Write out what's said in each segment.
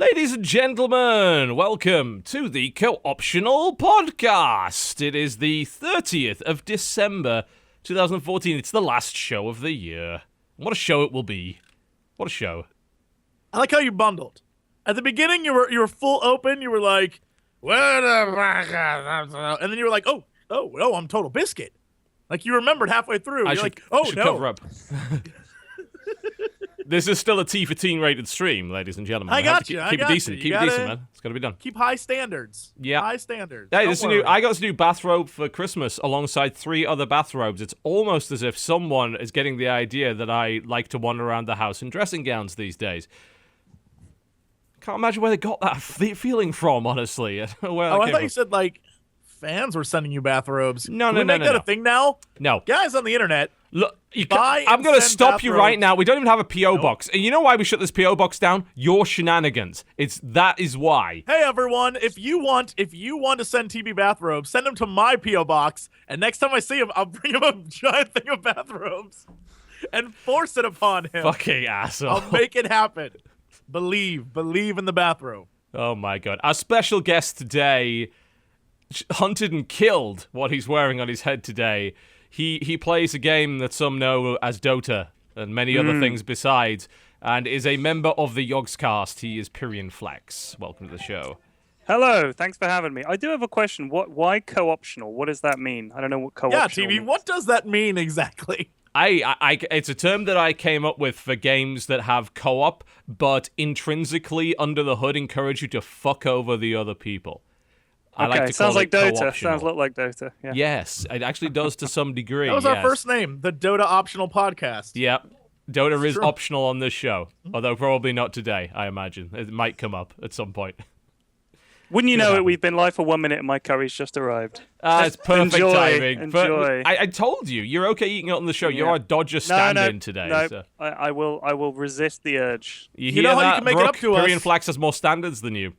Ladies and gentlemen, welcome to the Co-Optional Podcast. It is the 30th of December, 2014. It's the last show of the year. What a show it will be. What a show. I like how you bundled. At the beginning, you were full open. You were like, "What the fuck?" And then you were like, "Oh, I'm TotalBiscuit." Like you remembered halfway through. You're like, "Oh no." Cover up. This is still a T for teen rated stream, ladies and gentlemen. I got you. Keep it decent. Keep it decent, man. It's gotta be done. Keep high standards. Yeah. High standards. Hey, Don't I got this new bathrobe for Christmas alongside 3 other bathrobes. It's almost as if someone is getting the idea that I like to wander around the house in dressing gowns these days. Can't imagine where they got that feeling from, honestly. I don't know where that I came thought from. you said like fans were sending you bathrobes. No, Can we make that a thing now? No. Guys on the internet. Look, Buy I'm and going to send stop you right bathrobes. now. We don't even have a P.O. box. And you know why we shut this P.O. box down? Your shenanigans. That is why. Hey everyone, if you want to send TB bathrobes, send them to my P.O. box, and next time I see him, I'll bring him a giant thing of bathrobes and force it upon him. Fucking asshole. I'll make it happen. Believe in the bathrobe. Oh my god. Our special guest today hunted and killed what he's wearing on his head today. He plays a game that some know as Dota and many other things besides, and is a member of the Yogscast. He is PyrionFlax. Welcome to the show. Hello, thanks for having me. I do have a question. Why co-optional? What does that mean? I don't know what co-optional Yeah, TV, means. what does that mean exactly? It's a term that I came up with for games that have co-op, but intrinsically under the hood encourage you to fuck over the other people. I like to sounds call like it Dota. co-optional. Sounds a lot like Dota. Yeah. Yes, it actually does to some degree. That was our yes. first name, the Dota Optional Podcast. Yeah, Dota is true. optional on this show, although probably not today, I imagine. It might come up at some point. Wouldn't you know happen. it? We've been live for 1 minute and my curry's just arrived. It's perfect Enjoy, timing. But enjoy. I told you, you're okay eating it on the show. Yeah. You're a Dodger stand-in today. No, so. I will resist the urge. You You hear know how you that, can make it up Brooke? to us? PyrionFlax has more standards than you.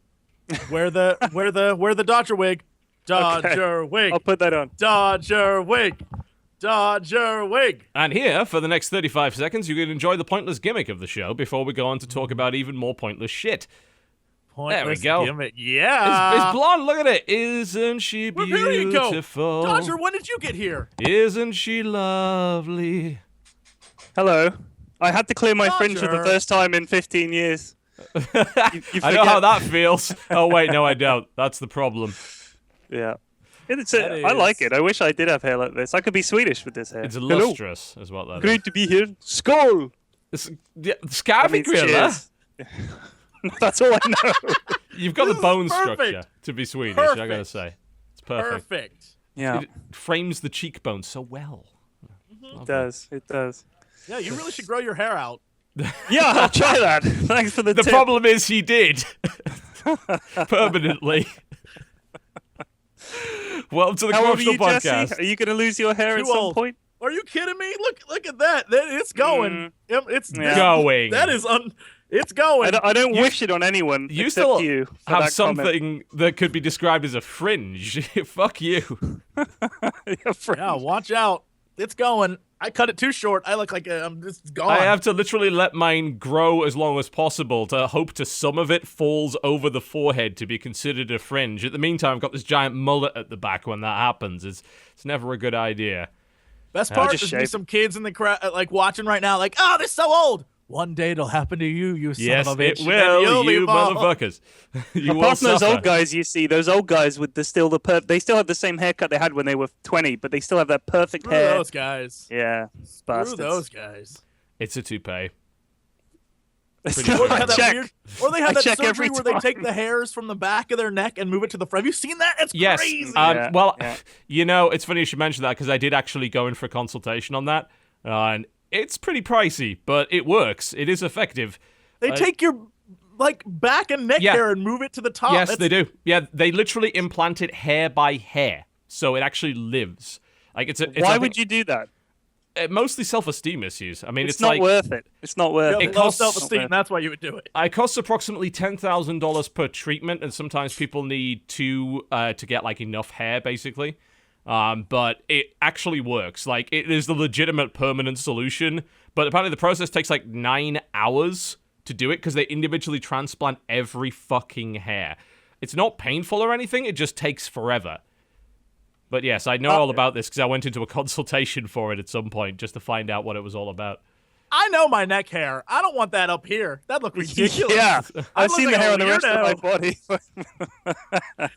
Wear the Dodger wig. Dodger wig. I'll put that on. Dodger wig. Dodger wig. And here, for the next 35 seconds, you can enjoy the pointless gimmick of the show before we go on to talk about even more pointless shit. Pointless go. gimmick. Yeah. It's blonde, look at it. Isn't she Where did you go? beautiful? Dodger, when did you get here? Isn't she lovely? Hello. I had to clear my fringe for the Dodger. first time in 15 years. You I know how forget- that feels. Oh, wait, no, I don't. That's the problem. Yeah. That I like is- it. I wish I did have hair like this. I could be Swedish with this hair. It's Hello. lustrous, is what that is. Great to be here. Skål! Yeah, That Scarfy means Griller. cheers. That's all I know. You've got the This is bone perfect. structure to be Swedish, I gotta Perfect. say. It's perfect. Perfect. Yeah, It frames the cheekbone so well. it does. It does. Yeah, you really should grow your hair out. Yeah, I'll try that. Thanks for the The tip. problem is he did. Permanently. Welcome to the How old are Crucial you, Podcast. Jesse? Are you going to lose your hair at Too some old. point? Are you kidding me? Look at that. It's going. It's Yeah. Going. That is It's going. I don't wish it on anyone You except still you. for have that something that could be described as a fringe. Fuck you. comment. Yeah, friend. Yeah, watch out. It's going. I cut it too short. I look like I'm just gone. I have to literally let mine grow as long as possible to hope to some of it falls over the forehead to be considered a fringe. At the meantime, I've got this giant mullet at the back when that happens. It's never a good idea. Best part just is be shave. some kids in the crowd like watching right now, like, oh, they're so old. One day it'll happen to you, you son Yes, of a it bitch. and will, you'll be you bald. motherfuckers. You will Apart from those suffer. old guys you see, those old guys with they still have the same haircut they had when they were 20, but they still have that perfect Screw hair. those guys. Yeah, Screw bastards. those guys. It's a toupee. Still, Or they I have that check. weird, or they I have that check every surgery where they take time. the hairs from the back of their neck and move it to the front. Have you seen that? It's Yes. crazy. Yeah, Well, yeah. you know, it's funny you should mention that because I did actually go in for a consultation on that. And it's pretty pricey, but it works. It is effective. They take your like back and neck Yeah. hair and move it to the top. Yes, That's- they do. Yeah, they literally implant it hair by hair, so it actually lives. Like it's Why would you do that? mostly self-esteem issues. I mean, It's it's not like worth it. It's not worth You it. have low costs- self-esteem. That's why you would do it. it costs approximately $10,000 per treatment, and sometimes people need two to get like enough hair, basically. But it actually works. Like, it is the legitimate permanent solution. But apparently the process takes like 9 hours to do it because they individually transplant every fucking hair. It's not painful or anything, it just takes forever. But yes, I know all about this because I went into a consultation for it at some point just to find out what it was all about. I know my neck hair. I don't want that up here. That looked ridiculous. Yeah, I've seen the hair on the rest of my body.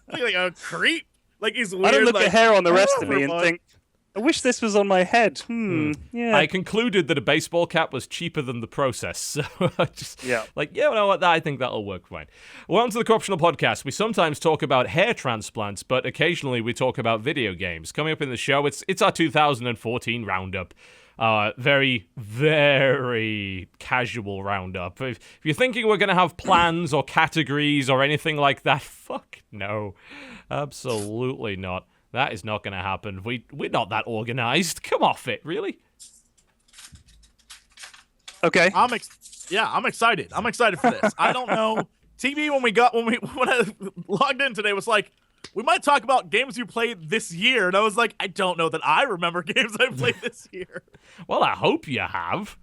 Like a creep. Like he's weird. I don't look like, at hair on the rest of me and think, I wish this was on my head. Yeah. I concluded that a baseball cap was cheaper than the process, so I just you know what, I think that'll work fine. Welcome to the Corruptional Podcast. We sometimes talk about hair transplants, but occasionally we talk about video games. Coming up in the show, it's our 2014 roundup. Very, very casual roundup. If you're thinking we're going to have plans or categories or anything like that, fuck no. Absolutely not. That is not going to happen. We're not that organized. Come off it, really? Okay. I'm excited. I'm excited for this. I don't know. TB when I logged in today was like, we might talk about games you played this year, and I was like, I don't know that I remember games I played this year. Well, I hope you have.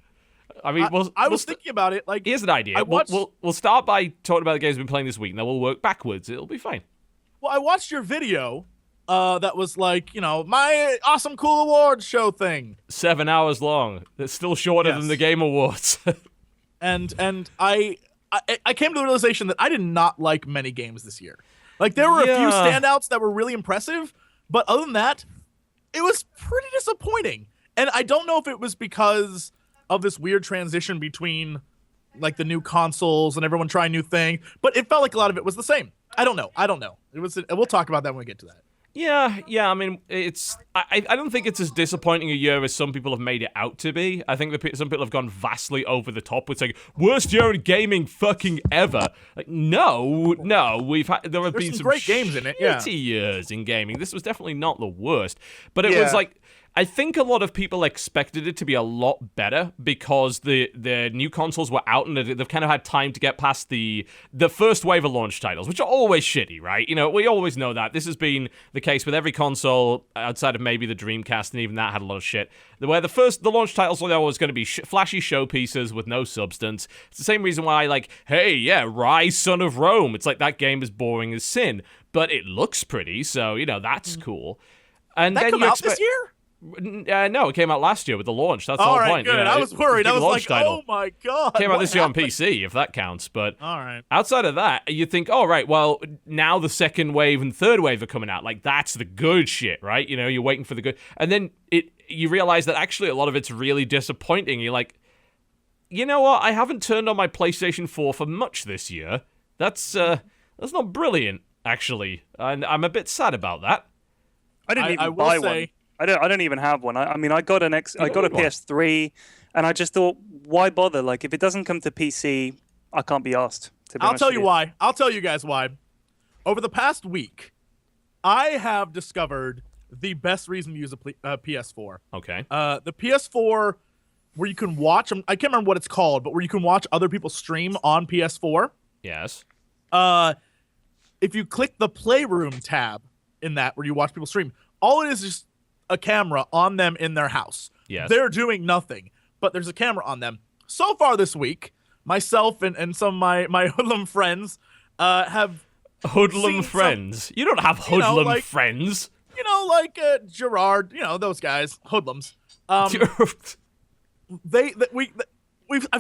I mean, I was thinking about it. Like, here's an idea. We'll start by talking about the games we've been playing this week, and then we'll work backwards. It'll be fine. Well, I watched your video. That was like, my awesome cool awards show thing. 7 hours long. It's still shorter than the Game Awards. and I came to the realization that I did not like many games this year. Like, there were a few standouts that were really impressive, but other than that, it was pretty disappointing. And I don't know if it was because of this weird transition between, like, the new consoles and everyone trying new things, but it felt like a lot of it was the same. I don't know. We'll talk about that when we get to that. Yeah. I mean, I don't think it's as disappointing a year as some people have made it out to be. I think that some people have gone vastly over the top with saying, worst year in gaming fucking ever. Like, no, there have been some great games in it, shitty years in gaming. This was definitely not the worst. But it was like, I think a lot of people expected it to be a lot better because the new consoles were out and they've kind of had time to get past the first wave of launch titles, which are always shitty, right? We always know that. This has been the case with every console outside of maybe the Dreamcast, and even that had a lot of shit. Where the launch titles were always going to be flashy showpieces with no substance. It's the same reason why, like, hey, yeah, Rise, Son of Rome. It's like that game is boring as sin, but it looks pretty, so, that's cool. And that then come out this year? No, it came out last year with the launch. That's the whole point. Good. I was worried. I was like, oh my god. Came out this year on PC, if that counts. But all right. Outside of that, you think, all right, well, now the second wave and third wave are coming out. Like, that's the good shit, right? You're waiting for the good. And then you realize that actually a lot of it's really disappointing. You're like, you know what? I haven't turned on my PlayStation 4 for much this year. That's not brilliant, actually. And I'm a bit sad about that. I didn't even buy one. I don't even have one. I mean, I got a PS3, and I just thought, why bother? Like, if it doesn't come to PC, I can't be asked. I'll tell you why. I'll tell you guys why. Over the past week, I have discovered the best reason to use a PS4. Okay. The PS4, where you can watch, I can't remember what it's called, but where you can watch other people stream on PS4. Yes. If you click the Playroom tab in that, where you watch people stream, all it is just a camera on them in their house. Yes. They're doing nothing, but there's a camera on them. So far this week, myself and some of my hoodlum friends have hoodlum friends. You don't have hoodlum friends. Like Gerard, those guys, hoodlums. I've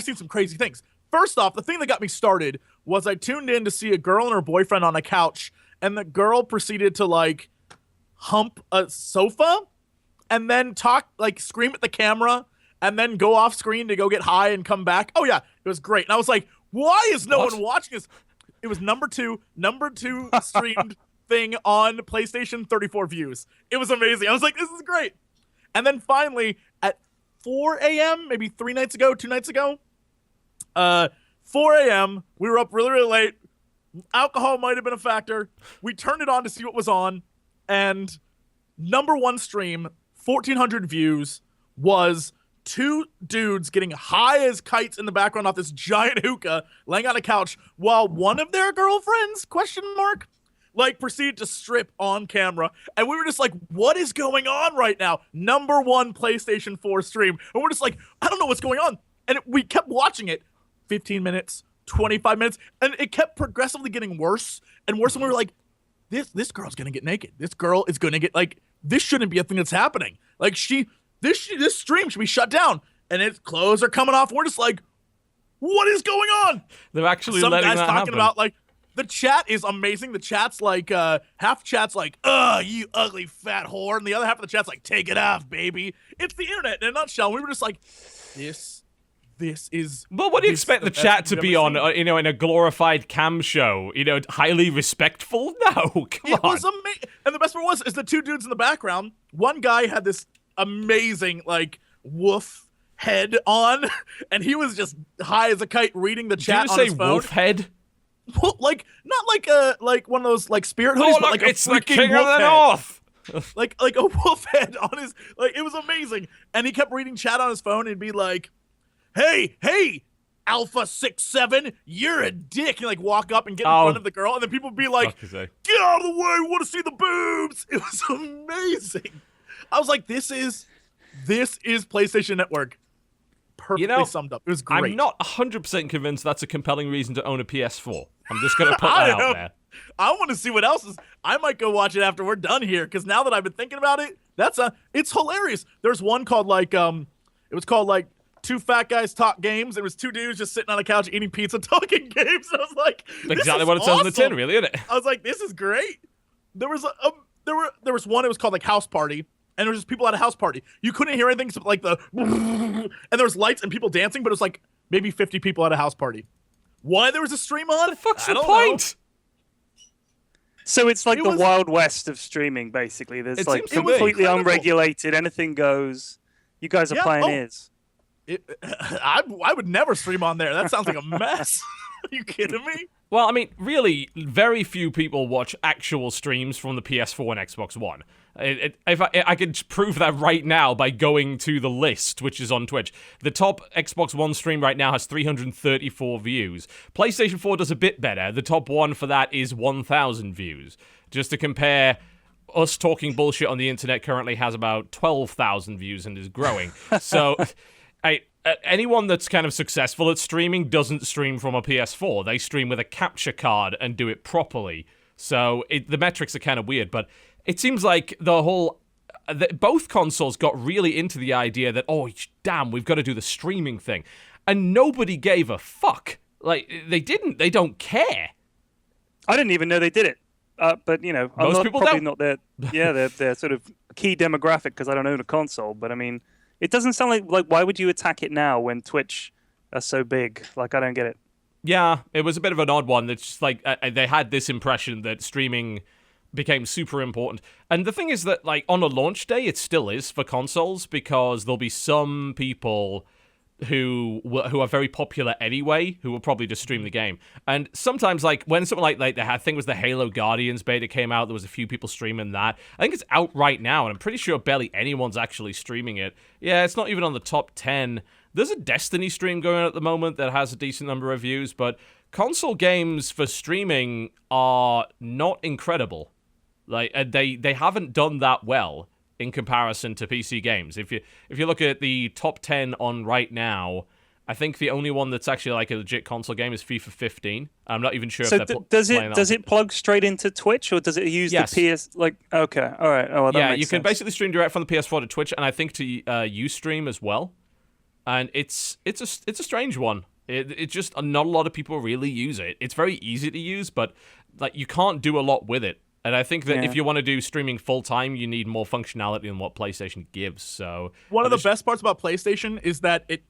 seen some crazy things. First off, the thing that got me started was I tuned in to see a girl and her boyfriend on a couch, and the girl proceeded to like hump a sofa and then scream at the camera and then go off screen to go get high and come back. Oh yeah, it was great. And I was like, why is no one watching this? It was number two streamed thing on PlayStation, 34 views. It was amazing. I was like, this is great. And then finally at 4 a.m., maybe 2 nights ago, 4 a.m., we were up really, really late. Alcohol might have been a factor. We turned it on to see what was on, and number one stream, 1,400 views, was two dudes getting high as kites in the background off this giant hookah, laying on a couch, while one of their girlfriends, proceeded to strip on camera. And we were just like, what is going on right now? Number one PlayStation 4 stream. And we're just like, I don't know what's going on. And we kept watching it. 15 minutes, 25 minutes, and it kept progressively getting worse and worse. And we were like, this girl's gonna get naked. This girl is gonna get like, this shouldn't be a thing that's happening. Like this stream should be shut down. And its clothes are coming off. And we're just like, what is going on? They're actually some letting guys that talking happen. about like the chat is amazing. The chat's like half chat's like, you ugly fat whore, and the other half of the chat's like, take it off, baby. It's the internet in a nutshell. We were just like, this is. Well, what do you expect the chat to be on? In a glorified cam show? Highly respectful? No, come on. It was amazing. And the best part is the two dudes in the background. One guy had this amazing like wolf head on, and he was just high as a kite reading the chat on his phone. Did you say wolf head? Well, like not like one of those like spirit hoodies, but like it's a the freaking king of wolf the head. north. like a wolf head on his, like, it was amazing. And he kept reading chat on his phone and be like, hey, Alpha 6-7, you're a dick, and like walk up and get in front of the girl, and then people would be like, get out of the way, we want to see the boobs. It was amazing. I was like, this is PlayStation Network. Perfectly summed up. It was great. I'm not 100% convinced that's a compelling reason to own a PS4. I'm just going to put that out there. I want to see what else is. I might go watch it after we're done here, because now that I've been thinking about it, it's hilarious. There's one called like it was called like Two Fat Guys Talk Games. It was two dudes just sitting on a couch eating pizza talking games. And I was like, exactly what it says on the tin, really, isn't it? I was like, this is great. There was one. It was called like House Party. And there was just people at a house party. You couldn't hear anything except like the and there was lights and people dancing, but it was like maybe 50 people at a house party. Why there was a stream on? The fuck's the point? So it's like the Wild West of streaming, basically. There's like completely unregulated, anything goes. You guys are pioneers. I would never stream on there. That sounds like a mess. Are you kidding me? Well, I mean, really, very few people watch actual streams from the PS4 and Xbox One. I could prove that right now by going to the list, which is on Twitch. The top Xbox One stream right now has 334 views. PlayStation 4 does a bit better. The top one for that is 1,000 views. Just to compare, us talking bullshit on the internet currently has about 12,000 views and is growing. So, anyone that's kind of successful at streaming doesn't stream from a PS4. They stream with a capture card and do it properly. So the metrics are kind of weird, but it seems like both consoles got really into the idea that, oh, damn, we've got to do the streaming thing. And nobody gave a fuck. Like, they don't care. I didn't even know they did it. But, most people don't. Not their sort of key demographic, because I don't own a console. But, I mean, it doesn't sound like why would you attack it now when Twitch are so big? Like, I don't get it. Yeah, it was a bit of an odd one. That's just like, they had this impression that streaming became super important. And the thing is that, like, on a launch day, it still is for consoles, because there'll be some people who are very popular anyway, who will probably just stream the game. And sometimes, like, when something like I think it was the Halo Guardians beta came out, there was a few people streaming that. I think it's out right now, and I'm pretty sure barely anyone's actually streaming it. Yeah, it's not even on the top 10. There's a Destiny stream going on at the moment that has a decent number of views, but console games for streaming are not incredible. Like, they haven't done that well in comparison to PC games. If you look at the top 10 on right now, I think the only one that's actually like a legit console game is FIFA 15. I'm not even sure so if they're does it plug straight into Twitch, or does it use the PS? Like, okay, all right. Oh, well, that makes you can sense. basically stream direct from the PS4 to Twitch, and I think to Ustream as well. And it's a strange one. It's just not a lot of people really use it. It's very easy to use, but like you can't do a lot with it. And I think that if you want to do streaming full time, you need more functionality than what PlayStation gives. So one of the best parts about PlayStation is that it,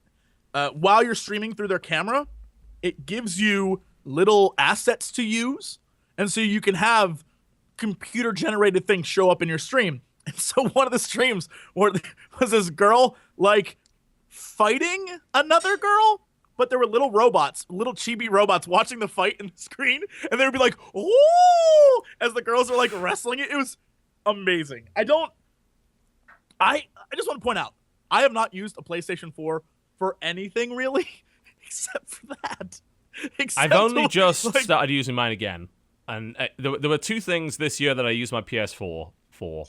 while you're streaming through their camera, it gives you little assets to use, and so you can have computer generated things show up in your stream. And so one of the streams was this girl like fighting another girl, but there were little robots, little chibi robots watching the fight in the screen, and they would be like, "Ooh!" as the girls are like wrestling it. It was amazing. I just want to point out, I have not used a PlayStation 4 for anything really, except for that. I've only just started using mine again, and there were two things this year that I used my PS4 for.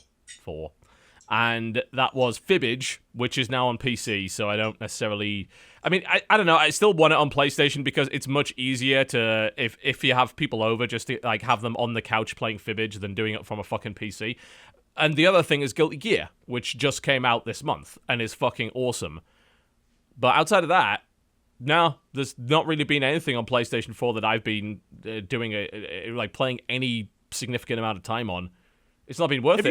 And that was Fibbage, which is now on PC, so I don't necessarily... I mean, I don't know. I still want it on PlayStation because it's much easier to, if you have people over, just to like have them on the couch playing Fibbage than doing it from a fucking PC. And the other thing is Guilty Gear, which just came out this month and is fucking awesome. But outside of that, no, there's not really been anything on PlayStation 4 that I've been doing, like playing any significant amount of time on. It's not been worth it.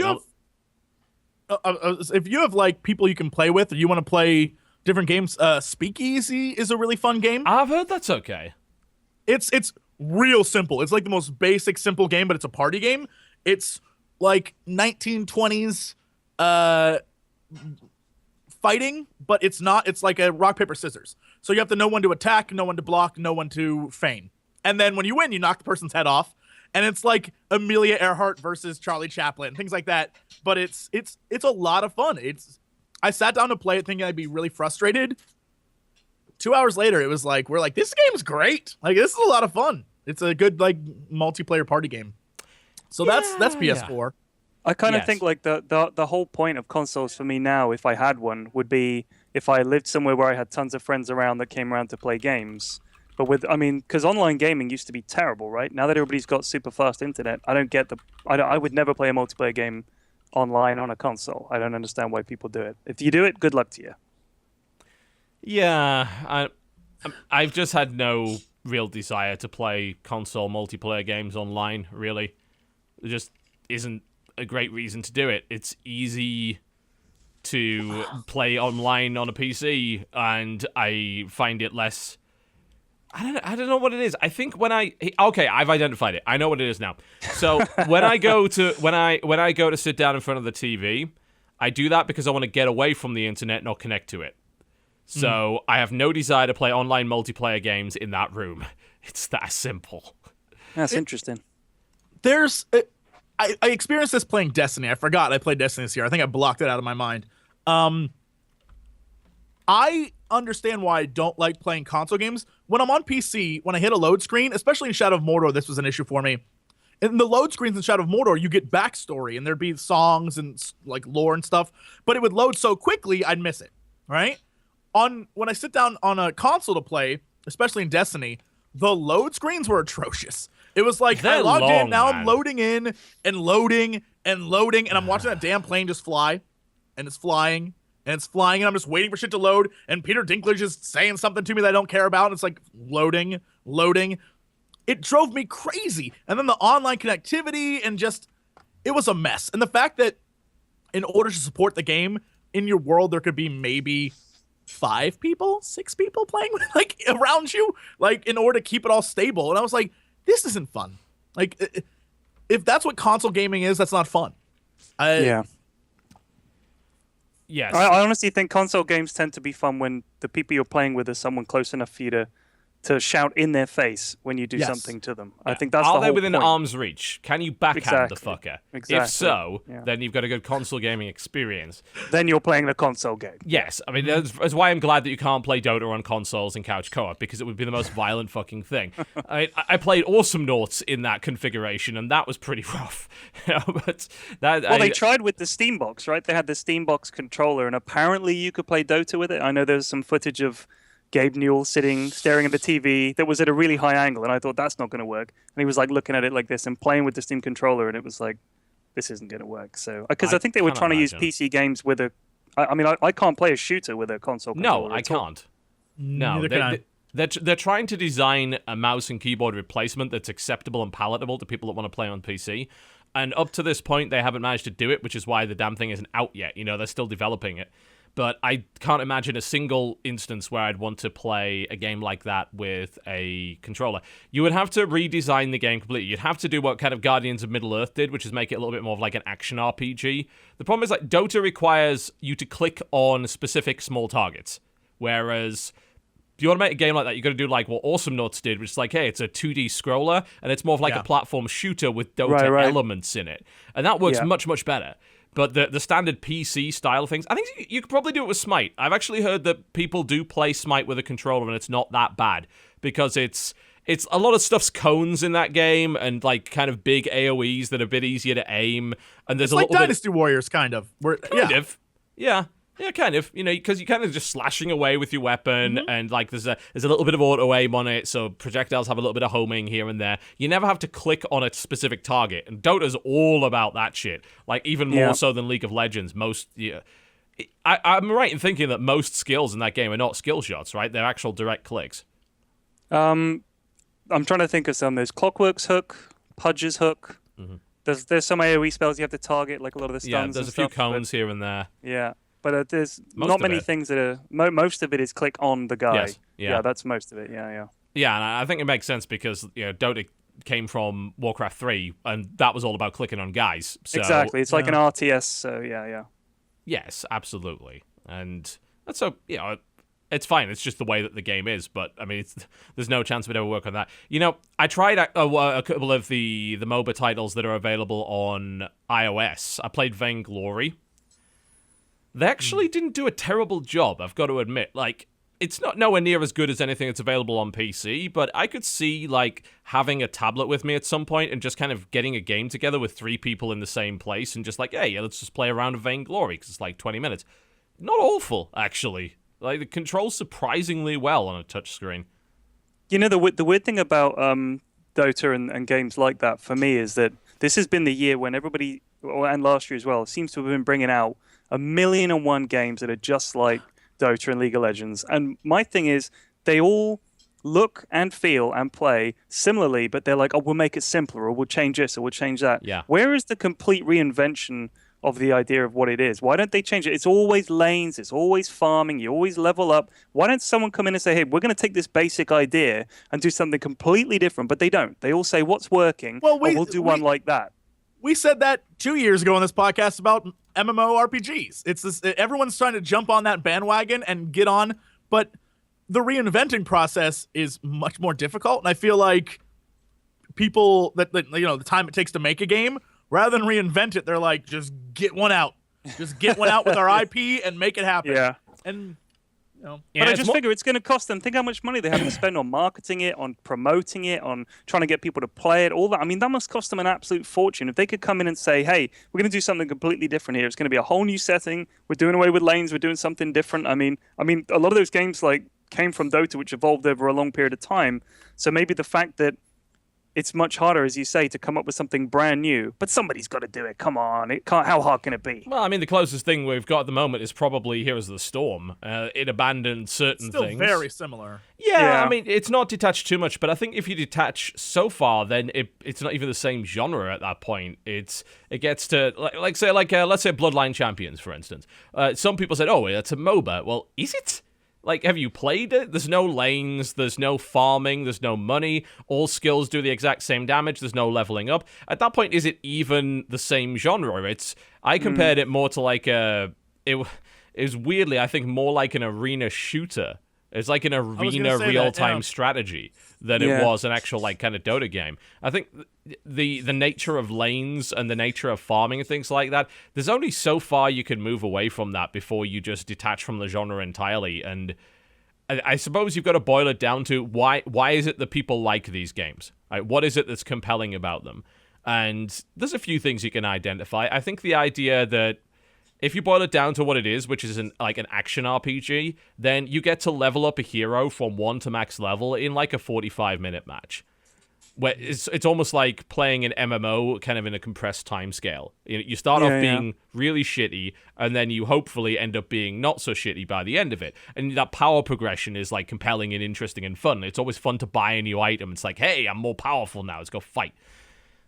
If you have like people you can play with, or you want to play different games, Speakeasy is a really fun game. I've heard that's okay. It's real simple. It's like the most basic, simple game, but it's a party game. It's like 1920s fighting, but it's not. It's like a rock, paper, scissors. So you have to know when to attack, know when to block, know when to feign. And then when you win, you knock the person's head off. And it's like Amelia Earhart versus Charlie Chaplin, things like that. But it's a lot of fun. I sat down to play it thinking I'd be really frustrated. 2 hours later, it was like, we're like, this game's great. Like, this is a lot of fun. It's a good like multiplayer party game. So that's PS4. I kind of think like the whole point of consoles for me now, if I had one, would be if I lived somewhere where I had tons of friends around that came around to play games. But because online gaming used to be terrible, right? Now that everybody's got super fast internet, I would never play a multiplayer game online on a console. I don't understand why people do it. If you do it, good luck to you. Yeah, I've just had no real desire to play console multiplayer games online, really. There just isn't a great reason to do it. It's easy to play online on a PC, and I find it less... I don't know what it is. I think I've identified it. I know what it is now. So when I go to sit down in front of the TV, I do that because I want to get away from the internet, not connect to it. So I have no desire to play online multiplayer games in that room. It's that simple. That's interesting. I experienced this playing Destiny. I forgot I played Destiny this year. I think I blocked it out of my mind. I understand why I don't like playing console games. When I'm on PC, when I hit a load screen, especially in Shadow of Mordor, this was an issue for me. In the load screens in Shadow of Mordor, you get backstory, and there'd be songs and like lore and stuff, but it would load so quickly, I'd miss it, right? When I sit down on a console to play, especially in Destiny, the load screens were atrocious. It was like, I logged in, now I'm loading in and loading and loading, and I'm watching that damn plane just fly, and it's flying, and it's flying, and I'm just waiting for shit to load, and Peter Dinklage is saying something to me that I don't care about, and it's like loading. It drove me crazy. And then the online connectivity, and just, it was a mess. And the fact that in order to support the game, in your world there could be maybe 5 people, 6 people playing like around you, like in order to keep it all stable. And I was like, this isn't fun. Like, if that's what console gaming is, that's not fun. Yeah. Yes. I honestly think console games tend to be fun when the people you're playing with are someone close enough for you to shout in their face when you do something to them. Yeah. I think that's the whole point. Are they within arm's reach? Can you backhand the fucker? Exactly. If so, then you've got a good console gaming experience. Then you're playing the console game. Yes. I mean, that's why I'm glad that you can't play Dota on consoles and couch co-op, because it would be the most violent fucking thing. I played Awesome Noughts in that configuration, and that was pretty rough. They tried with the Steambox, right? They had the Steambox controller, and apparently you could play Dota with it. I know there's some footage of Gabe Newell staring at the TV that was at a really high angle, and I thought that's not going to work. And he was like looking at it like this and playing with the Steam controller, and it was like, this isn't going to work. So because I think they were trying to use PC games with I can't play a shooter with a console controller. No, I can't. No, they're trying to design a mouse and keyboard replacement that's acceptable and palatable to people that want to play on PC. And up to this point, they haven't managed to do it, which is why the damn thing isn't out yet. You know, they're still developing it. But I can't imagine a single instance where I'd want to play a game like that with a controller. You would have to redesign the game completely. You'd have to do what kind of Guardians of Middle-earth did, which is make it a little bit more of like an action RPG. The problem is, like, Dota requires you to click on specific small targets, whereas if you want to make a game like that, you've got to do like what Awesome Noughts did, which is like, hey, it's a 2D scroller, and it's more of like a platform shooter with Dota elements in it. And that works much, much better. But the standard PC style things, I think you could probably do it with Smite. I've actually heard that people do play Smite with a controller, and it's not that bad, because it's a lot of stuff's cones in that game, and like kind of big AoEs that are a bit easier to aim. And there's it's like Dynasty Warriors, kind of. Kind of. Yeah. Yeah, kind of. Because you're kind of just slashing away with your weapon, and like there's a little bit of auto aim on it, so projectiles have a little bit of homing here and there. You never have to click on a specific target, and Dota's all about that shit. Like even more so than League of Legends. I'm right in thinking that most skills in that game are not skill shots, right? They're actual direct clicks. I'm trying to think of some. There's Clockwork's hook, Pudge's hook. There's some AoE spells you have to target, like a lot of the stuns. Yeah, there's and a few stuff, cones here and there. Yeah. But there's not many things that are... most of it is click on the guy. Yes. Yeah, that's most of it. Yeah. Yeah, and I think it makes sense because Dota came from Warcraft 3, and that was all about clicking on guys. So, exactly. It's like an RTS, so yeah. Yes, absolutely. And that's it's fine. It's just the way that the game is. But, I mean, there's no chance we'd ever work on that. I tried a couple of the MOBA titles that are available on iOS. I played Vainglory. They actually didn't do a terrible job, I've got to admit. Like, it's not nowhere near as good as anything that's available on PC, but I could see, like, having a tablet with me at some point and just kind of getting a game together with 3 people in the same place and just like, hey, let's just play a round of Vainglory, because it's like 20 minutes. Not awful, actually. Like, it controls surprisingly well on a touchscreen. The weird thing about Dota and games like that, for me, is that this has been the year when everybody, and last year as well, seems to have been bringing out 1,000,001 games that are just like Dota and League of Legends. And my thing is, they all look and feel and play similarly, but they're like, oh, we'll make it simpler, or we'll change this, or we'll change that. Yeah. Where is the complete reinvention of the idea of what it is? Why don't they change it? It's always lanes, it's always farming, you always level up. Why don't someone come in and say, hey, we're going to take this basic idea and do something completely different? But they don't. They all say, what's working? Well, we'll do one like that. We said that 2 years ago on this podcast about MMORPGs. It's this, everyone's trying to jump on that bandwagon and get on, but the reinventing process is much more difficult. And I feel like people that the time it takes to make a game, rather than reinvent it, they're like, just get one out. Just get one out with our IP and make it happen. Yeah. And but I just figure it's going to cost them. Think how much money they have to spend on marketing it, on promoting it, on trying to get people to play it, all that. I mean, that must cost them an absolute fortune. If they could come in and say, hey, we're going to do something completely different here. It's going to be a whole new setting. We're doing away with lanes. We're doing something different. I mean, a lot of those games came from Dota, which evolved over a long period of time. So maybe the fact that it's much harder, as you say, to come up with something brand new. But somebody's got to do it. Come on. How hard can it be? Well, I mean, the closest thing we've got at the moment is probably Heroes of the Storm. It abandoned certain things. Still very similar. Yeah, I mean, it's not detached too much, but I think if you detach so far, then it's not even the same genre at that point. It gets to, let's say Bloodline Champions, for instance. Some people said, oh, it's a MOBA. Well, is it? Like, have you played it? There's no lanes, there's no farming, there's no money. All skills do the exact same damage, there's no leveling up. At that point, is it even the same genre? I compared it more to like it was weirdly, I think, more like an arena shooter. It's like an arena real-time strategy than it was an actual like kind of Dota game. I think the nature of lanes and the nature of farming and things like that, there's only so far you can move away from that before you just detach from the genre entirely. And I suppose you've got to boil it down to why is it that people like these games? Right? What is it that's compelling about them? And there's a few things you can identify. I think the idea that if you boil it down to what it is, which is an action RPG, then you get to level up a hero from 1 to max level in like a 45-minute match. Where it's almost like playing an MMO kind of in a compressed time scale. You start off being really shitty, and then you hopefully end up being not so shitty by the end of it. And that power progression is like compelling and interesting and fun. It's always fun to buy a new item. It's like, hey, I'm more powerful now. Let's go fight.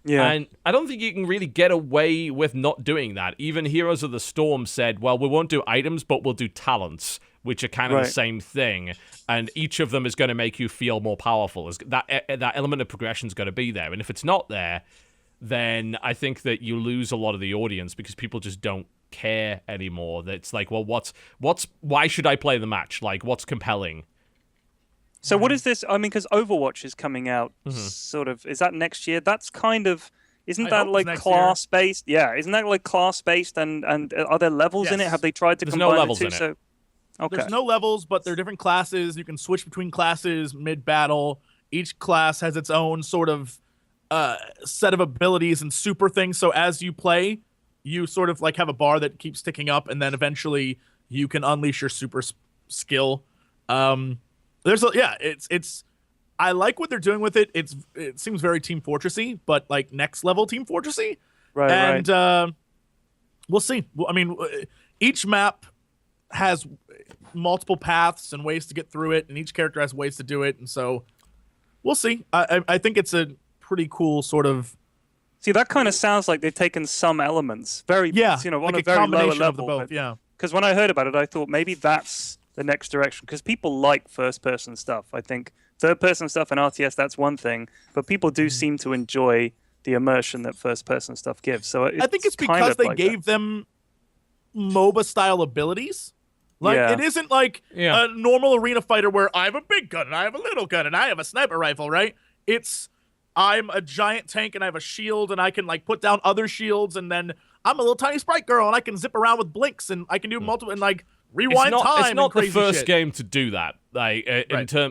Yeah. And I don't think you can really get away with not doing that. Even Heroes of the Storm said, well, we won't do items, but we'll do talents, which are kind of the same thing. And each of them is going to make you feel more powerful. That element of progression's got to be there. And if it's not there, then I think that you lose a lot of the audience because people just don't care anymore. That's like, well, why should I play the match? Like, what's compelling? So what is this? I mean, because Overwatch is coming out sort of, is that next year? That's kind of, isn't that like class-based? Yeah, isn't that like class-based and are there levels in it? Have they tried to combine no levels the two? in it. Okay. There's no levels, but they're different classes. You can switch between classes mid-battle. Each class has its own sort of set of abilities and super things. So as you play, you sort of like have a bar that keeps ticking up, and then eventually you can unleash your super skill. It's I like what they're doing with it. It seems very Team Fortressy, but like next level Team Fortressy. Right. And we'll see. I mean, each map has multiple paths and ways to get through it, and each character has ways to do it, and so we'll see. I think it's a pretty cool sort of. See, that kind of sounds like they've taken some elements, on like a very lower level. Of the both, yeah. Because when I heard about it, I thought maybe that's the next direction. Because people like first-person stuff. I think third-person stuff and RTS, that's one thing, but people do seem to enjoy the immersion that first-person stuff gives. So I think it's because they gave them MOBA-style abilities. Like, it isn't like a normal arena fighter where I have a big gun, and I have a little gun, and I have a sniper rifle, right? It's, I'm a giant tank, and I have a shield, and I can, like, put down other shields, and then I'm a little tiny sprite girl, and I can zip around with blinks, and I can do multiple, and, like, rewind time. It's not the first shit. game to do that. Like,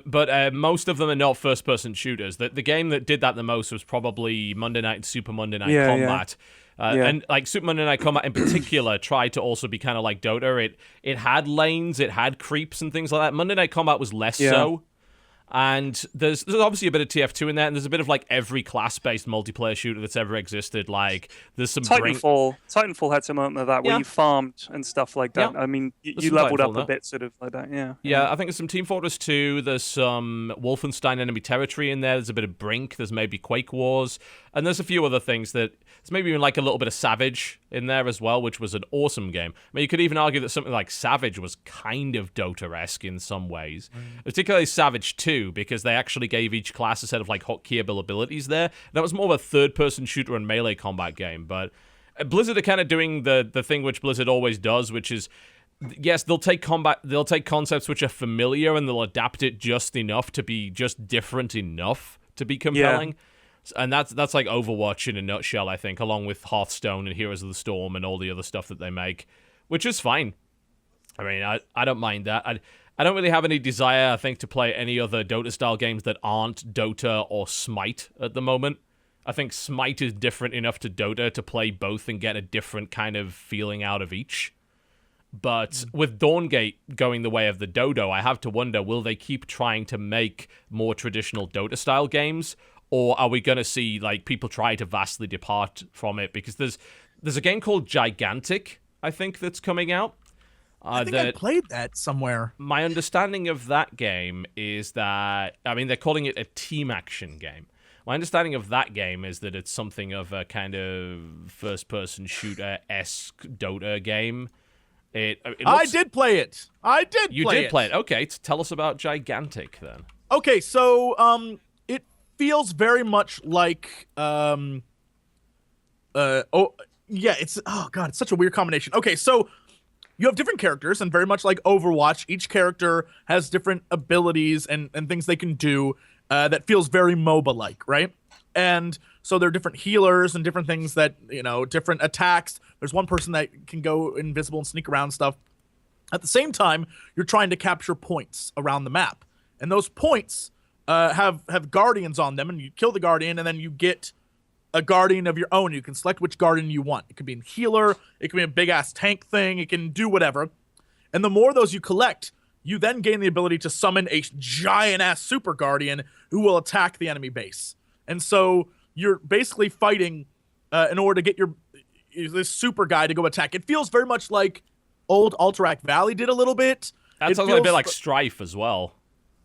but most of them are not first-person shooters. The game that did that the most was probably Monday Night and Super Monday Night Combat. And like Super Monday Night Combat in particular tried to also be kind of like Dota. It had lanes, it had creeps and things like that. Monday Night Combat was less so. And there's obviously a bit of TF2 in there, and there's a bit of like every class-based multiplayer shooter that's ever existed. Like there's some Titanfall had some of that where you farmed and stuff like that. I mean, you leveled up a bit, sort of like that. Yeah, I think there's some Team Fortress 2. There's some Wolfenstein Enemy Territory in there. There's a bit of Brink. There's maybe Quake Wars, and there's a few other things that. There's maybe even like a little bit of Savage in there as well, which was an awesome game. I mean, you could even argue that something like Savage was kind of Dota-esque in some ways, particularly Savage 2, because they actually gave each class a set of like hotkeyable abilities there. That was more of a third-person shooter and melee combat game, but Blizzard are kind of doing the thing which Blizzard always does, which is, yes, they'll take concepts which are familiar and they'll adapt it just enough to be just different enough to be compelling. Yeah. And that's like Overwatch in a nutshell, I think, along with Hearthstone and Heroes of the Storm and all the other stuff that they make, which is fine. I mean, I don't mind that. I don't really have any desire, I think, to play any other Dota-style games that aren't Dota or Smite at the moment. I think Smite is different enough to Dota to play both and get a different kind of feeling out of each. But with Dawngate going the way of the Dodo, I have to wonder, will they keep trying to make more traditional Dota-style games? Or are we going to see like people try to vastly depart from it? Because there's a game called Gigantic, I think, that's coming out. I think I played that somewhere. My understanding of that game is that, I mean, they're calling it a team action game. My understanding of that game is that it's something of a kind of first-person shooter-esque Dota game. I did play it. You did play it. Okay, tell us about Gigantic then. Okay, so it feels very much like it's such a weird combination. Okay, so you have different characters, and very much like Overwatch, each character has different abilities and things they can do that feels very MOBA-like, right? And so there are different healers and different things that, different attacks. There's one person that can go invisible and sneak around stuff. At the same time, you're trying to capture points around the map. And those points have guardians on them, and you kill the guardian, and then you get a guardian of your own. You can select which guardian you want. It could be a healer. It could be a big-ass tank thing. It can do whatever. And the more of those you collect, you then gain the ability to summon a giant-ass super guardian who will attack the enemy base. And so you're basically fighting in order to get this super guy to go attack. It feels very much like old Alterac Valley did a little bit. That sounds like a bit like Strife as well.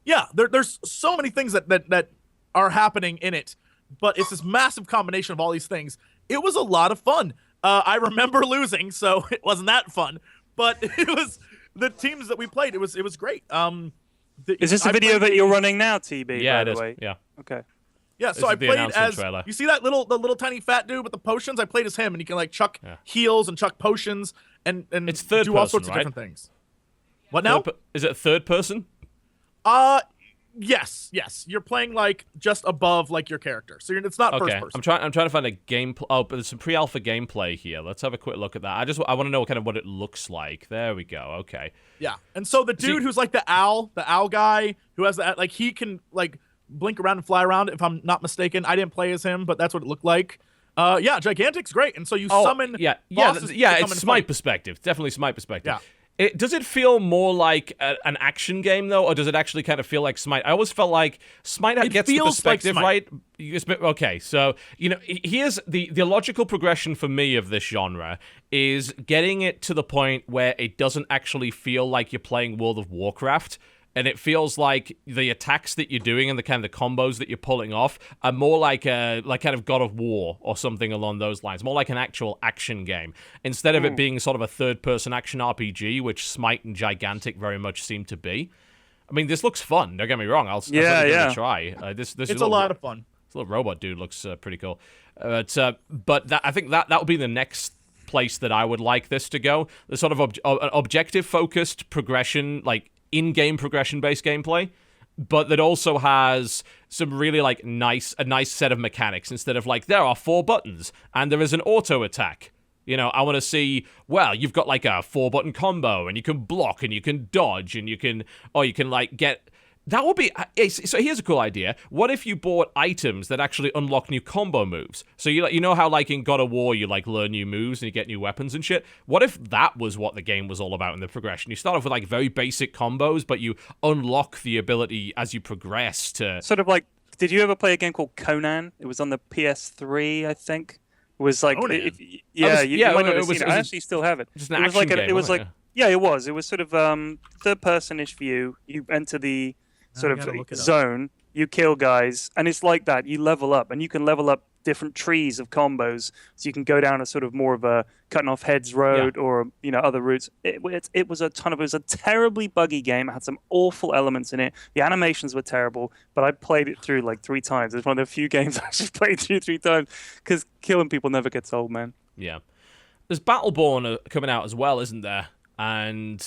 Yeah, there's so many things that are happening in it, but it's this massive combination of all these things. It was a lot of fun. I remember losing, so it wasn't that fun, but it was the teams that we played. It was great. Is this a video that you're running now, TB? Yeah, by it the way? is. Yeah. Okay. Yeah, so I played as trailer. You see that the little tiny fat dude with the potions? I played as him, and he can like chuck heals and chuck potions and it's third do person, all sorts of different things. What now? Is it third person? Yes. You're playing like just above like your character, so it's not first person. I'm trying to find a gameplay. Oh, but there's some pre-alpha gameplay here. Let's have a quick look at that. I want to know kind of what it looks like. There we go. Okay. Yeah, and so the dude who's like the owl guy who has that, like, he can like blink around and fly around, if I'm not mistaken. I didn't play as him, but that's what it looked like. Gigantic's great, and so you summon bosses. It's Smite perspective. Definitely Smite perspective. Yeah. Does it feel more like an action game, though, or does it actually kind of feel like Smite? I always felt like Smite gets the perspective right. Okay, so, here's the logical progression for me of this genre is getting it to the point where it doesn't actually feel like you're playing World of Warcraft, and it feels like the attacks that you're doing and the kind of the combos that you're pulling off are more like kind of God of War or something along those lines, more like an actual action game, instead of it being sort of a third-person action RPG, which Smite and Gigantic very much seem to be. I mean, this looks fun. Don't get me wrong. I'll give it a try. This it's a lot of fun. This little robot dude looks pretty cool. But I think that would be the next place that I would like this to go. The sort of objective-focused progression, like in-game progression-based gameplay, but that also has some really a nice set of mechanics instead of there are 4 buttons and there is an auto attack. I want to see, you've got a 4-button combo and you can block and you can dodge and you can get. That would be. So here's a cool idea. What if you bought items that actually unlock new combo moves? So you know how in God of War you learn new moves and you get new weapons and shit? What if that was what the game was all about in the progression? You start off with very basic combos, but you unlock the ability as you progress to sort of did you ever play a game called Conan? It was on the PS3, I think. It was you might not have seen it. I actually still have it. Just an action game. It was it was. It was sort of third-person-ish view. You enter the sort of zone, you kill guys, and it's like that. You level up, and you can level up different trees of combos, so you can go down a sort of more of a cutting off heads road or other routes. It was a terribly buggy game. It had some awful elements in it. The animations were terrible, but I played it through 3 times. It's one of the few games I actually played through 3 times because killing people never gets old, man. Yeah, there's Battleborn coming out as well, isn't there? And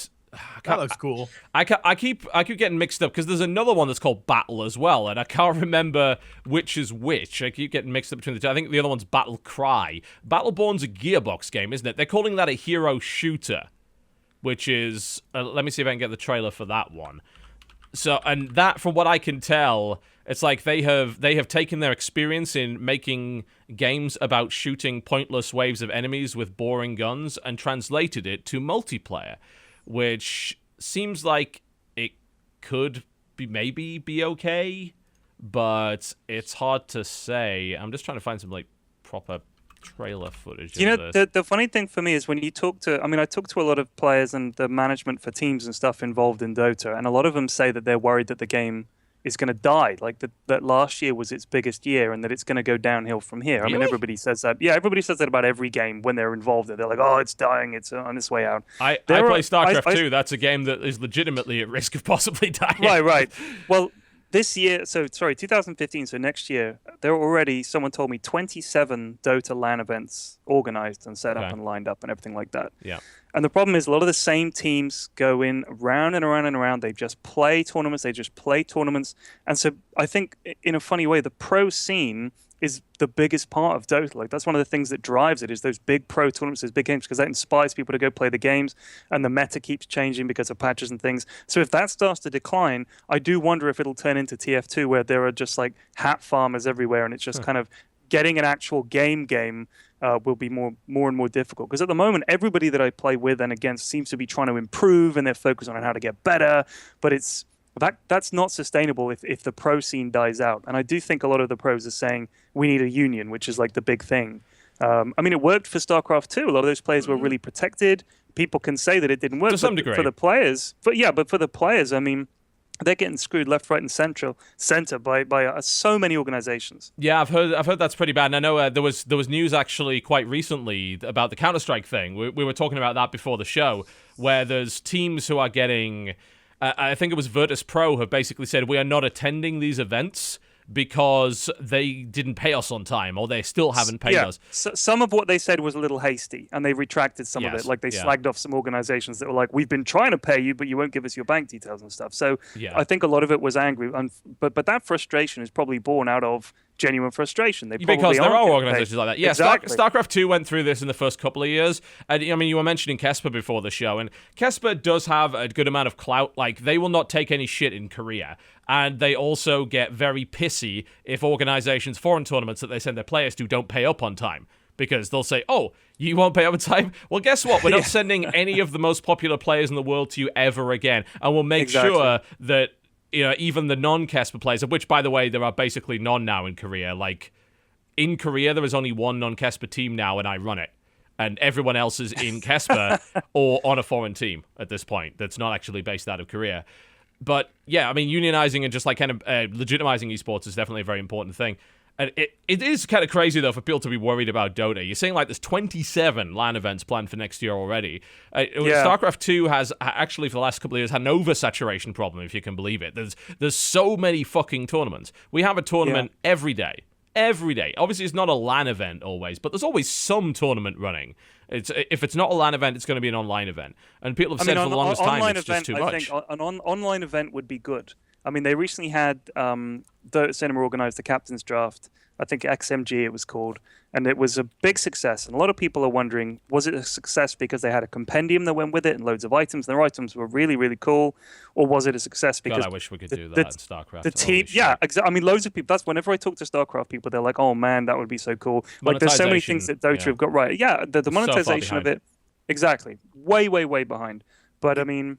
that looks cool. I keep getting mixed up because there's another one that's called Battle as well, and I can't remember which is which. I keep getting mixed up between the two. I think the other one's Battle Cry. Battleborn's a Gearbox game, isn't it? They're calling that a hero shooter, which is let me see if I can get the trailer for that one. So, and that, from what I can tell, it's like they have taken their experience in making games about shooting pointless waves of enemies with boring guns and translated it to multiplayer, which seems like it could maybe be okay, but it's hard to say. I'm just trying to find some proper trailer footage. The funny thing for me is when you talk to, I talk to a lot of players and the management for teams and stuff involved in Dota, and a lot of them say that they're worried that the game is going to die, that last year was its biggest year and that it's going to go downhill from here. Really? Everybody says that. Yeah, everybody says that about every game when they're involved. They're like, oh, it's dying, it's on its way out. I play StarCraft 2. That's a game that is legitimately at risk of possibly dying. Right. Well, this year, 2015, so next year, there are already, someone told me, 27 Dota LAN events organized and set up and lined up and everything like that. Yeah. And the problem is a lot of the same teams go in round and around and around. They just play tournaments. And so I think, in a funny way, the pro scene is the biggest part of Dota. That's one of the things that drives it, is those big pro tournaments, those big games, because that inspires people to go play the games, and the meta keeps changing because of patches and things. So if that starts to decline, I do wonder if it'll turn into TF2, where there are just hat farmers everywhere, and it's just kind of getting an actual game will be more and more difficult. Because at the moment, everybody that I play with and against seems to be trying to improve, and they're focused on how to get better, but that's not sustainable if the pro scene dies out. And I do think a lot of the pros are saying we need a union, which is the big thing. It worked for StarCraft 2. A lot of those players were really protected. People can say that it didn't work to some degree for the players. But for the players, they're getting screwed left, right, and center by so many organizations. Yeah, I've heard that's pretty bad. And I know there was news actually quite recently about the Counter-Strike thing. We were talking about that before the show, where there's teams who are getting. I think it was Virtus Pro have basically said we are not attending these events because they didn't pay us on time, or they still haven't paid us. So some of what they said was a little hasty, and they retracted some of it. They slagged off some organizations that were like, we've been trying to pay you, but you won't give us your bank details and stuff. So I think a lot of it was angry. But that frustration is probably born out of genuine frustration. Because there are organizations like that. Yeah, exactly. StarCraft 2 went through this in the first couple of years. And you were mentioning Kesper before the show, and Kesper does have a good amount of clout. They will not take any shit in Korea. And they also get very pissy if organizations, foreign tournaments that they send their players to, don't pay up on time. because they'll say, "Oh, you won't pay overtime? Well, guess what? We're not sending any of the most popular players in the world to you ever again, and we'll make sure that even the non-Kesper players, of which, by the way, there are basically none now in Korea. Like in Korea, there is only one non-Kesper team now, and I run it, and everyone else is in Kesper or on a foreign team at this point that's not actually based out of Korea." But yeah, I mean, unionizing and just like kind of legitimizing esports is definitely a very important thing. And it is kind of crazy, though, for people to be worried about Dota. You're saying, like, there's 27 LAN events planned for next year already. StarCraft 2 has, actually, for the last couple of years, had an oversaturation problem, if you can believe it. There's so many fucking tournaments. We have a tournament every day. Every day. Obviously, it's not a LAN event always, but there's always some tournament running. If it's not a LAN event, it's going to be an online event. And people have said for the longest time it's just too much. I think an online event would be good. I mean, they recently had Dota Cinema organized the captain's draft. I think XMG it was called, and it was a big success. And a lot of people are wondering, was it a success because they had a compendium that went with it and loads of items, and their items were really, really cool, or was it a success because God, I wish we could do that in StarCraft. The team, I mean, loads of people. That's whenever I talk to StarCraft people, they're like, "Oh man, that would be so cool." Like, there's so many things that Dota have got right. Yeah, the monetization of it, exactly, way, way, way behind. But I mean,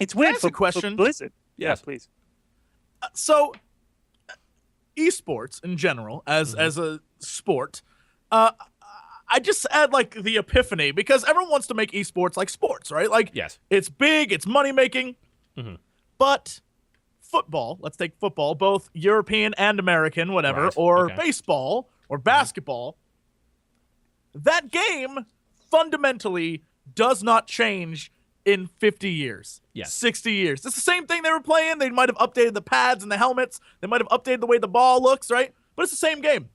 it's weird for Blizzard. Yes, please. So, esports in general, as a sport, I just had like the epiphany because everyone wants to make esports like sports, right? Like, it's big, it's money making, but football. Let's take football, both European and American, whatever, or baseball or basketball. That game fundamentally does not change in 50 years, 60 years. It's the same thing they were playing. They might have updated the pads and the helmets. They might have updated the way the ball looks, right? But it's the same game.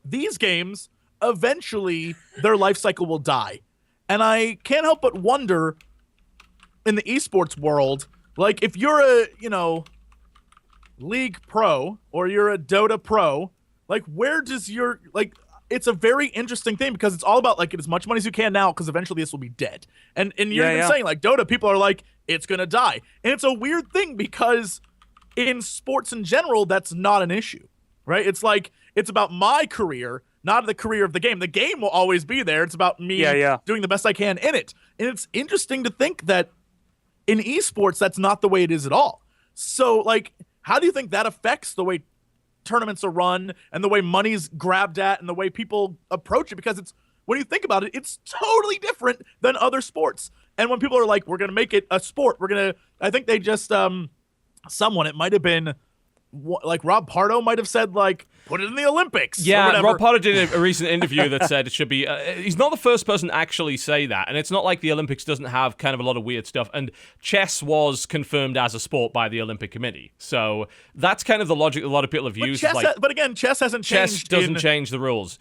These games, eventually, their life cycle will die. And I can't help but wonder, in the esports world, like, if you're a, League Pro or you're a Dota Pro, like, where does your, like, it's a very interesting thing because it's all about, like, get as much money as you can now because eventually this will be dead. And you're even saying, like, Dota, people are like, it's going to die. And it's a weird thing because in sports in general, that's not an issue, right? It's like, it's about my career, not the career of the game. The game will always be there. It's about me doing the best I can in it. And it's interesting to think that in esports, that's not the way it is at all. So, like, how do you think that affects the way tournaments are run and the way money's grabbed at and the way people approach it? Because it's, when you think about it, it's totally different than other sports. And when people are like, we're going to make it a sport, I think they just, it might have been, like, Rob Pardo might have said, like, put it in the Olympics. Yeah, Rob Pardo did a recent interview that said it should be, he's not the first person to actually say that, and it's not like the Olympics doesn't have kind of a lot of weird stuff, and chess was confirmed as a sport by the Olympic Committee, so that's kind of the logic a lot of people have used. But again, chess hasn't changed. Chess doesn't change the rules.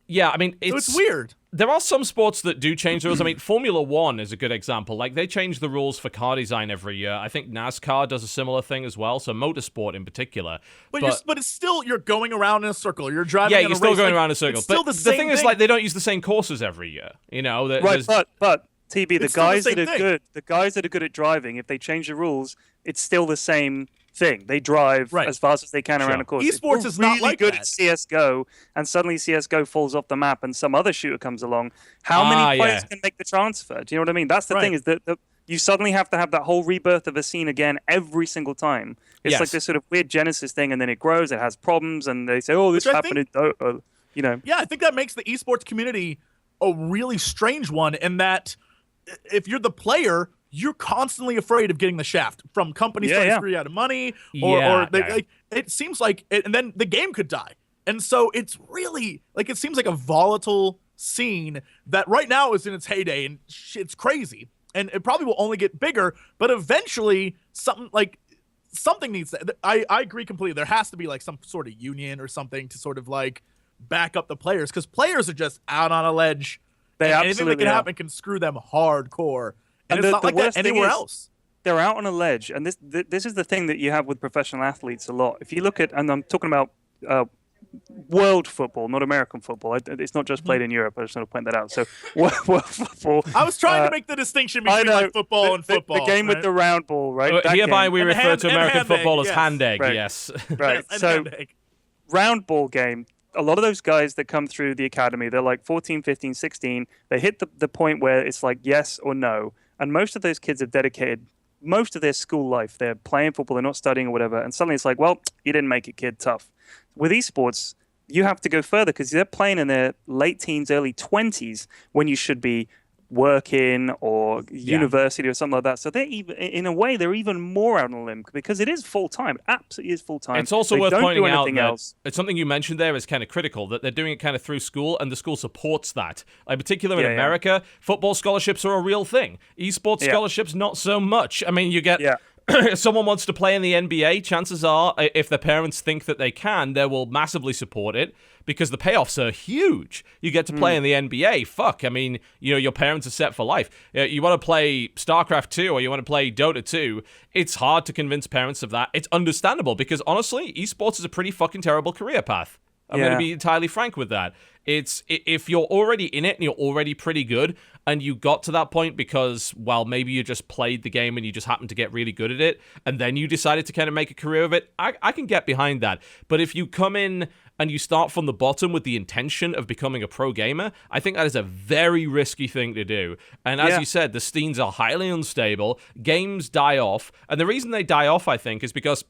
Yeah, I mean, it's weird. There are some sports that do change the rules. I mean, Formula One is a good example. Like, they change the rules for car design every year. I think NASCAR does a similar thing as well, so motorsport in particular. But it's still, you're going around in a circle. You're driving you're still going around in a circle. It's still but the same thing is, like, they don't use the same courses every year. Right, but TB, the guys that are good at driving, if they change the rules, it's still the same thing. They drive as fast as they can around a course. Esports is not like good that. at CS:GO, and suddenly CS:GO falls off the map, and some other shooter comes along. How many players can make the transfer? Do you know what I mean? That's the thing, is that you suddenly have to have that whole rebirth of a scene again every single time. It's like this sort of weird Genesis thing, and then it grows. It has problems, and they say, "Oh, this happened in Dota." Yeah, I think that makes the esports community a really strange one, in that if you're the player, you're constantly afraid of getting the shaft from companies trying to screw you out of money, like, it seems like, and then the game could die. And so it's really, like, it seems like a volatile scene that right now is in its heyday, and it's crazy. And it probably will only get bigger, but eventually something needs to, I agree completely. There has to be, like, some sort of union or something to sort of, like, back up the players, because players are just out on a ledge. Anything that can happen can screw them hardcore. And it's not like that anywhere else. They're out on a ledge, and this is the thing that you have with professional athletes a lot. If you look at, and I'm talking about world football, not American football. It's not just played in Europe. I just want to point that out. So world football. I was trying to make the distinction between like football and football. The game with the round ball, right? Hereby we refer to American football as hand egg. Yes. Right. So round ball game. a lot of those guys that come through the academy, they're like 14, 15, 16. They hit the point where it's like yes or no. And most of those kids have dedicated most of their school life. They're playing football, they're not studying or whatever. And suddenly it's like, well, you didn't make it, kid, tough. With esports, you have to go further because they're playing in their late teens, early 20s when you should be working or university or something like that. So they're even, in a way, they're even more out on a limb because it is full time. It absolutely is full time. It's also worth pointing out that it's something you mentioned there is kind of critical, that they're doing it kind of through school and the school supports that. In particular in America, football scholarships are a real thing. Esports scholarships, not so much. I mean, you get... If someone wants to play in the NBA, chances are, if their parents think that they can, they will massively support it because the payoffs are huge. You get to play in the NBA. Fuck, I mean, your parents are set for life. You want to play StarCraft 2 or you want to play Dota 2, it's hard to convince parents of that. It's understandable because, honestly, esports is a pretty fucking terrible career path. I'm going to be entirely frank with that. It's if you're already in it and you're already pretty good and you got to that point because, well, maybe you just played the game and you just happened to get really good at it and then you decided to kind of make a career of it, I can get behind that. But if you come in and you start from the bottom with the intention of becoming a pro gamer, I think that is a very risky thing to do. And as you said, the scenes are highly unstable, games die off, and the reason they die off, I think, is because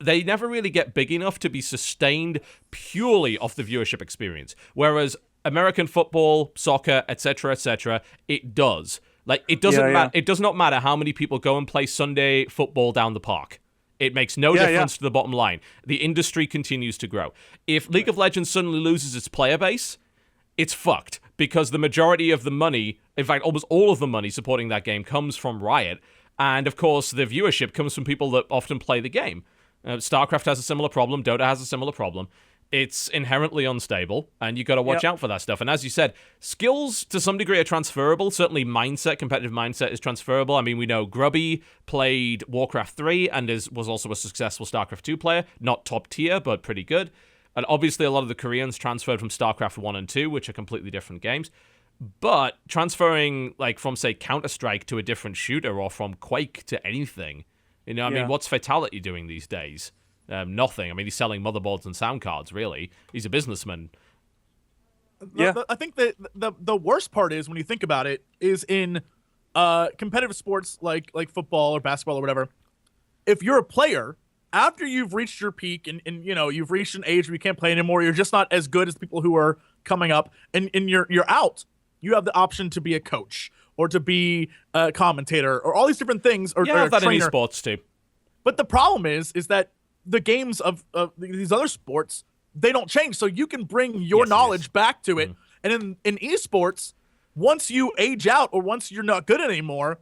they never really get big enough to be sustained purely off the viewership experience. Whereas American football, soccer, etc., it does. Like, it doesn't matter. It does not matter how many people go and play Sunday football down the park. It makes no difference to the bottom line. The industry continues to grow. If League of Legends suddenly loses its player base, it's fucked because the majority of the money, in fact, almost all of the money supporting that game comes from Riot. And, of course, the viewership comes from people that often play the game. StarCraft has a similar problem. Dota has a similar problem. It's inherently unstable, and you got to watch out for that stuff. And as you said, skills to some degree are transferable. Certainly mindset, competitive mindset is transferable. I mean, we know Grubby played Warcraft 3 and was also a successful StarCraft 2 player. Not top tier, but pretty good. And obviously a lot of the Koreans transferred from StarCraft 1 and 2, which are completely different games. But transferring, like, from, say, Counter-Strike to a different shooter or from Quake to anything... I mean, what's Fatality doing these days? Nothing. I mean, he's selling motherboards and sound cards, really. He's a businessman. I think that the worst part is, when you think about it, is in competitive sports like football or basketball or whatever, if you're a player, after you've reached your peak and you've reached an age where you can't play anymore, you're just not as good as people who are coming up, and you're out, you have the option to be a coach or to be a commentator, or all these different things, or, or a that trainer. In esports too. But the problem is that the games of these other sports, they don't change. So you can bring your knowledge back to it. And in esports, once you age out or once you're not good anymore,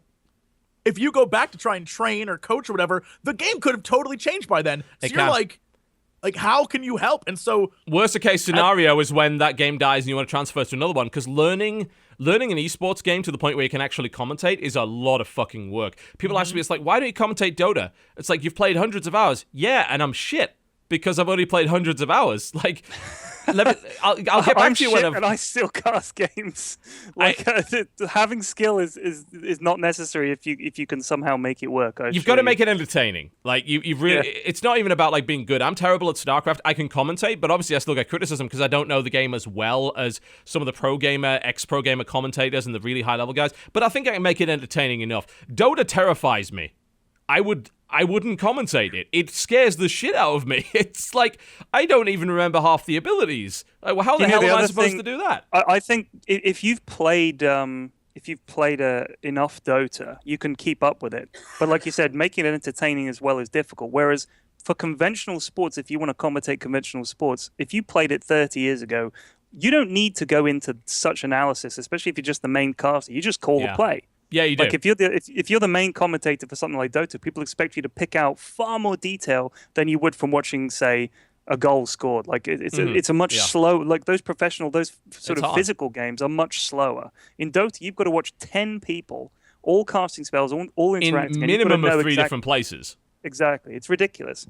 if you go back to try and train or coach or whatever, the game could have totally changed by then. So you're like, how can you help? And so... Worst case scenario is when that game dies and you want to transfer to another one, because learning an esports game to the point where you can actually commentate is a lot of fucking work. People ask me, it's like, why don't you commentate Dota? It's like, you've played hundreds of hours. Yeah, and I'm shit because I've only played hundreds of hours. Like... I'll get back to you when and I still cast games. Like having skill is not necessary if you can somehow make it work. You've got to make it entertaining. Like you've really, it's not even about like being good. I'm terrible at StarCraft. I can commentate, but obviously I still get criticism because I don't know the game as well as some of the ex-pro gamer commentators and the really high level guys. But I think I can make it entertaining enough. Dota terrifies me. I wouldn't commentate it. It scares the shit out of me. It's like, I don't even remember half the abilities. Like, well, how the hell am I supposed to do that? I think if you've played enough Dota, you can keep up with it. But like you said, making it entertaining as well is difficult. Whereas for conventional sports, if you want to commentate conventional sports, if you played it 30 years ago, you don't need to go into such analysis, especially if you're just the main caster. You just call the play. Yeah, you do. Like if you're the main commentator for something like Dota, people expect you to pick out far more detail than you would from watching, say, a goal scored. Like it's a much slow. Like those sort of physical games are much slower. In Dota, you've got to watch 10 people all casting spells, all interacting in minimum of 3 different places. Exactly, it's ridiculous.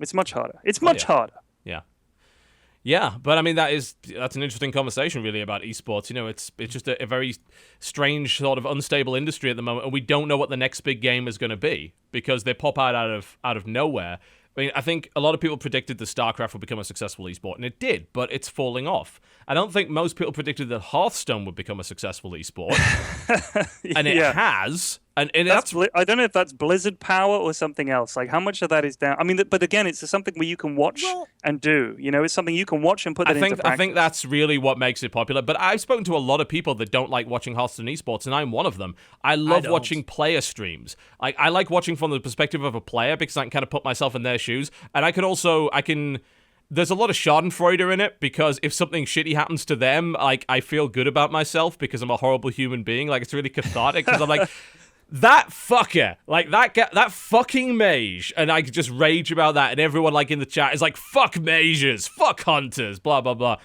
It's much harder. It's much harder. Yeah. Yeah, but I mean that's an interesting conversation really about esports. You know, it's just a very strange sort of unstable industry at the moment, and we don't know what the next big game is going to be because they pop out of nowhere. I mean, I think a lot of people predicted that StarCraft would become a successful esport, and it did, but it's falling off. I don't think most people predicted that Hearthstone would become a successful esport, and it has. And that's I don't know if that's Blizzard power or something else. Like, how much of that is down? I mean, but again, it's something where you can watch and do. You know, it's something you can watch and put into practice. I think that's really what makes it popular. But I've spoken to a lot of people that don't like watching Hearthstone esports, and I'm one of them. I love watching player streams. Like, I like watching from the perspective of a player because I can kind of put myself in their shoes, and I can. There's a lot of schadenfreude in it because if something shitty happens to them, like, I feel good about myself because I'm a horrible human being. Like, it's really cathartic because I'm like. That fucker, like that fucking mage, and I just rage about that, and everyone like in the chat is like, fuck mages, fuck hunters, blah, blah, blah.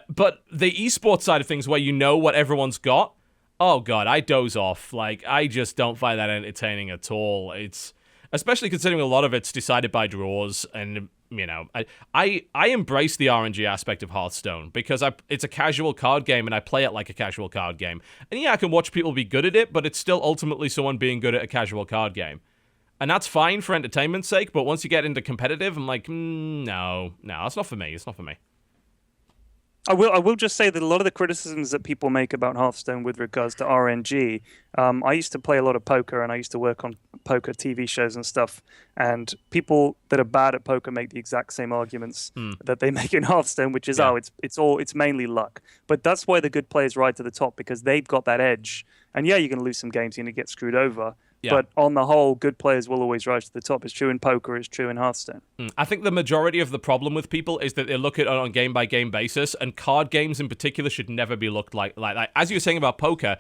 But the esports side of things where you know what everyone's got, oh god, I doze off. Like, I just don't find that entertaining at all. It's, especially considering a lot of it's decided by draws, and you know, I embrace the RNG aspect of Hearthstone because it's a casual card game and I play it like a casual card game. And yeah, I can watch people be good at it, but it's still ultimately someone being good at a casual card game. And that's fine for entertainment's sake, but once you get into competitive, I'm like, no, it's not for me. It's not for me. I will just say that a lot of the criticisms that people make about Hearthstone with regards to RNG, I used to play a lot of poker and I used to work on poker TV shows and stuff, and people that are bad at poker make the exact same arguments that they make in Hearthstone, which is it's mainly luck. But that's why the good players ride to the top, because they've got that edge. And yeah, you're going to lose some games, you're going to get screwed over. Yeah. But on the whole, good players will always rise to the top. It's true in poker, it's true in Hearthstone. I think the majority of the problem with people is that they look at it on a game-by-game basis, and card games in particular should never be looked like that. As you were saying about poker,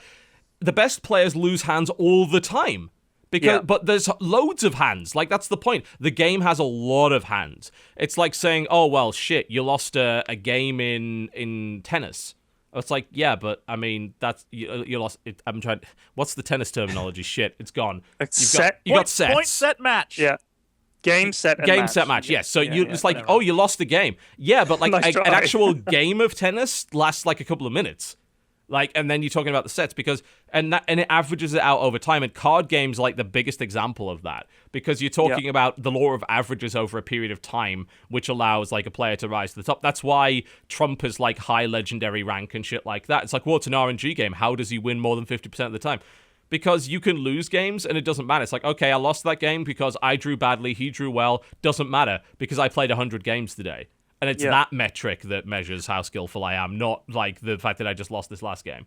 the best players lose hands all the time. But there's loads of hands. Like, that's the point. The game has a lot of hands. It's like saying, oh, well, shit, you lost a game in tennis. It's like, yeah, but I mean, that's you lost. I'm trying. What's the tennis terminology? Shit, it's gone. You got sets. Point, set, match. Yeah. Game, set, and match. Set, match. Yes. So it's like, oh, you lost the game. Yeah, but like an actual game of tennis lasts like a couple of minutes. Like, and then you're talking about the sets and it averages it out over time. And card games are like the biggest example of that, because you're talking about the law of averages over a period of time, which allows like a player to rise to the top. That's why Trump is like high legendary rank and shit like that. It's like, well, it's an RNG game. How does he win more than 50% of the time? Because you can lose games and it doesn't matter. It's like, okay, I lost that game because I drew badly, he drew well. Doesn't matter because I played 100 games today. And it's that metric that measures how skillful I am, not like the fact that I just lost this last game.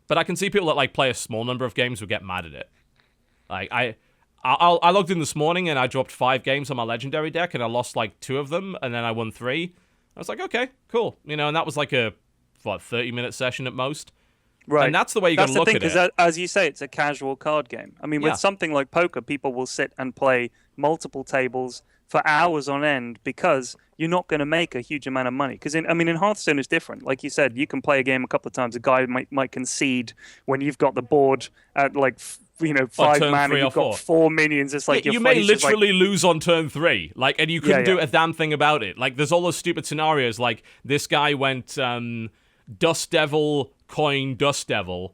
But I can see people that like play a small number of games who get mad at it. Like I logged in this morning and I dropped 5 games on my legendary deck and I lost like 2 of them and then I won 3. I was like, okay, cool, you know, and that was like a 30-minute session at most. Right. And that's the way you got to look at it. Because as you say, it's a casual card game. I mean, with something like poker, people will sit and play multiple tables for hours on end because you're not going to make a huge amount of money. Because in Hearthstone it's different. Like you said, you can play a game a couple of times. A guy might concede when you've got the board at like 5 mana, you've got 4 minions. It's like you may literally lose on turn 3, like, and you couldn't do a damn thing about it. Like, there's all those stupid scenarios. Like this guy went Dust Devil, coin, Dust Devil,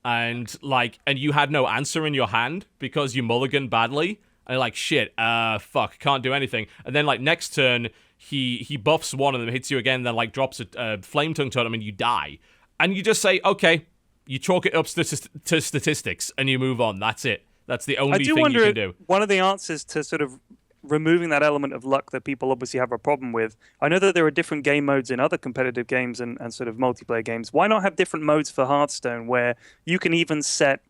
and you had no answer in your hand because you mulliganed badly. And you're like, shit, fuck, can't do anything. And then, like, next turn, he buffs one of them, hits you again, then, like, drops a Flame Tongue Totem, and you die. And you just say, okay, you chalk it up to statistics, and you move on. That's it. That's the only thing you can do. One of the answers to sort of removing that element of luck that people obviously have a problem with, I know that there are different game modes in other competitive games and sort of multiplayer games. Why not have different modes for Hearthstone where you can even set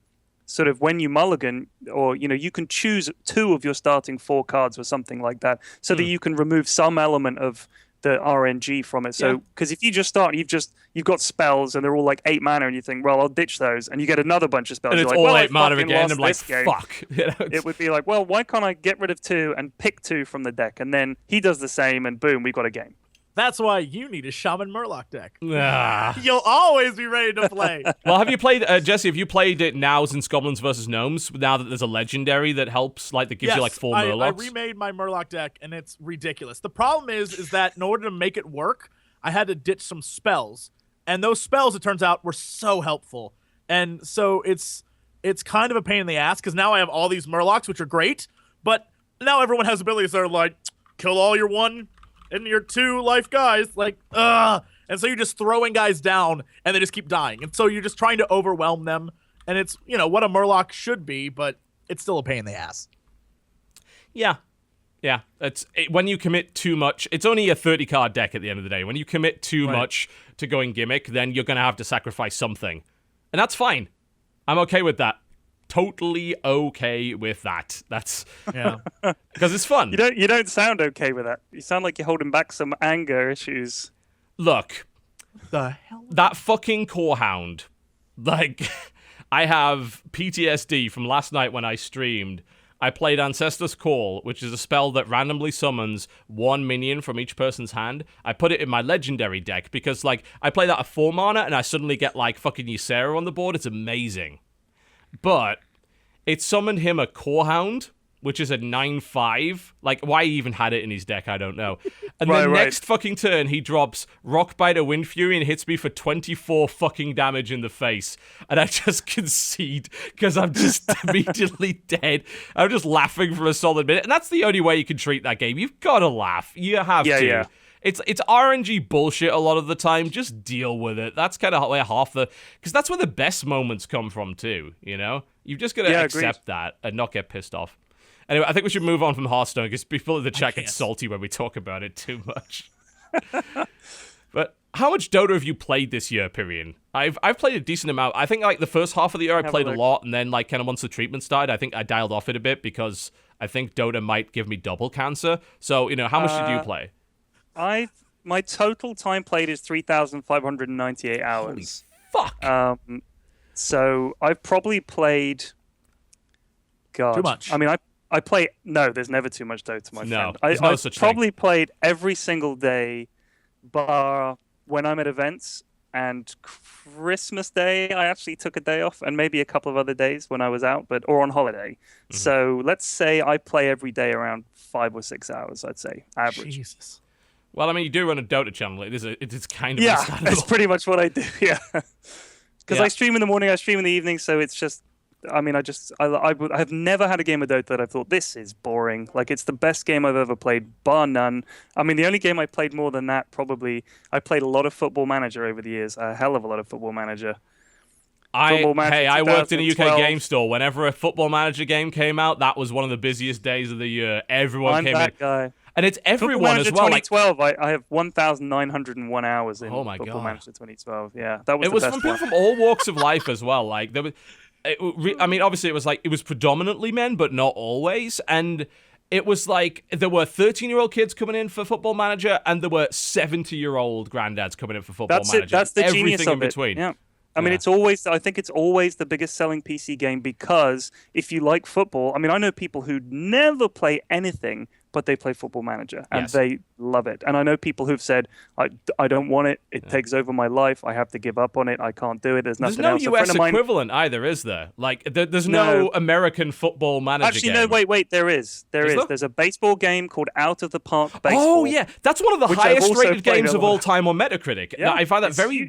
sort of when you mulligan, or you can choose 2 of your starting 4 cards or something like that, so that you can remove some element of the RNG from it. So because if you just start, you've got spells and they're all like 8 mana, and you think, well, I'll ditch those, and you get another bunch of spells. And it's all 8 mana again. I'm like, fuck. It would be like, well, why can't I get rid of 2 and pick 2 from the deck, and then he does the same, and boom, we've got a game. That's why you need a Shaman Murloc deck. You'll always be ready to play. Well, have you played, Jesse, have you played it now since Goblins vs. Gnomes, now that there's a legendary that helps, like, that gives you, like, 4 Murlocs? I remade my Murloc deck, and it's ridiculous. The problem is that in order to make it work, I had to ditch some spells. And those spells, it turns out, were so helpful. And so it's kind of a pain in the ass, because now I have all these Murlocs, which are great, but now everyone has abilities that are like, kill all your 1 and your 2 life guys. Like, ugh. And so you're just throwing guys down, and they just keep dying. And so you're just trying to overwhelm them. And it's, what a Murloc should be, but it's still a pain in the ass. Yeah. Yeah. When you commit too much, it's only a 30-card deck at the end of the day. When you commit too much to going gimmick, then you're going to have to sacrifice something. And that's fine. I'm okay with that. Totally okay with that. That's because it's fun. You don't sound okay with that. You sound like you're holding back some anger issues. Look, the hell? That fucking core hound. Like, I have PTSD from last night when I streamed. I played Ancestor's Call, which is a spell that randomly summons 1 minion from each person's hand. I put it in my legendary deck because, like, I play that at 4 mana and I suddenly get, like, fucking Ysera on the board. It's amazing. But it summoned him a Core Hound, which is a 9/5. Like, why he even had it in his deck, I don't know. And then next fucking turn, he drops Rockbiter Wind Fury and hits me for 24 fucking damage in the face. And I just concede, because I'm just immediately dead. I'm just laughing for a solid minute. And that's the only way you can treat that game. You've got to laugh. You have to. Yeah. It's RNG bullshit a lot of the time. Just deal with it. That's kind of where because that's where the best moments come from too, You've just got to accept that and not get pissed off. Anyway, I think we should move on from Hearthstone because people in the chat get salty when we talk about it too much. But how much Dota have you played this year, Pyrion? I've played a decent amount. I think like the first half of the year I played a lot, and then like kind of once the treatment started, I think I dialed off it a bit because I think Dota might give me double cancer. So, how much did you play? My total time played is 3,598 hours. Holy fuck. So I've probably played. God, too much. I mean, I play. No, there's never too much Dota, my friend. There's no such probably thing. Played every single day, bar when I'm at events, and Christmas Day I actually took a day off, and maybe a couple of other days when I was out, or on holiday. Mm-hmm. So let's say I play every day around 5 or 6 hours. I'd say average. Jesus. Well, I mean, you do run a Dota channel. It is kind of that's pretty much what I do. Yeah, because I stream in the morning, I stream in the evening, so it's just. I mean, I've never had a game of Dota that I thought, this is boring. Like, it's the best game I've ever played, bar none. I mean, the only game I played more than that, probably, I played a lot of Football Manager over the years. A hell of a lot of Football Manager. I worked in a UK game store. Whenever a Football Manager game came out, that was one of the busiest days of the year. Everyone came in. I'm that guy. And it's everyone as well. 2012, I have 1,901 hours in Football Manager 2012. Yeah, that was the best from people from all walks of life as well. Like, there was... I mean, obviously, it was predominantly men, but not always. And it was like there were 13-year-old kids coming in for Football Manager, and there were 70-year-old granddads coming in for Football Manager. That's the everything genius of in between. Yeah. I mean, I think it's always the biggest selling PC game because if you like football, I mean, I know people who never play anything, but they play Football Manager, and they love it. And I know people who've said, I don't want it. It takes over my life. I have to give up on it. I can't do it. There's nothing else. There's no US equivalent either, is there? Like, there's no American Football Manager Actually, game. no, wait. There is. There's a baseball game called Out of the Park Baseball. Oh, yeah. That's one of the highest rated games of all time on Metacritic. Yeah, I find that very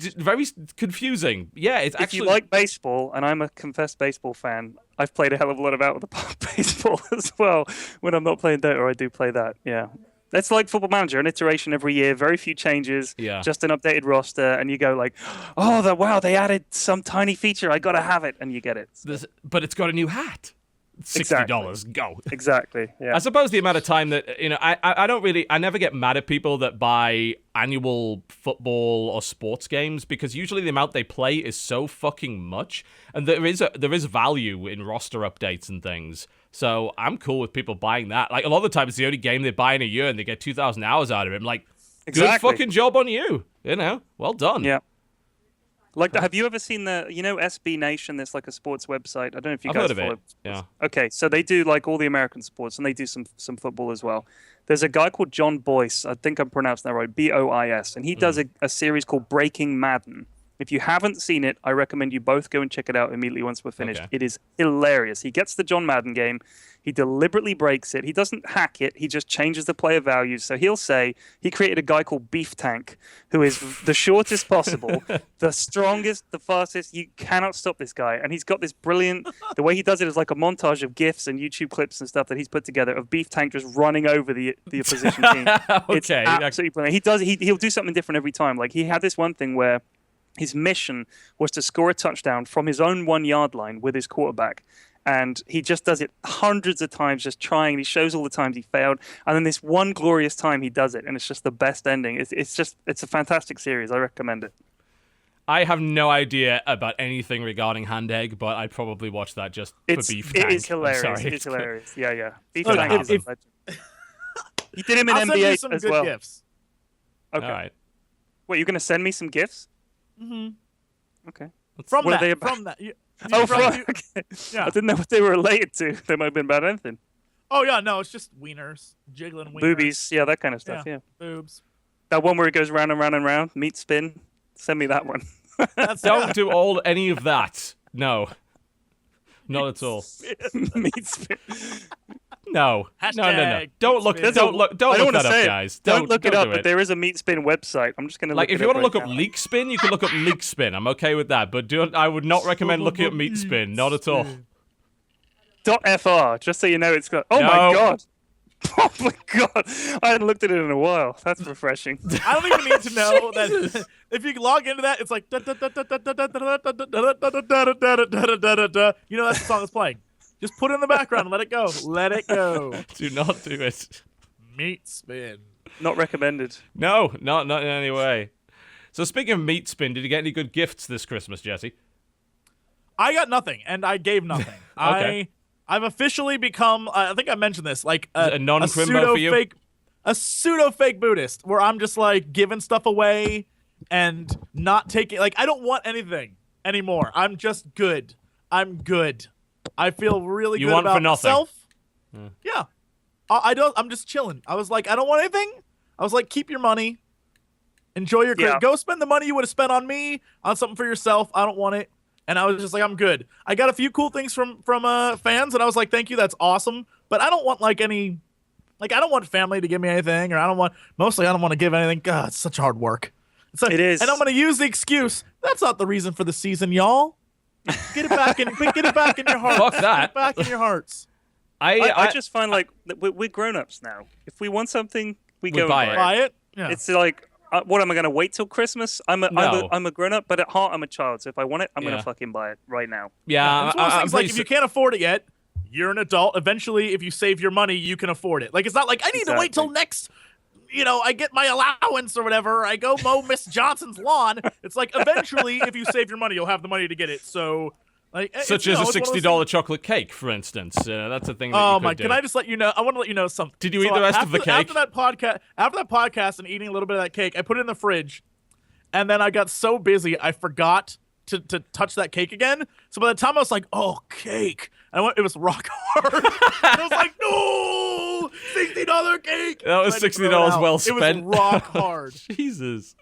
confusing. Yeah, it's actually... If you like baseball, and I'm a confessed baseball fan, I've played a hell of a lot of Out of the Park Baseball as well. When I'm not playing Dota, I do play that, yeah. It's like Football Manager, an iteration every year, very few changes, just an updated roster, and you go like, wow, they added some tiny feature, I gotta have it, and you get it. But it's got a new hat. $60, go. Exactly, yeah. I suppose the amount of time that, I never get mad at people that buy annual football or sports games because usually the amount they play is so fucking much, and there is value in roster updates and things. So I'm cool with people buying that. Like, a lot of the time it's the only game they buy in a year and they get 2,000 hours out of it. I'm like, good fucking job on you. Well done. Yeah. Like, have you ever seen SB Nation? There's like a sports website. I don't know if you I've guys heard of follow. It. Yeah. Okay, so they do like all the American sports, and they do some football as well. There's a guy called John Boyce. I think I'm pronouncing that right. Bois, and he does a series called Breaking Madden. If you haven't seen it, I recommend you both go and check it out immediately once we're finished. Okay. It is hilarious. He gets the John Madden game. He deliberately breaks it. He doesn't hack it. He just changes the player values. So he'll say he created a guy called Beef Tank, who is the shortest possible, the strongest, the fastest. You cannot stop this guy. And he's got this brilliant, the way he does it is like a montage of GIFs and YouTube clips and stuff that he's put together of Beef Tank just running over the opposition team. It's absolutely brilliant. He'll do something different every time. Like he had this one thing where his mission was to score a touchdown from his own 1 yard line with his quarterback. And he just does it hundreds of times, just trying. He shows all the times he failed. And then this one glorious time he does it. And it's just the best ending. It's a fantastic series. I recommend it. I have no idea about anything regarding Hand Egg, but I'd probably watch that just for Beef Tank. It is hilarious. It's hilarious. Yeah. Beef Tank is a legend. He did him in I'll NBA send you some as good well. gifts. Okay. All right. Wait, you're going to send me some gifts? Mm-hmm. Okay. From what that. are they about? From that. Okay. Yeah. I didn't know what they were related to. They might have been about anything. Oh, yeah, no, it's just wieners. Jiggling wieners. Boobies. Yeah, that kind of stuff. Yeah. Boobs. That one where it goes round and round and round. Meat spin. Send me that one. Don't do any of that. No. Not at all. Meat spin. No. No. Don't look that up, guys. Don't look it up, but there is a meat spin website. I'm just going to look it up. Like, if you want to look up leak spin, you can look up leak spin. I'm okay with that, but I would not recommend looking up meat spin. Not at all. .fr, just so you know it's got... Oh, my God. Oh, my God. I hadn't looked at it in a while. That's refreshing. I don't even need to know that if you log into that, it's like... You know that's the song that's playing. Just put it in the background and let it go. Let it go. Do not do it. Meat spin. Not recommended. No, not in any way. So speaking of meat spin, did you get any good gifts this Christmas, Jesse? I got nothing, and I gave nothing. Okay. I've officially become, I think I mentioned this, like a non-crimbo for you? A pseudo-fake Buddhist, where I'm just like giving stuff away and not taking, like I don't want anything anymore. I'm just good. I'm good. I feel really good about myself. Yeah. I'm just chilling. I was like, I don't want anything. I was like, keep your money. Enjoy your go spend the money you would have spent on me on something for yourself. I don't want it. And I was just like, I'm good. I got a few cool things from fans, and I was like, thank you, that's awesome. But I don't want I don't want family to give me anything, or I don't want to give anything. God, it's such hard work. It is. And I'm gonna use the excuse. That's not the reason for the season, y'all. Get it back in your hearts. Fuck that. Get it back in your hearts. I just find like we're grown-ups now. If we want something, we go buy and it. Buy it. Yeah. It's like, what am I going to wait till Christmas? I'm a grown-up, but at heart I'm a child. So if I want it, I'm going to fucking buy it right now. Yeah. It's one of those things like if you can't afford it yet, you're an adult. Eventually, if you save your money, you can afford it. Like it's not like I need to wait till next. I get my allowance or whatever. I go mow Miss Johnson's lawn. It's like eventually, if you save your money, you'll have the money to get it. So, like, such as a $60 chocolate cake, for instance. That's a thing. That oh you could my! do. Can I just let you know? I want to let you know something. Did you eat the rest of the cake? After that podcast, and eating a little bit of that cake, I put it in the fridge, and then I got so busy I forgot to touch that cake again. So by the time I was like, "Oh, cake," and it was rock hard. I was like, "No, $60 cake." That was $60 well spent. It was rock hard. Jesus.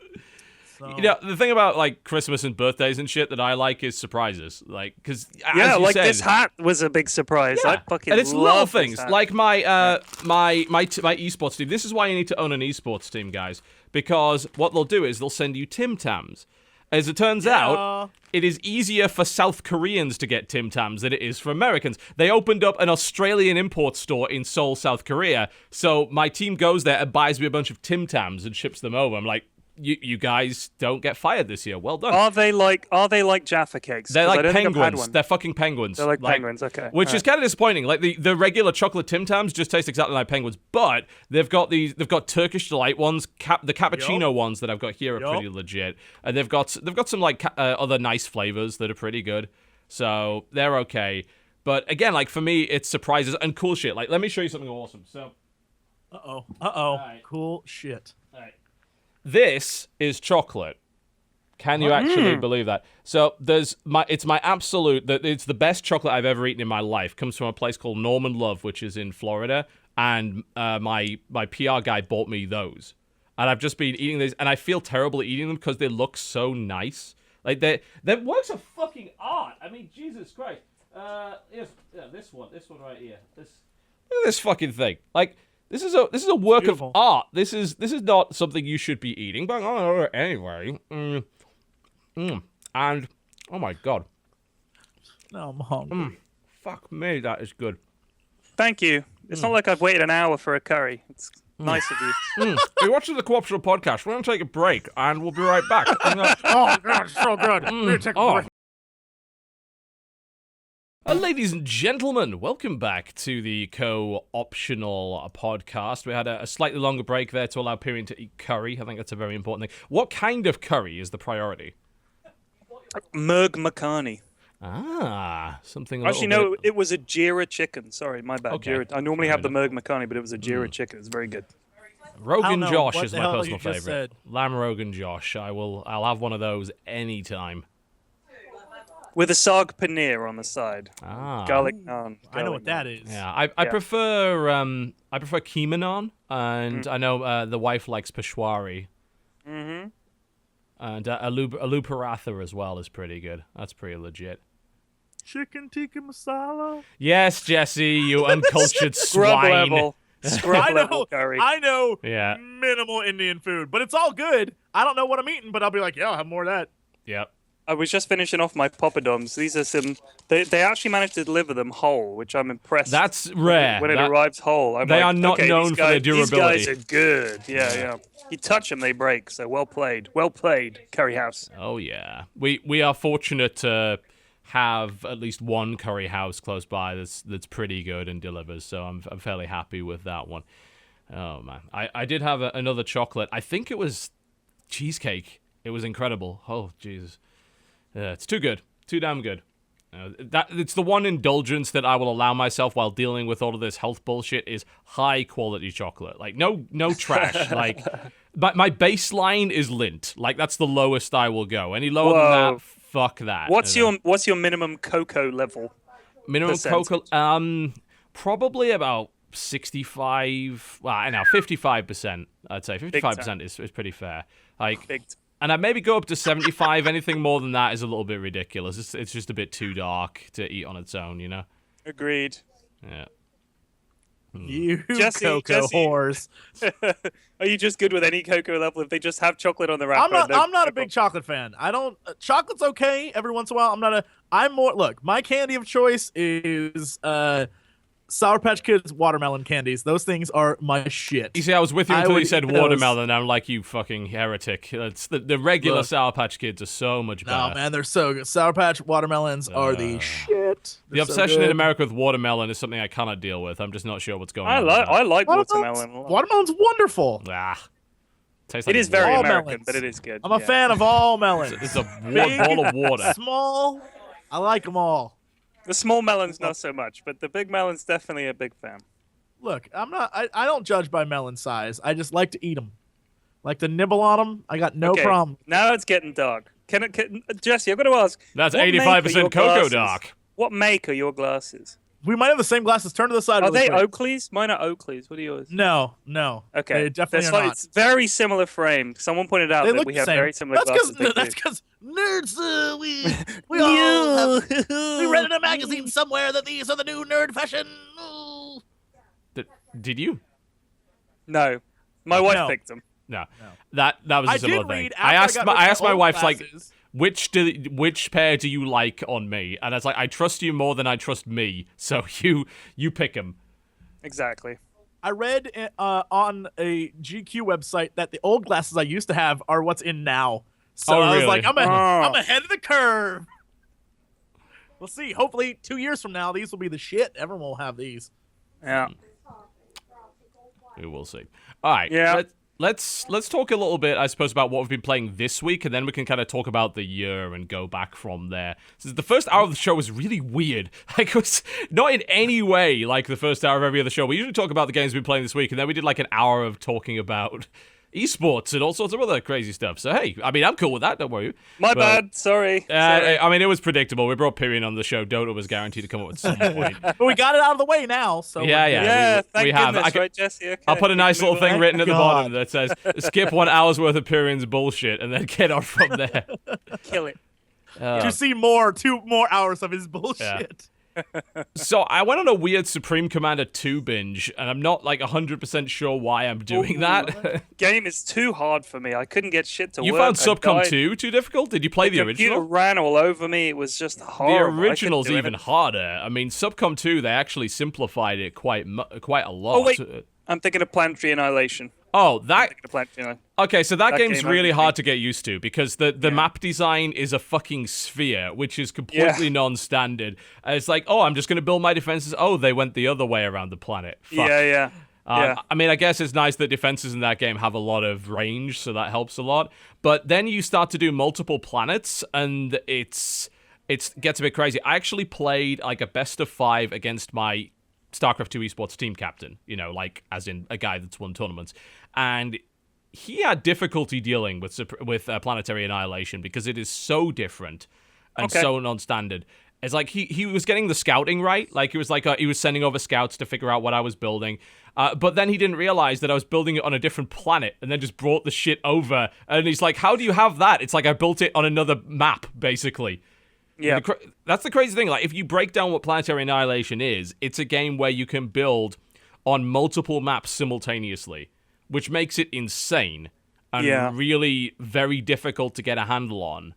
So. The thing about like Christmas and birthdays and shit that I like is surprises. Like, because this hat was a big surprise. Yeah. I fucking and it's little things like my esports team. This is why you need to own an esports team, guys. Because what they'll do is they'll send you Tim Tams. As it turns out, it is easier for South Koreans to get Tim Tams than it is for Americans. They opened up an Australian import store in Seoul, South Korea. So my team goes there and buys me a bunch of Tim Tams and ships them over. I'm like, you guys don't get fired this year. Well done. Are they like Jaffa cakes? They're like penguins. They're fucking penguins. They're like penguins, okay. Which is kind of disappointing. Like the regular chocolate Tim Tams just taste exactly like penguins, but they've got Turkish delight ones, the cappuccino ones that I've got here are pretty legit, and they've got some like other nice flavors that are pretty good. So they're okay. But again, like for me, it's surprises and cool shit. Like let me show you something awesome. So, Right. Cool shit. All right. This is chocolate. Can you actually believe that? So it's the best chocolate I've ever eaten in my life. Comes from a place called Norman Love, which is in Florida, and my PR guy bought me those, and I've just been eating these, and I feel terrible eating them because they look so nice. Like their works of fucking art. I mean, Jesus Christ. This one right here. Look at this fucking thing. Like, this is a work of art. This is not something you should be eating, but anyway. And oh my god. No, I'm hungry. Fuck me, that is good. Thank you. It's not like I've waited an hour for a curry. It's nice of you. You're watching the Cooperative Podcast. We're going to take a break, and we'll be right back. Oh, God, so good. We're take a break. Ladies and gentlemen, welcome back to the co-optional podcast. We had a slightly longer break there to allow Pyrion to eat curry. I think that's a very important thing. What kind of curry is the priority? Merg Makhani. Something. Actually, no, it was a Jira chicken. Sorry, my bad. Okay. Jira. I normally have the Merg Makhani, but it was a Jira chicken. It's very good. Rogan Josh is my personal favorite. favorite. Lamb Rogan Josh. I'll have one of those anytime. With a sag paneer on the side. Garlic naan. I know what that is. Yeah, I prefer keema naan, and I know the wife likes peshwari. Mm-hmm. And aloo paratha as well is pretty good. That's pretty legit. Chicken tikka masala. Yes, Jesse, you uncultured Scrub swine. level. Scrub level curry. I know Yeah. minimal Indian food, but it's all good. I don't know what I'm eating, but I'll be like, yeah, I'll have more of that. Yep. I was just finishing off my poppadoms. These are some. They actually managed to deliver them whole, which I'm impressed. That's rare. When it arrives whole, They are not known for their durability. These guys are good. Yeah. You touch them, they break. So well played, Curry House. Oh yeah, we are fortunate to have at least one curry house close by that's pretty good and delivers. So I'm fairly happy with that one. Oh man, I did have another chocolate. I think it was cheesecake. It was incredible. Oh Jesus. It's too good. Too damn good. It's the one indulgence that I will allow myself while dealing with all of this health bullshit is high quality chocolate. Like no trash. Like my baseline is Lindt. Like that's the lowest I will go. Any lower than that, fuck that. What's your minimum cocoa level? Minimum cocoa probably about 65. Well, I know 55%. I'd say 55% is pretty fair. Like and I'd maybe go up to 75. Anything more than that is a little bit ridiculous. It's just a bit too dark to eat on its own, you know? Agreed. Yeah. You Jesse, cocoa whores. Are you just good with any cocoa level if they just have chocolate on the wrapper? I'm not a big chocolate fan. I don't. Chocolate's okay every once in a while. I'm more. Look, my candy of choice is Sour Patch Kids watermelon candies. Those things are my shit. You see, I was with you until you said watermelon, and I'm like, you fucking heretic. It's the regular Sour Patch Kids are so much better. No, man, they're so good. Sour Patch watermelons are the shit. The obsession in America with watermelon is something I cannot deal with. I'm just not sure what's going on. I like watermelon. Watermelon's wonderful. Tastes like it is very all American, melons. but it is good. I'm a fan of all melons. It's a ball of water. Small, I like them all. The small melons, not so much, but the big melon's definitely a big fan. Look, I don't judge by melon size. I just like to eat them. Like to nibble on them. I got no problem. Now it's getting dark. Jesse, I've got to ask. That's 85% cocoa dark. What make are your glasses? We might have the same glasses. Turn to the side. Are they Oakleys? Mine are Oakleys. What are yours? No. Okay. They definitely are not. It's very similar frame. Someone pointed out that we have very similar glasses. That's because nerds. We all we read in a magazine somewhere that these are the new nerd fashion. Did you? No. My wife picked them. No. That was a similar thing. I asked my wife, like, which pair do you like on me? And I was like, I trust you more than I trust me, so you pick them. Exactly. I read on a GQ website that the old glasses I used to have are what's in now. So I was like, I'm ahead of the curve. We'll see. Hopefully 2 years from now, these will be the shit. Everyone will have these. Yeah. We will see. All right. Yeah. Let's talk a little bit, I suppose, about what we've been playing this week, and then we can kind of talk about the year and go back from there. So the first hour of the show was really weird. Like, it was not in any way like the first hour of every other show. We usually talk about the games we've been playing this week, and then we did like an hour of talking about esports and all sorts of other crazy stuff. So, hey, I mean, I'm cool with that, don't worry. My bad, sorry. I mean, it was predictable. We brought Pyrion on the show. Dota was guaranteed to come up at some point. But we got it out of the way now. So Yeah, thank goodness, right, Jesse? Okay. I'll put a nice little thing written at the bottom that says, skip 1 hour's worth of Pyrion's bullshit, and then get on from there. Kill it. To see two more hours of his bullshit. So I went on a weird Supreme Commander 2 binge, and I'm not like 100% sure why I'm doing that. Game is too hard for me. I couldn't get shit to work. You found Subcom 2 too difficult? Did you play the original? The computer ran all over me. It was just horrible. The original's even harder. I mean, Subcom 2, they actually simplified it quite a lot. Oh, wait. I'm thinking of Planetary Annihilation. Oh, that... Okay, so that game's really hard to get used to because the map design is a fucking sphere, which is completely non-standard. It's like, oh, I'm just going to build my defenses. Oh, they went the other way around the planet. Fuck. Yeah. I mean, I guess it's nice that defenses in that game have a lot of range, so that helps a lot. But then you start to do multiple planets, and it gets a bit crazy. I actually played like a best of 5 against my StarCraft 2 Esports team captain, you know, like as in a guy that's won tournaments. And he had difficulty dealing with Planetary Annihilation because it is so different and so non-standard. It's like he was getting the scouting right. Like, it was like he was sending over scouts to figure out what I was building. But then he didn't realize that I was building it on a different planet and then just brought the shit over. And he's like, how do you have that? It's like I built it on another map, basically. Yeah. That's the crazy thing. Like, if you break down what Planetary Annihilation is, it's a game where you can build on multiple maps simultaneously, which makes it insane and really very difficult to get a handle on.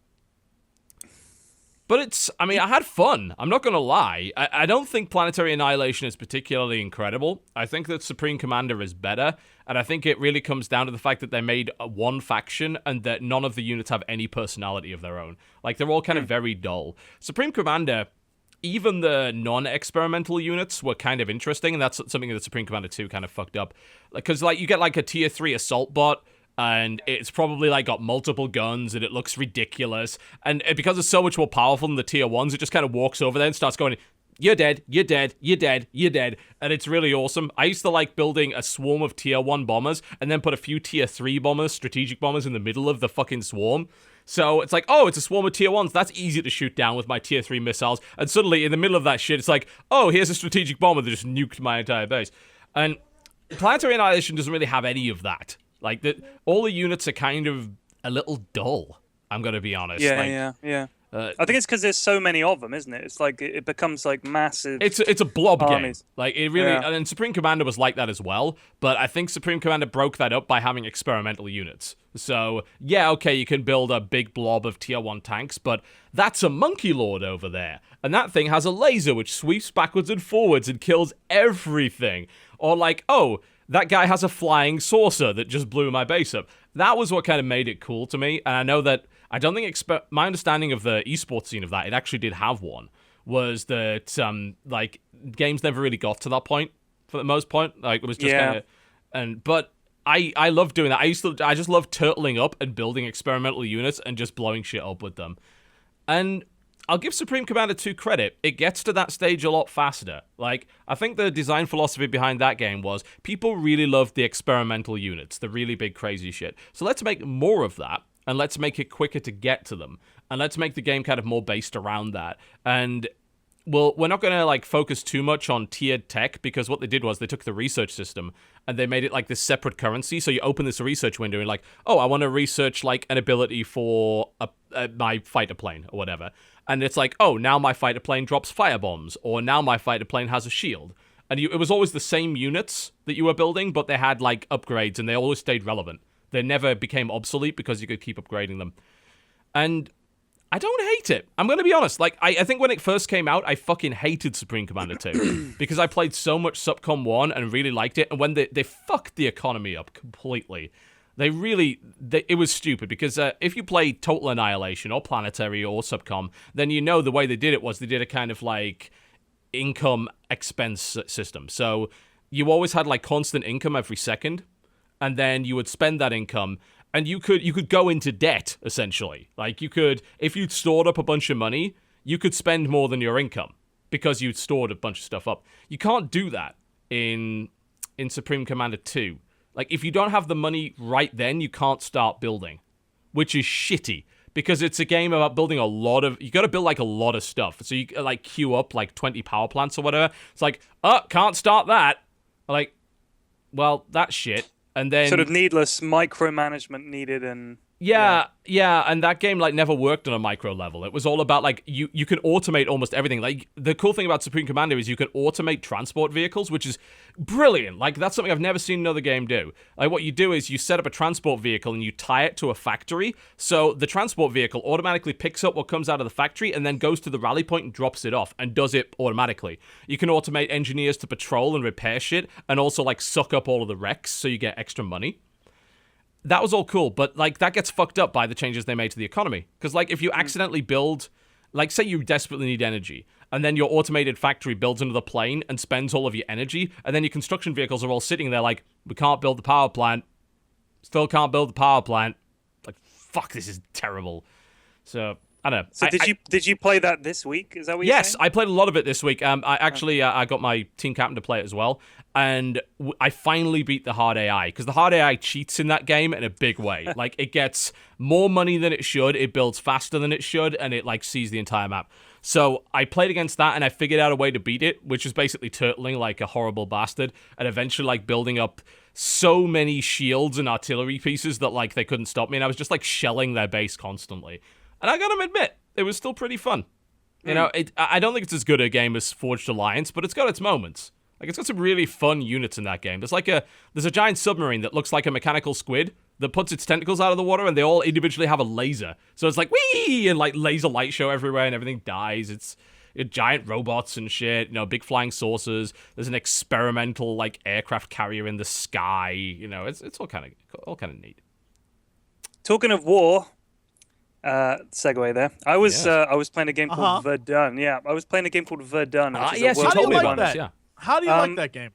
But I had fun. I'm not going to lie. I don't think Planetary Annihilation is particularly incredible. I think that Supreme Commander is better. And I think it really comes down to the fact that they made one faction and that none of the units have any personality of their own. Like, they're all kind of very dull. Supreme Commander, even the non-experimental units were kind of interesting. And that's something that Supreme Commander 2 kind of fucked up. Because, like, you get, like, a tier 3 assault bot, and it's probably, like, got multiple guns, and it looks ridiculous. And because it's so much more powerful than the tier 1s, it just kind of walks over there and starts going, you're dead, you're dead, you're dead, you're dead. And it's really awesome. I used to like building a swarm of tier 1 bombers, and then put a few tier 3 bombers, strategic bombers, in the middle of the fucking swarm. So it's like, oh, it's a swarm of tier 1s. That's easy to shoot down with my tier 3 missiles. And suddenly, in the middle of that shit, it's like, oh, here's a strategic bomber that just nuked my entire base. And Planetary Annihilation doesn't really have any of that. Like, all the units are kind of a little dull, I'm going to be honest. Yeah. I think it's because there's so many of them, isn't it? It's like, it becomes like massive. It's a blob armies. game. Like, it really, and Supreme Commander was like that as well, but I think Supreme Commander broke that up by having experimental units. So, yeah, okay, you can build a big blob of tier 1 tanks, but that's a Monkey Lord over there. And that thing has a laser which sweeps backwards and forwards and kills everything. Or like, oh, that guy has a flying saucer that just blew my base up. That was what kind of made it cool to me. And I know that, I don't think, my understanding of the esports scene of that, it actually did have one, was that, like, games never really got to that point, for the most part. Like, it was just kind of, but I love doing that. I just love turtling up and building experimental units and just blowing shit up with them. And I'll give Supreme Commander 2 credit. It gets to that stage a lot faster. Like, I think the design philosophy behind that game was people really loved the experimental units, the really big crazy shit. So let's make more of that, and let's make it quicker to get to them. And let's make the game kind of more based around that. And, well, we're not going to, like, focus too much on tiered tech, because what they did was they took the research system and they made it like this separate currency. So you open this research window and like, oh, I want to research, like, an ability for my fighter plane or whatever. And it's like, oh, now my fighter plane drops firebombs, or now my fighter plane has a shield. And it was always the same units that you were building, but they had, like, upgrades, and they always stayed relevant. They never became obsolete because you could keep upgrading them. And I don't hate it. I'm going to be honest. Like, I think when it first came out, I fucking hated Supreme Commander 2 because I played so much Subcom 1 and really liked it. And when they fucked the economy up completely, it was stupid because if you play Total Annihilation or Planetary or Subcom, then you know the way they did it was they did a kind of like income expense system. So you always had like constant income every second, and then you would spend that income, and you could go into debt essentially. Like, you could, if you'd stored up a bunch of money, you could spend more than your income because you'd stored a bunch of stuff up. You can't do that in Supreme Commander 2. Like, if you don't have the money right then, you can't start building, which is shitty, because it's a game about building you got to build, like, a lot of stuff. So you, like, queue up, like, 20 power plants or whatever. It's like, can't start that. Like, well, that's shit. And then... sort of needless micromanagement needed, and... Yeah, and that game like never worked on a micro level. It was all about like you can automate almost everything. Like the cool thing about Supreme Commander is you can automate transport vehicles, which is brilliant. Like that's something I've never seen another game do. Like what you do is you set up a transport vehicle and you tie it to a factory. So the transport vehicle automatically picks up what comes out of the factory and then goes to the rally point and drops it off and does it automatically. You can automate engineers to patrol and repair shit and also like suck up all of the wrecks so you get extra money. That was all cool, but, like, that gets fucked up by the changes they made to the economy. Because, like, if you accidentally build, like, say you desperately need energy, and then your automated factory builds another plane and spends all of your energy, and then your construction vehicles are all sitting there like, we can't build the power plant, still can't build the power plant. Like, fuck, this is terrible. So, I don't know. So did you play that this week? Is that what you're saying? Yes, I played a lot of it this week. I got my team captain to play it as well, and I finally beat the hard AI, because the hard AI cheats in that game in a big way. Like, it gets more money than it should, it builds faster than it should, and it, like, sees the entire map. So I played against that, and I figured out a way to beat it, which is basically turtling like a horrible bastard, and eventually, like, building up so many shields and artillery pieces that, like, they couldn't stop me, and I was just, like, shelling their base constantly. And I gotta admit, it was still pretty fun. You know, I don't think it's as good a game as Forged Alliance, but it's got its moments. Like, it's got some really fun units in that game. There's a giant submarine that looks like a mechanical squid that puts its tentacles out of the water, and they all individually have a laser. So it's like, whee! And, like, laser light show everywhere, and everything dies. It's giant robots and shit, you know, big flying saucers. There's an experimental, like, aircraft carrier in the sky. You know, it's all kind of neat. Talking of war... segue there. I was playing a game called Verdun. Yeah, I was playing a game called Verdun. Yes, you told me about this. Yeah. How do you like that game?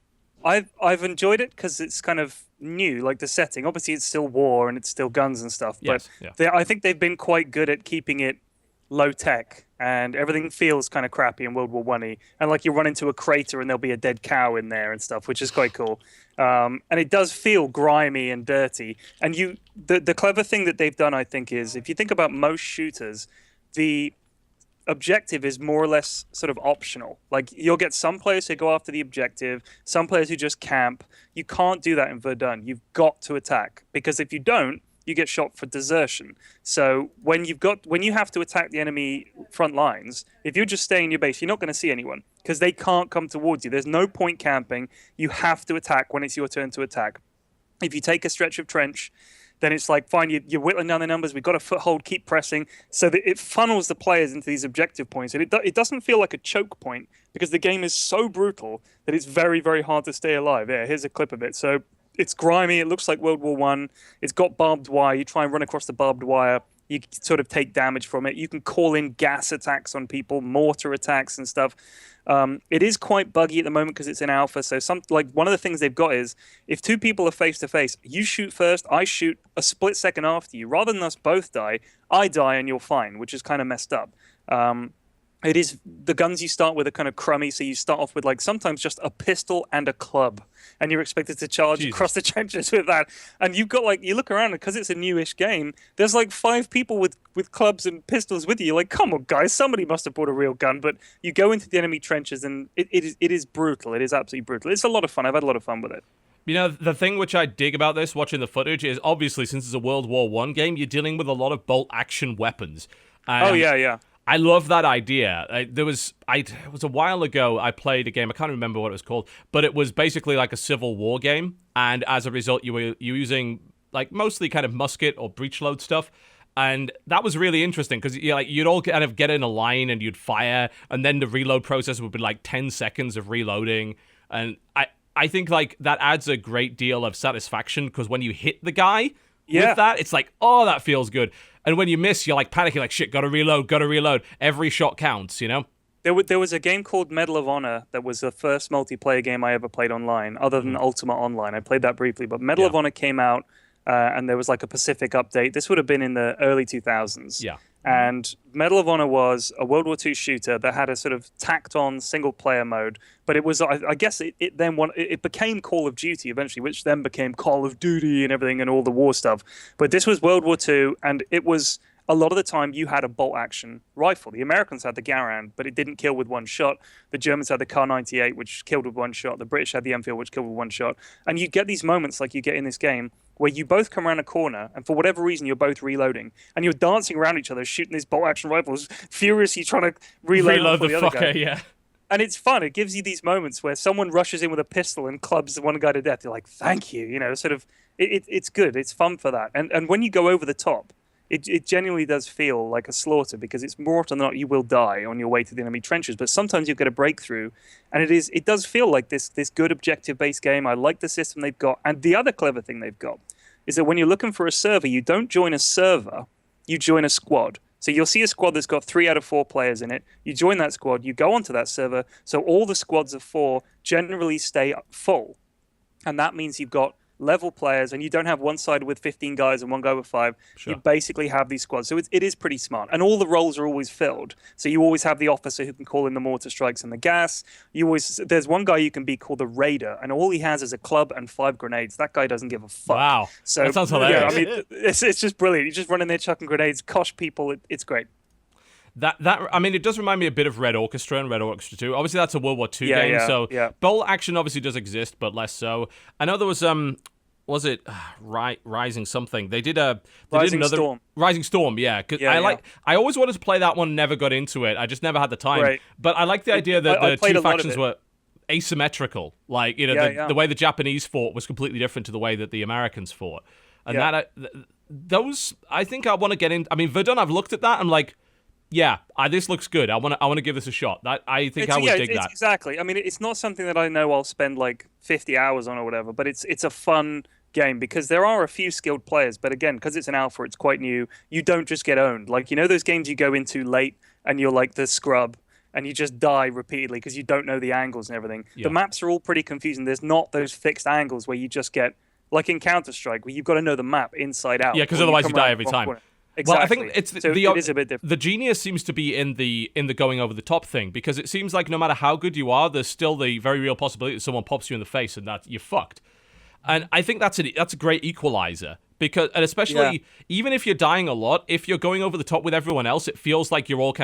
I've enjoyed it because it's kind of new, like the setting. Obviously, it's still war and it's still guns and stuff. But I think they've been quite good at keeping it low tech, and everything feels kind of crappy in World War One-y. And like you run into a crater and there'll be a dead cow in there and stuff, which is quite cool. And it does feel grimy and dirty. And the clever thing that they've done, I think, is if you think about most shooters, the objective is more or less sort of optional. Like you'll get some players who go after the objective, some players who just camp. You can't do that in Verdun. You've got to attack, because if you don't, you get shot for desertion. So when you have to attack the enemy front lines, if you're just staying in your base, you're not going to see anyone because they can't come towards you. There's no point camping. You have to attack when it's your turn to attack. If you take a stretch of trench, then it's like, fine, you're whittling down the numbers. We've got a foothold, keep pressing. So that it funnels the players into these objective points. And it doesn't feel like a choke point because the game is so brutal that it's very, very hard to stay alive. Yeah, here's a clip of it. So it's grimy. It looks like World War One. It's got barbed wire. You try and run across the barbed wire. You sort of take damage from it. You can call in gas attacks on people, mortar attacks and stuff. It is quite buggy at the moment because it's in alpha. So one of the things they've got is if two people are face to face, you shoot first, I shoot a split second after you. Rather than us both die, I die and you're fine, which is kind of messed up. It is the guns you start with are kind of crummy, so you start off with like sometimes just a pistol and a club, and you're expected to charge across the trenches with that. And you've got like you look around because it's a newish game. There's like 5 people with clubs and pistols with you. You're like, come on, guys, somebody must have brought a real gun. But you go into the enemy trenches, and it is brutal. It is absolutely brutal. It's a lot of fun. I've had a lot of fun with it. You know, the thing which I dig about this, watching the footage, is obviously since it's a World War I game, you're dealing with a lot of bolt action weapons. Yeah. I love that idea. It was a while ago, I played a game, I can't remember what it was called, but it was basically like a Civil War game, and as a result, you were using like mostly kind of musket or breech load stuff, and that was really interesting, because you'd all kind of get in a line and you'd fire, and then the reload process would be like 10 seconds of reloading, and I think like that adds a great deal of satisfaction, because when you hit the guy with that, it's like, oh, that feels good. And when you miss, you're like panicking, like, shit, gotta reload. Every shot counts, you know? There was a game called Medal of Honor that was the first multiplayer game I ever played online, other than Ultima Online. I played that briefly, but Medal of Honor came out, and there was like a Pacific update. This would have been in the early 2000s. Yeah. And Medal of Honor was a World War II shooter that had a sort of tacked-on single-player mode. But it was, I guess, it became Call of Duty eventually, which then became Call of Duty and everything and all the war stuff. But this was World War II, and it was a lot of the time you had a bolt-action rifle. The Americans had the Garand, but it didn't kill with one shot. The Germans had the Kar-98, which killed with one shot. The British had the Enfield, which killed with one shot. And you get these moments like you get in this game where you both come around a corner, and for whatever reason, you're both reloading, and you're dancing around each other, shooting these bolt-action rifles, furiously trying to reload the other fucker, guy. yeah. And it's fun. It gives you these moments where someone rushes in with a pistol and clubs one guy to death. You're like, thank you. You know, sort of, it's good. It's fun for that. And when you go over the top, it genuinely does feel like a slaughter, because it's more often than not you will die on your way to the enemy trenches, but sometimes you'll get a breakthrough, and it does feel like this good objective-based game. I like the system they've got. And the other clever thing they've got is that when you're looking for a server, you don't join a server, you join a squad. So you'll see a squad that's got 3 out of 4 players in it. You join that squad, you go onto that server, so all the squads of 4 generally stay full. And that means you've got level players, and you don't have one side with 15 guys and one guy with 5. Sure. You basically have these squads. So it is pretty smart. And all the roles are always filled. So you always have the officer who can call in the mortar strikes and the gas. There's one guy you can be called the raider, and all he has is a club and 5 grenades. That guy doesn't give a fuck. Wow. So, that sounds hilarious. Yeah, I mean, it's just brilliant. You just run in there chucking grenades, kosh people. It's great. I mean, it does remind me a bit of Red Orchestra and Red Orchestra 2. Obviously, that's a World War II game, so bolt action obviously does exist, but less so. I know there was it Rising something? They did Rising Storm. Rising Storm, yeah. I always wanted to play that one, never got into it. I just never had the time. Right. But I like the idea that the two factions were asymmetrical. Like, you know, the way the Japanese fought was completely different to the way that the Americans fought. And those, I think I want to get in. I mean, Verdun, I've looked at that, I'm like, yeah, this looks good. I want to give this a shot. I think I would dig that. Exactly. I mean, it's not something that I know I'll spend like 50 hours on or whatever, but it's a fun game because there are a few skilled players. But again, because it's an alpha, it's quite new. You don't just get owned. Like, you know those games you go into late and you're like the scrub and you just die repeatedly because you don't know the angles and everything. Yeah. The maps are all pretty confusing. There's not those fixed angles where you just get, like in Counter-Strike, where you've got to know the map inside out. Yeah, because otherwise you die every time. Corner. Exactly. Well, I think it is a bit different. The genius seems to be in the going over the top thing, because it seems like no matter how good you are, there's still the very real possibility that someone pops you in the face and that you're fucked. And I think that's a great equalizer, because, and especially even if you're dying a lot, if you're going over the top with everyone else, it feels like you're all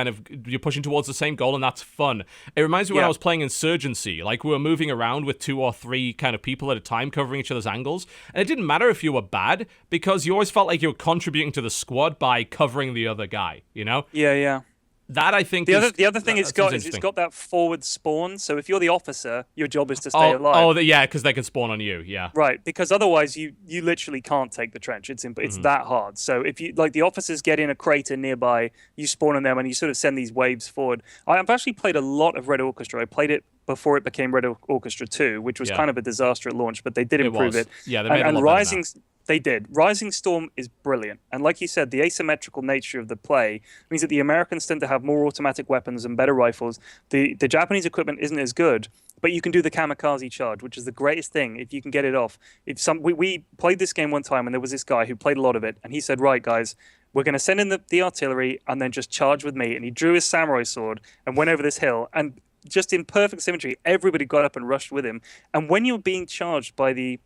you're pushing towards the same goal, and that's fun. It reminds me when I was playing Insurgency, like we were moving around with 2 or 3 kind of people at a time, covering each other's angles, and it didn't matter if you were bad, because you always felt like you were contributing to the squad by covering the other guy, you know? Yeah. That, I think, the other thing it's got is it's got that forward spawn. So if you're the officer, your job is to stay alive. Oh, yeah, because they can spawn on you. Yeah, right. Because otherwise, you literally can't take the trench. It's that hard. So if you the officers get in a crater nearby, you spawn on them and you sort of send these waves forward. I've actually played a lot of Red Orchestra. I played it before it became Red Orchestra 2, which was kind of a disaster at launch, but they did improve it. Yeah, they made and a lot Rising. Better now. They did. Rising Storm is brilliant. And like you said, the asymmetrical nature of the play means that the Americans tend to have more automatic weapons and better rifles. The Japanese equipment isn't as good, but you can do the kamikaze charge, which is the greatest thing if you can get it off. We played this game one time, and there was this guy who played a lot of it, and he said, right, guys, we're going to send in the artillery and then just charge with me. And he drew his samurai sword and went over this hill, and just in perfect symmetry, everybody got up and rushed with him. And when you're being charged by the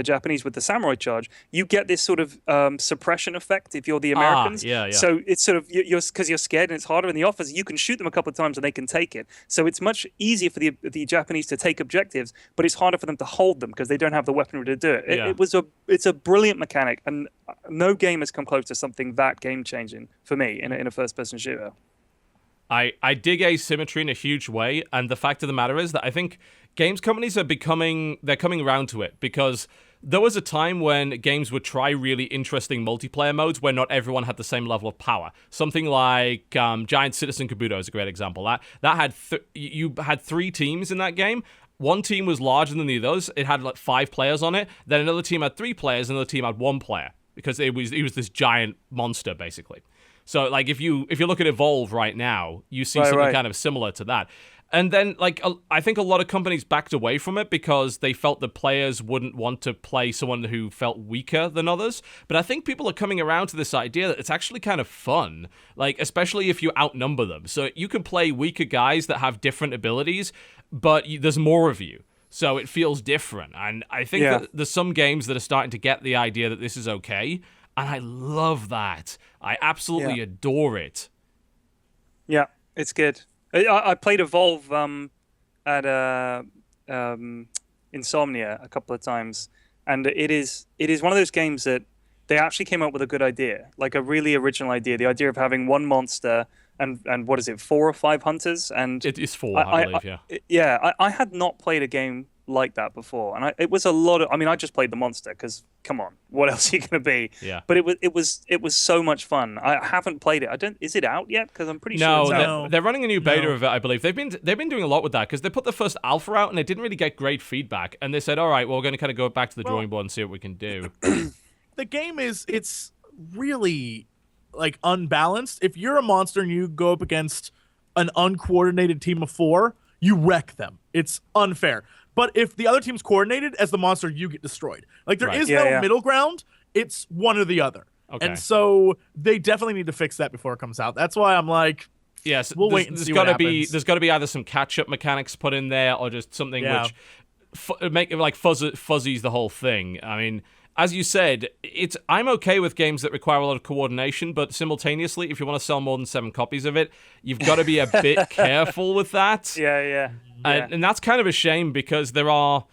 Japanese with the samurai charge, you get this sort of suppression effect if you're the Americans. Yeah. So it's sort of, because you're scared and it's harder in the office, you can shoot them a couple of times and they can take it. So it's much easier for the Japanese to take objectives, but it's harder for them to hold them because they don't have the weaponry to do it. It's a brilliant mechanic, and no game has come close to something that game-changing for me in a first-person shooter. I dig asymmetry in a huge way, and the fact of the matter is that I think games companies they're coming around to it, because there was a time when games would try really interesting multiplayer modes where not everyone had the same level of power. Something like Giant Citizen Kabuto is a great example. That had you had 3 teams in that game. One team was larger than the others. It had like 5 players on it. Then another team had 3 players, another team had 1 player, because it was this giant monster basically. So, like, if you look at Evolve right now, you see something kind of similar to that. And then, like, I think a lot of companies backed away from it because they felt the players wouldn't want to play someone who felt weaker than others. But I think people are coming around to this idea that it's actually kind of fun, like, especially if you outnumber them. So you can play weaker guys that have different abilities, but there's more of you. So it feels different. And I think that there's some games that are starting to get the idea that this is okay. And I love that. I absolutely adore it. Yeah, it's good. I played Evolve at Insomnia a couple of times, and it is one of those games that they actually came up with a good idea, like a really original idea. The idea of having one monster and what is it, 4 or 5 hunters? And it is 4, I believe. I had not played a game like that before, and it was a lot of. I mean, I just played the monster because come on, what else are you going to be? Yeah. But it was so much fun. I haven't played it. Is it out yet? Because I'm pretty sure it's out. They're running a new beta of it, I believe. They've been doing a lot with that because they put the first alpha out and it didn't really get great feedback, and they said, all right, well, we're going to kind of go back to the drawing board and see what we can do. The game it's really like unbalanced. If you're a monster and you go up against an uncoordinated team of 4, you wreck them. It's unfair. But if the other team's coordinated as the monster, you get destroyed. Like there is no middle ground. It's one or the other. Okay. And so they definitely need to fix that before it comes out. That's why I'm like, yes, we'll wait and see what happens. There's got to be either some catch-up mechanics put in there or just something which make it like fuzzies the whole thing. I mean, as you said, I'm okay with games that require a lot of coordination, but simultaneously, if you want to sell more than 7 copies of it, you've got to be a bit careful with that. Yeah. And that's kind of a shame because there are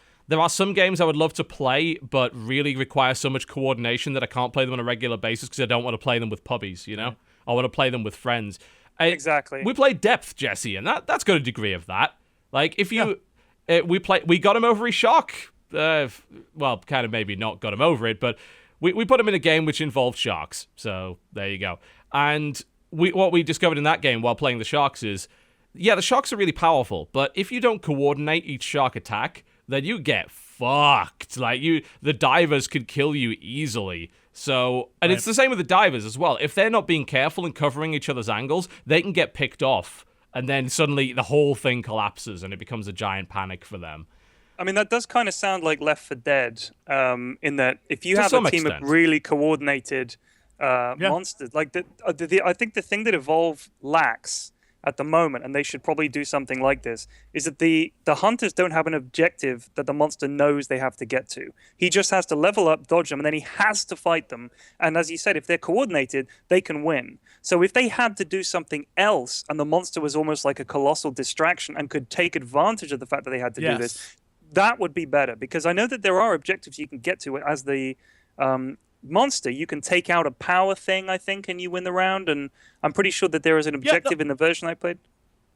some games I would love to play, but really require so much coordination that I can't play them on a regular basis because I don't want to play them with puppies, you know? I want to play them with friends. Exactly. We played Depth, Jesse, and that's got a degree of that. Like, if you... we got him over his shock. Well, kind of maybe not got him over it, but we put him in a game which involved sharks. So there you go. And what we discovered in that game while playing the sharks is, the sharks are really powerful, but if you don't coordinate each shark attack, then you get fucked. Like the divers could kill you easily. So, and it's the same with the divers as well. If they're not being careful and covering each other's angles, they can get picked off, and then suddenly the whole thing collapses and it becomes a giant panic for them. I mean, that does kind of sound like Left 4 Dead, in that if you have a team of really coordinated monsters, like I think the thing that Evolve lacks at the moment, and they should probably do something like this, is that the hunters don't have an objective that the monster knows they have to get to. He just has to level up, dodge them, and then he has to fight them. And as you said, if they're coordinated, they can win. So if they had to do something else, and the monster was almost like a colossal distraction and could take advantage of the fact that they had to do this, that would be better, because I know that there are objectives you can get to as the monster. You can take out a power thing, I think, and you win the round, and I'm pretty sure that there is an objective in the version I played.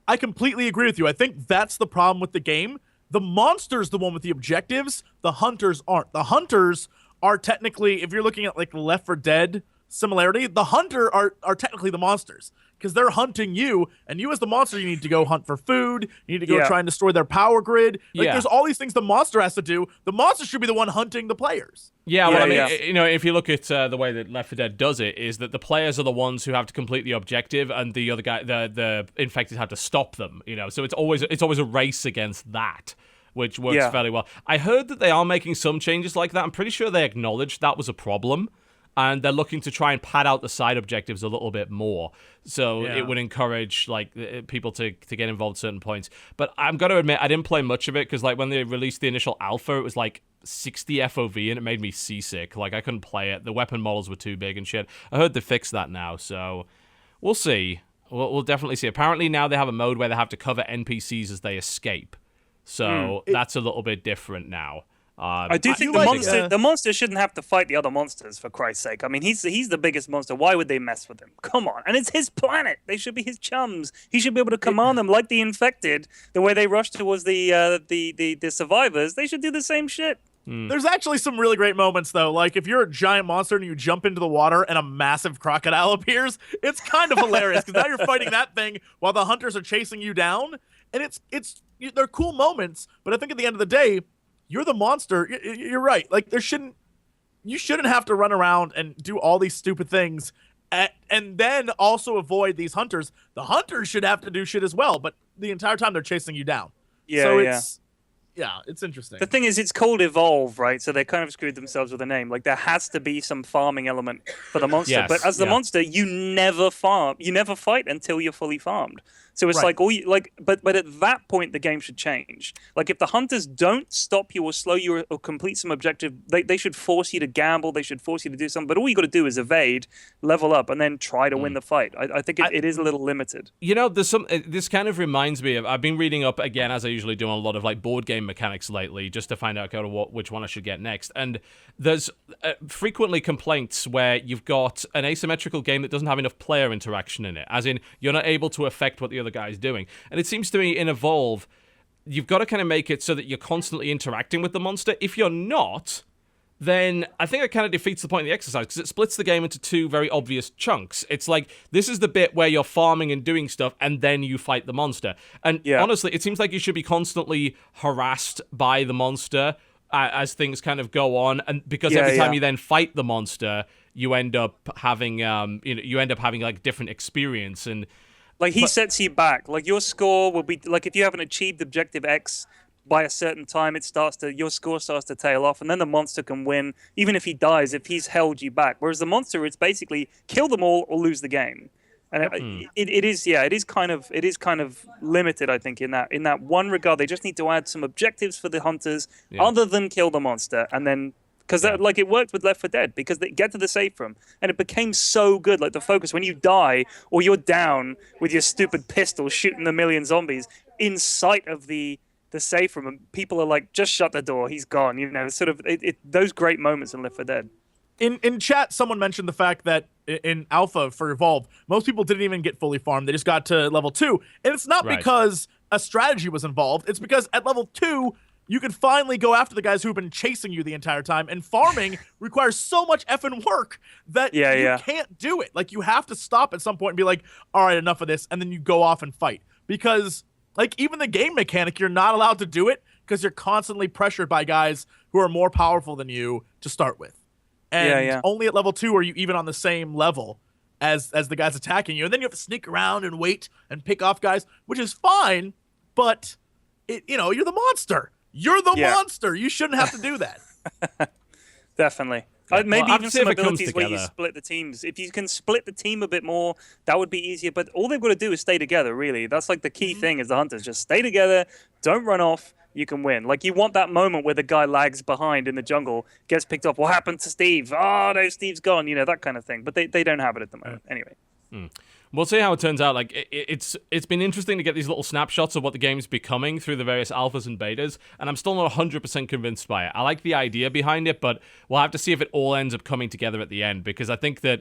I completely agree with you. I think that's the problem with the game. The monster's the one with the objectives. The hunters aren't. The hunters are technically, if you're looking at like Left 4 Dead similarity, the hunter are technically the monsters, because they're hunting you, and you as the monster, you need to go hunt for food, you need to go try and destroy their power grid. Like there's all these things the monster has to do. The monster should be the one hunting the players. I mean, you know, if you look at the way that Left 4 Dead does it, is that the players are the ones who have to complete the objective, and the other guy, the infected, have to stop them. You know, so it's always a race against that, which works fairly well. I heard that they are making some changes like that. I'm pretty sure they acknowledged that was a problem, and they're looking to try and pad out the side objectives a little bit more, so it would encourage like people to get involved at certain points. But I'm going to admit, I didn't play much of it, because like when they released the initial alpha, it was like 60 FOV, and it made me seasick. Like I couldn't play it. The weapon models were too big and shit. I heard they fixed that now, so we'll see. We'll definitely see. Apparently now they have a mode where they have to cover NPCs as they escape, so that's a little bit different now. I do think the monster shouldn't have to fight the other monsters, for Christ's sake. I mean, he's the biggest monster. Why would they mess with him? Come on. And it's his planet. They should be his chums. He should be able to command them like the infected. The way they rush towards the survivors, they should do the same shit. There's actually some really great moments, though. Like, if you're a giant monster and you jump into the water and a massive crocodile appears, it's kind of hilarious, because now you're fighting that thing while the hunters are chasing you down. And they're cool moments, but I think at the end of the day, you're the monster. You're right. Like, you shouldn't have to run around and do all these stupid things and then also avoid these hunters. The hunters should have to do shit as well, but the entire time they're chasing you down. It's interesting. The thing is, it's called Evolve, right? So they kind of screwed themselves with the name. Like, there has to be some farming element for the monster. But as the monster, you never farm. You never fight until you're fully farmed. So it's like but at that point the game should change. Like if the hunters don't stop you or slow you or complete some objective, they should force you to gamble. They should force you to do something. But all you got to do is evade, level up, and then try to win the fight. I think it is a little limited. You know, this kind of reminds me of, I've been reading up again, as I usually do, on a lot of like board game mechanics lately, just to find out kind of which one I should get next. And there's frequently complaints where you've got an asymmetrical game that doesn't have enough player interaction in it, as in you're not able to affect what the other guy's doing. And it seems to me in Evolve, you've got to kind of make it so that you're constantly interacting with the monster. If you're not, then I think it kind of defeats the point of the exercise, because it splits the game into two very obvious chunks. It's like, this is the bit where you're farming and doing stuff, and then you fight the monster. And honestly, it seems like you should be constantly harassed by the monster as things kind of go on, and because every time you then fight the monster, you end up having like different experience. And like he sets you back. Like your score will be like, if you haven't achieved objective X by a certain time, your score starts to tail off, and then the monster can win even if he dies, if he's held you back. Whereas the monster, it's basically kill them all or lose the game. And it is kind of limited, I think, in that one regard. They just need to add some objectives for the hunters other than kill the monster, and then because like it worked with Left 4 Dead, because they get to the safe room and it became so good. Like the focus when you die or you're down with your stupid pistol shooting a million zombies in sight of the safe room, and people are like, just shut the door, he's gone. You know, sort of those great moments in Left 4 Dead. In chat, someone mentioned the fact that in Alpha for Evolved, most people didn't even get fully farmed. They just got to level 2. And it's not because a strategy was involved. It's because at level 2, you can finally go after the guys who've been chasing you the entire time. And farming requires so much effing work that you can't do it. Like, you have to stop at some point and be like, all right, enough of this. And then you go off and fight. Because, like, even the game mechanic, you're not allowed to do it because you're constantly pressured by guys who are more powerful than you to start with. And only at level 2 are you even on the same level as the guys attacking you. And then you have to sneak around and wait and pick off guys, which is fine, but you're the monster. You're the monster. You shouldn't have to do that. Definitely. Maybe even some abilities where you split the teams. If you can split the team a bit more, that would be easier. But all they've got to do is stay together, really. That's like the key thing is the hunters. Just stay together. Don't run off. You can win. Like, you want that moment where the guy lags behind in the jungle, gets picked up. What happened to Steve? Oh, no, Steve's gone. You know, that kind of thing. But they don't have it at the moment. Anyway. We'll see how it turns out. Like, it's been interesting to get these little snapshots of what the game's becoming through the various alphas and betas, and I'm still not 100% convinced by it. I like the idea behind it, but we'll have to see if it all ends up coming together at the end, because I think that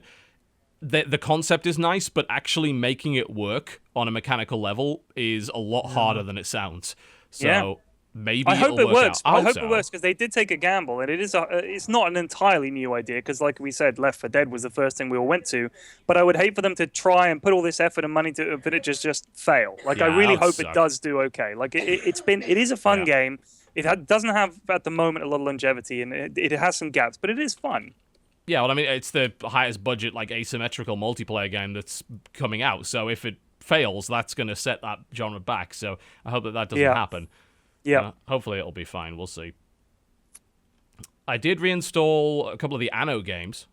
the concept is nice, but actually making it work on a mechanical level is a lot harder than it sounds. So maybe I hope it works. I hope it works, because they did take a gamble, and it's not an entirely new idea, because like we said, Left 4 Dead was the first thing we all went to. But I would hate for them to try and put all this effort and money to it just fail. Like, I really hope it does do okay. Like it is a fun game. It doesn't have at the moment a lot of longevity, and it has some gaps, but it is fun. Yeah, well, I mean, it's the highest budget, like, asymmetrical multiplayer game that's coming out. So if it fails, that's going to set that genre back. So I hope that doesn't happen. Yeah. Hopefully it'll be fine. We'll see. I did reinstall a couple of the Anno games.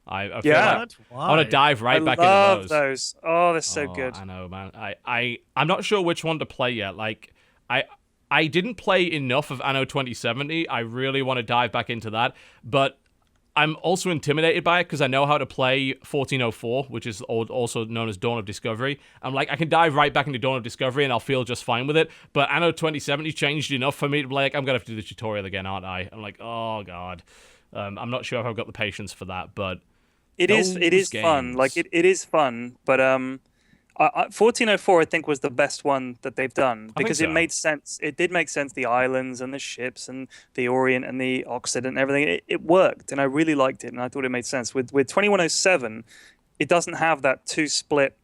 I feel like I want to dive right back into those. Oh, they're so good. I know, man. I'm not sure which one to play yet. Like, I didn't play enough of Anno 2070. I really want to dive back into that. But I'm also intimidated by it because I know how to play 1404, which is also known as Dawn of Discovery. I'm like, I can dive right back into Dawn of Discovery and I'll feel just fine with it. But Anno 2070 changed enough for me to be like, I'm going to have to do the tutorial again, aren't I? I'm like, oh, God. I'm not sure if I've got the patience for that, but it is fun. Like, it is fun, but 1404, I think, was the best one that they've done because it made sense. It did make sense. The islands and the ships and the Orient and the Occident and everything. It worked, and I really liked it, and I thought it made sense. With 2107, it doesn't have that two-split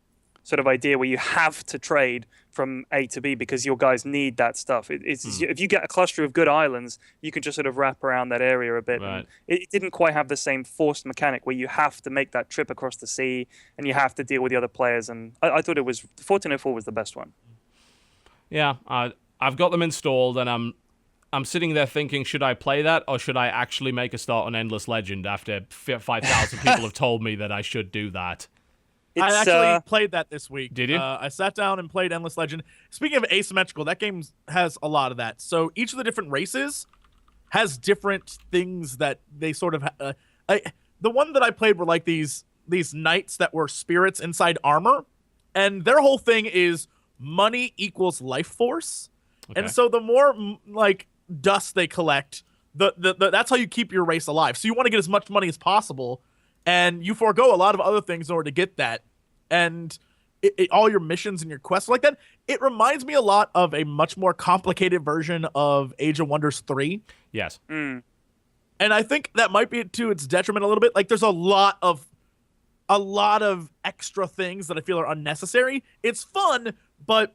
sort of idea where you have to trade from A to B because your guys need that stuff. If you get a cluster of good islands, you can just sort of wrap around that area a bit. Right. It didn't quite have the same forced mechanic where you have to make that trip across the sea and you have to deal with the other players. And I thought 1404 was the best one. Yeah, I've got them installed, and I'm sitting there thinking, should I play that or should I actually make a start on Endless Legend after 5,000 people have told me that I should do that? I actually played that this week. Did you? I sat down and played Endless Legend. Speaking of asymmetrical, that game has a lot of that. So each of the different races has different things that they sort of... the one that I played were like these knights that were spirits inside armor. And their whole thing is money equals life force. Okay. And so the more like dust they collect, that's how you keep your race alive. So you want to get as much money as possible. And you forego a lot of other things in order to get that. And all your missions and your quests like that, it reminds me a lot of a much more complicated version of Age of Wonders 3. Yes. And I think that might be to its detriment a little bit. Like, there's a lot of extra things that I feel are unnecessary. It's fun, but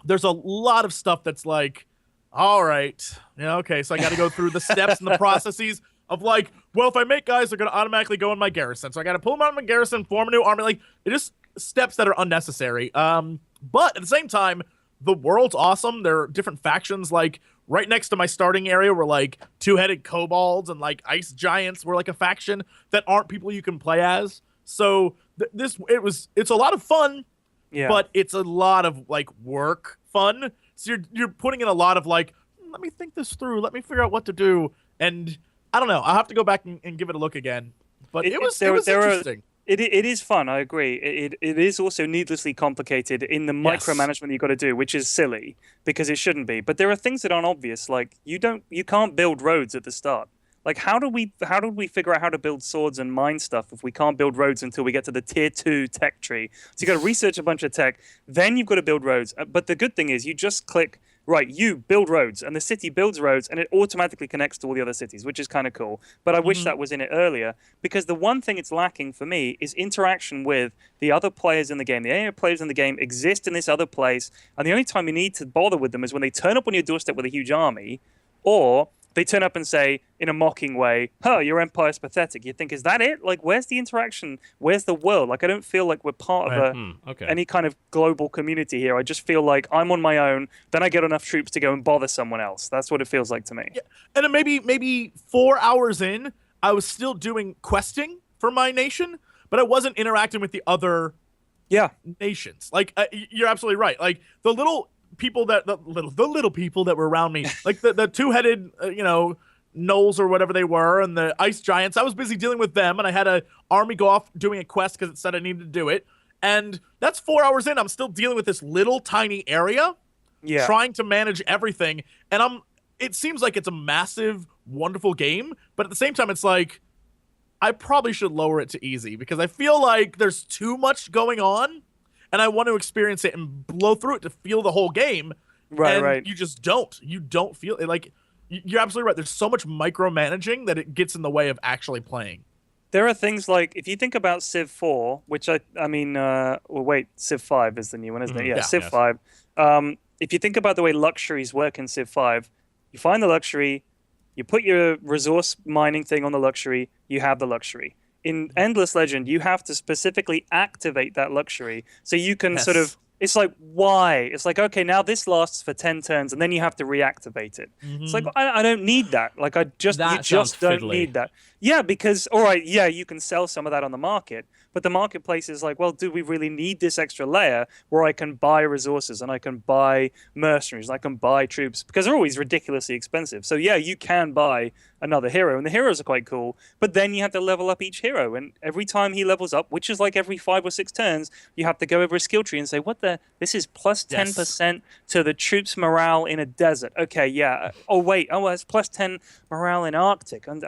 there's a lot of stuff that's like, all right, okay, so I got to go through the steps and the processes of like, well, if I make guys, they're going to automatically go in my garrison. So I got to pull them out of my garrison, form a new army. Like, it just steps that are unnecessary. But at the same time, the world's awesome. There are different factions. Like, right next to my starting area were like two-headed kobolds and like ice giants were like a faction that aren't people you can play as. So it's a lot of fun, but it's a lot of like work fun. So you're putting in a lot of like, let me think this through. Let me figure out what to do. And I don't know. I'll have to go back and give it a look again. But it was interesting. It is fun. I agree. It is also needlessly complicated in the micromanagement you've got to do, which is silly because it shouldn't be. But there are things that aren't obvious. Like you can't build roads at the start. Like how do we figure out how to build swords and mine stuff if we can't build roads until we get to the tier 2 tech tree? So you got to research a bunch of tech, then you've got to build roads. But the good thing is you just click. Right, you build roads, and the city builds roads, and it automatically connects to all the other cities, which is kind of cool. But I wish that was in it earlier, because the one thing it's lacking for me is interaction with the other players in the game. The AI players in the game exist in this other place, and the only time you need to bother with them is when they turn up on your doorstep with a huge army, or they turn up and say, in a mocking way, your empire's pathetic. You think, is that it? Like, where's the interaction? Where's the world? Like, I don't feel like we're part of any kind of global community here. I just feel like I'm on my own, then I get enough troops to go and bother someone else. That's what it feels like to me. Yeah. And then maybe 4 hours in, I was still doing questing for my nation, but I wasn't interacting with the other nations. Like, you're absolutely right. Like, the little people the little people that were around me, like the two-headed gnolls or whatever they were, and the ice giants, I was busy dealing with them, and I had an army go off doing a quest because it said I needed to do it. And that's 4 hours in. I'm still dealing with this little tiny area, trying to manage everything. And it seems like it's a massive, wonderful game, but at the same time, it's like I probably should lower it to easy because I feel like there's too much going on. And I want to experience it and blow through it to feel the whole game. Right. You just don't. You don't feel it. Like, you're absolutely right. There's so much micromanaging that it gets in the way of actually playing. There are things like, if you think about Civ 4, which Civ 5 is the new one, isn't it? Yeah, Civ 5. If you think about the way luxuries work in Civ 5, you find the luxury, you put your resource mining thing on the luxury, you have the luxury. In Endless Legend, you have to specifically activate that luxury. So you can sort of... It's like, why? It's like, okay, now this lasts for 10 turns, and then you have to reactivate it. It's like, I don't need that. Like, you just don't need that. Yeah, because, all right, you can sell some of that on the market, but the marketplace is like, well, do we really need this extra layer where I can buy resources and I can buy mercenaries and I can buy troops? Because they're always ridiculously expensive. So, you can buy another hero, and the heroes are quite cool, but then you have to level up each hero, and every time he levels up, which is like every 5 or 6 turns, you have to go over a skill tree and say, this is plus 10% to the troops' morale in a desert. Okay, it's plus 10 morale in Arctic, and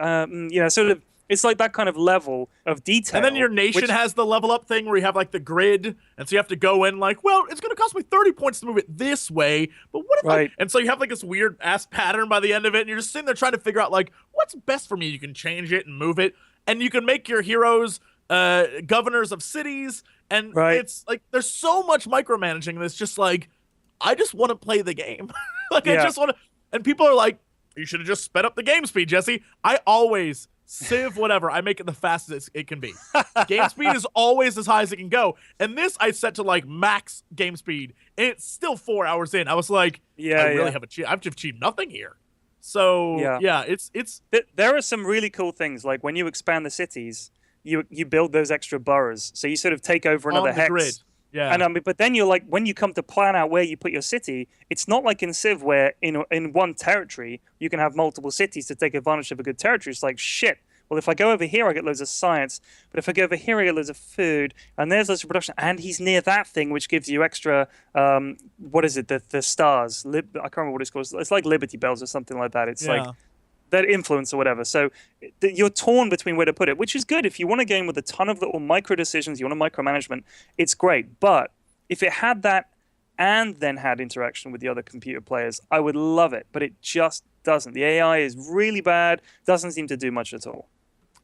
sort of. It's like that kind of level of detail. And then your nation has the level up thing where you have like the grid, and so you have to go in like, well, it's going to cost me 30 points to move it this way, but what if I... And so you have like this weird ass pattern by the end of it, and you're just sitting there trying to figure out like, what's best for me? You can change it and move it, and you can make your heroes governors of cities, and it's like there's so much micromanaging that's just like, I just want to play the game. I just want to... And people are like, you should have just sped up the game speed, Jesse. I always... Civ, whatever, I make it the fastest it can be. Game speed is always as high as it can go. And this I set to like max game speed, and it's still 4 hours in. I was like, I've achieved nothing here. So it's there are some really cool things, like when you expand the cities, you build those extra boroughs. So you sort of take over another hex. Grid. Yeah. And but then you're like, when you come to plan out where you put your city, it's not like in Civ where in one territory you can have multiple cities to take advantage of a good territory. It's like, shit. Well, if I go over here, I get loads of science. But if I go over here, I get loads of food. And there's loads of production. And he's near that thing, which gives you extra, what is it? The stars. I can't remember what it's called. It's like Liberty Bells or something like that. It's like that influence or whatever. So you're torn between where to put it, which is good. If you want a game with a ton of little micro decisions, you want a micromanagement, it's great. But if it had that and then had interaction with the other computer players, I would love it. But it just doesn't. The AI is really bad. Doesn't seem to do much at all.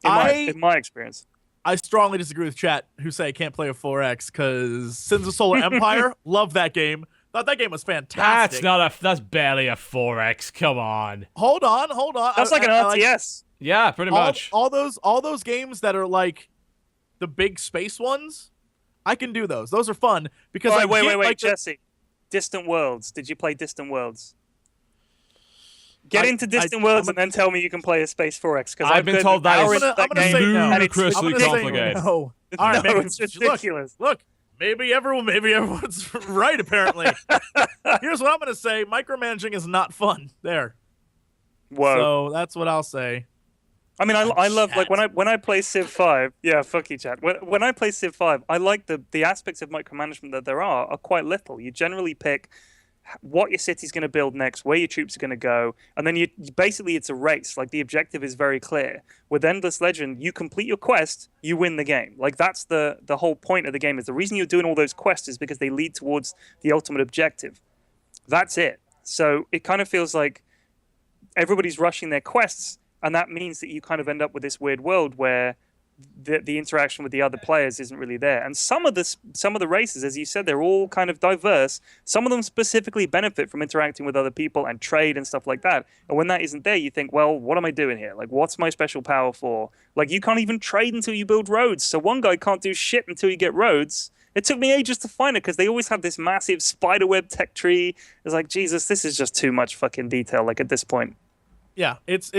In my experience. I strongly disagree with chat who say I can't play a 4X because Sins of Solar Empire, love that game. Thought that game was fantastic. That's barely a 4X. Come on. Hold on. That's like an RTS. Yeah, pretty much. All those games that are like the big space ones, I can do those. Those are fun because wait, Jesse. Distant Worlds. Did you play Distant Worlds? Get into Distant Worlds and then tell me you can play a Space 4X. I've been told that is ludicrously complicated. No. All right, maybe it's ridiculous. Look, maybe everyone's right. Apparently, here's what I'm gonna say: micromanaging is not fun. There. Whoa. So that's what I'll say. I mean, I love like when I play Civ 5. Yeah, fuck you, chat. When I play Civ 5, I like the aspects of micromanagement that there are quite little. You generally pick what your city's going to build next, where your troops are going to go, and then you basically it's a race. Like the objective is very clear. With Endless Legend, you complete your quest, you win the game. Like that's the whole point of the game. Is the reason you're doing all those quests is because they lead towards the ultimate objective. That's it. So it kind of feels like everybody's rushing their quests, and that means that you kind of end up with this weird world where the interaction with the other players isn't really there. And some of the races, as you said, they're all kind of diverse. Some of them specifically benefit from interacting with other people and trade and stuff like that. And when that isn't there, you think, well, what am I doing here? Like, what's my special power for? Like, you can't even trade until you build roads. So one guy can't do shit until you get roads. It took me ages to find it because they always have this massive spiderweb tech tree. It's like, Jesus, this is just too much fucking detail. Like at this point. Yeah, it's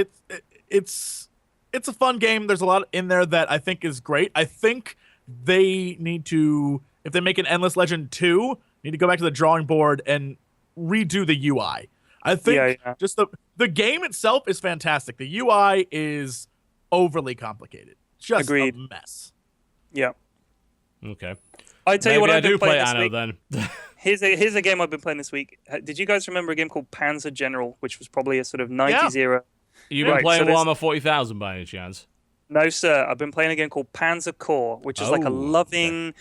a fun game. There's a lot in there that I think is great. I think they need to, if they make an Endless Legend 2, need to go back to the drawing board and redo the UI. I think just the game itself is fantastic. The UI is overly complicated. Just a mess. Yeah. Okay. I tell you what, I do play Anno then. then. Here's a game I've been playing this week. Did you guys remember a game called Panzer General, which was probably a sort of 90s era? You've been playing Warhammer 40,000 by any chance? No, sir. I've been playing a game called Panzer Corps, which is like a loving,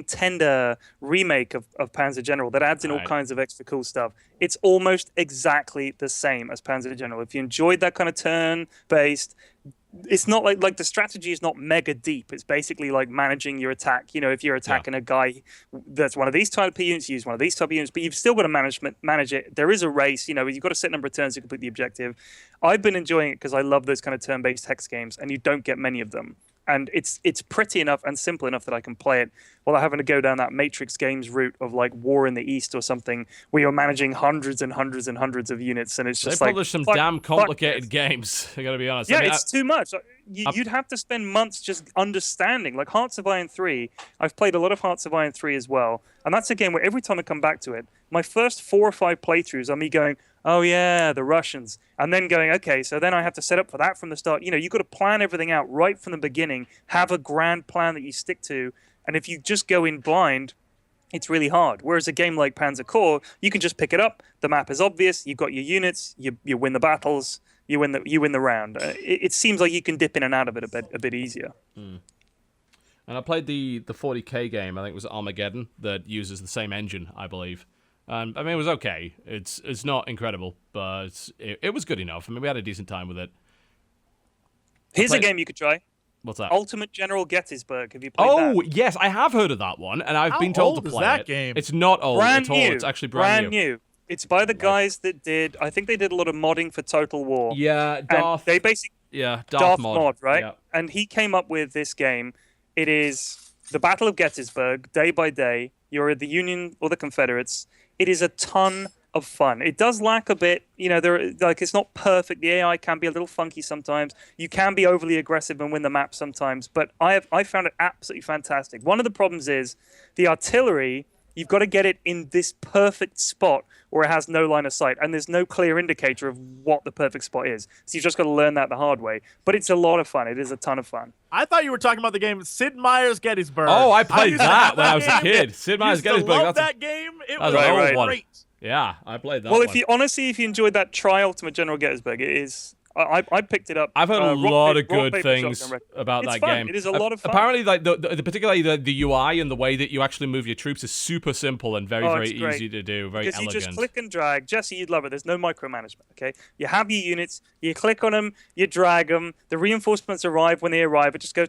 tender remake of Panzer General that adds in all kinds of extra cool stuff. It's almost exactly the same as Panzer General. If you enjoyed that kind of turn-based, it's not like the strategy is not mega deep. It's basically like managing your attack. You know, if you're attacking a guy that's one of these type of units, you use one of these type of units, but you've still got to manage it. There is a race. You know, you've got a set number of turns to complete the objective. I've been enjoying it because I love those kind of turn-based hex games, and you don't get many of them. And it's pretty enough and simple enough that I can play it without having to go down that Matrix Games route of like War in the East or something, where you're managing hundreds and hundreds and hundreds of units, and it's just they publish some damn complicated games. I gotta be honest. Yeah, it's too much. You'd have to spend months just understanding. Like Hearts of Iron 3, I've played a lot of Hearts of Iron 3 as well, and that's a game where every time I come back to it, my first 4 or 5 playthroughs are me going, oh yeah, the Russians. And then going, okay, so then I have to set up for that from the start. You know, you've got to plan everything out right from the beginning, have a grand plan that you stick to. And if you just go in blind, it's really hard. Whereas a game like Panzer Corps, you can just pick it up. The map is obvious. You've got your units. You win the battles. You win the round. It seems like you can dip in and out of it a bit easier. Mm. And I played the 40K game. I think it was Armageddon that uses the same engine, I believe. I mean, it was okay. It's not incredible, but it was good enough. I mean, we had a decent time with it. Here's a game you could try. What's that? Ultimate General Gettysburg. Have you played that? Oh, yes, I have heard of that one, and I've been told to play that game? It's not old brand at all. new. It's actually brand new. It's by the guys that did. I think they did a lot of modding for Total War. Yeah, Darth. They basically Darth mod, right? Yeah. And he came up with this game. It is the Battle of Gettysburg, day by day. You're the Union or the Confederates. It is a ton of fun. It does lack a bit, it's not perfect. The AI can be a little funky sometimes. You can be overly aggressive and win the map sometimes, but I found it absolutely fantastic. One of the problems is the artillery. You've got to get it in this perfect spot where it has no line of sight, and there's no clear indicator of what the perfect spot is. So you've just got to learn that the hard way. But it's a lot of fun. It is a ton of fun. I thought you were talking about the game Sid Meier's Gettysburg. Oh, I played that when I was a kid. Sid Meier's Gettysburg. Love that game. It was great. Yeah, I played that. Well, if you enjoyed that Tri-Ultimate General Gettysburg, it is. I picked it up. I've heard a lot of good things about that game. It is a lot of fun. Apparently, like particularly the UI and the way that you actually move your troops is super simple and very easy to do. Very because elegant. You just click and drag. Jesse, you'd love it. There's no micromanagement. Okay, you have your units. You click on them. You drag them. The reinforcements arrive when they arrive. It just goes.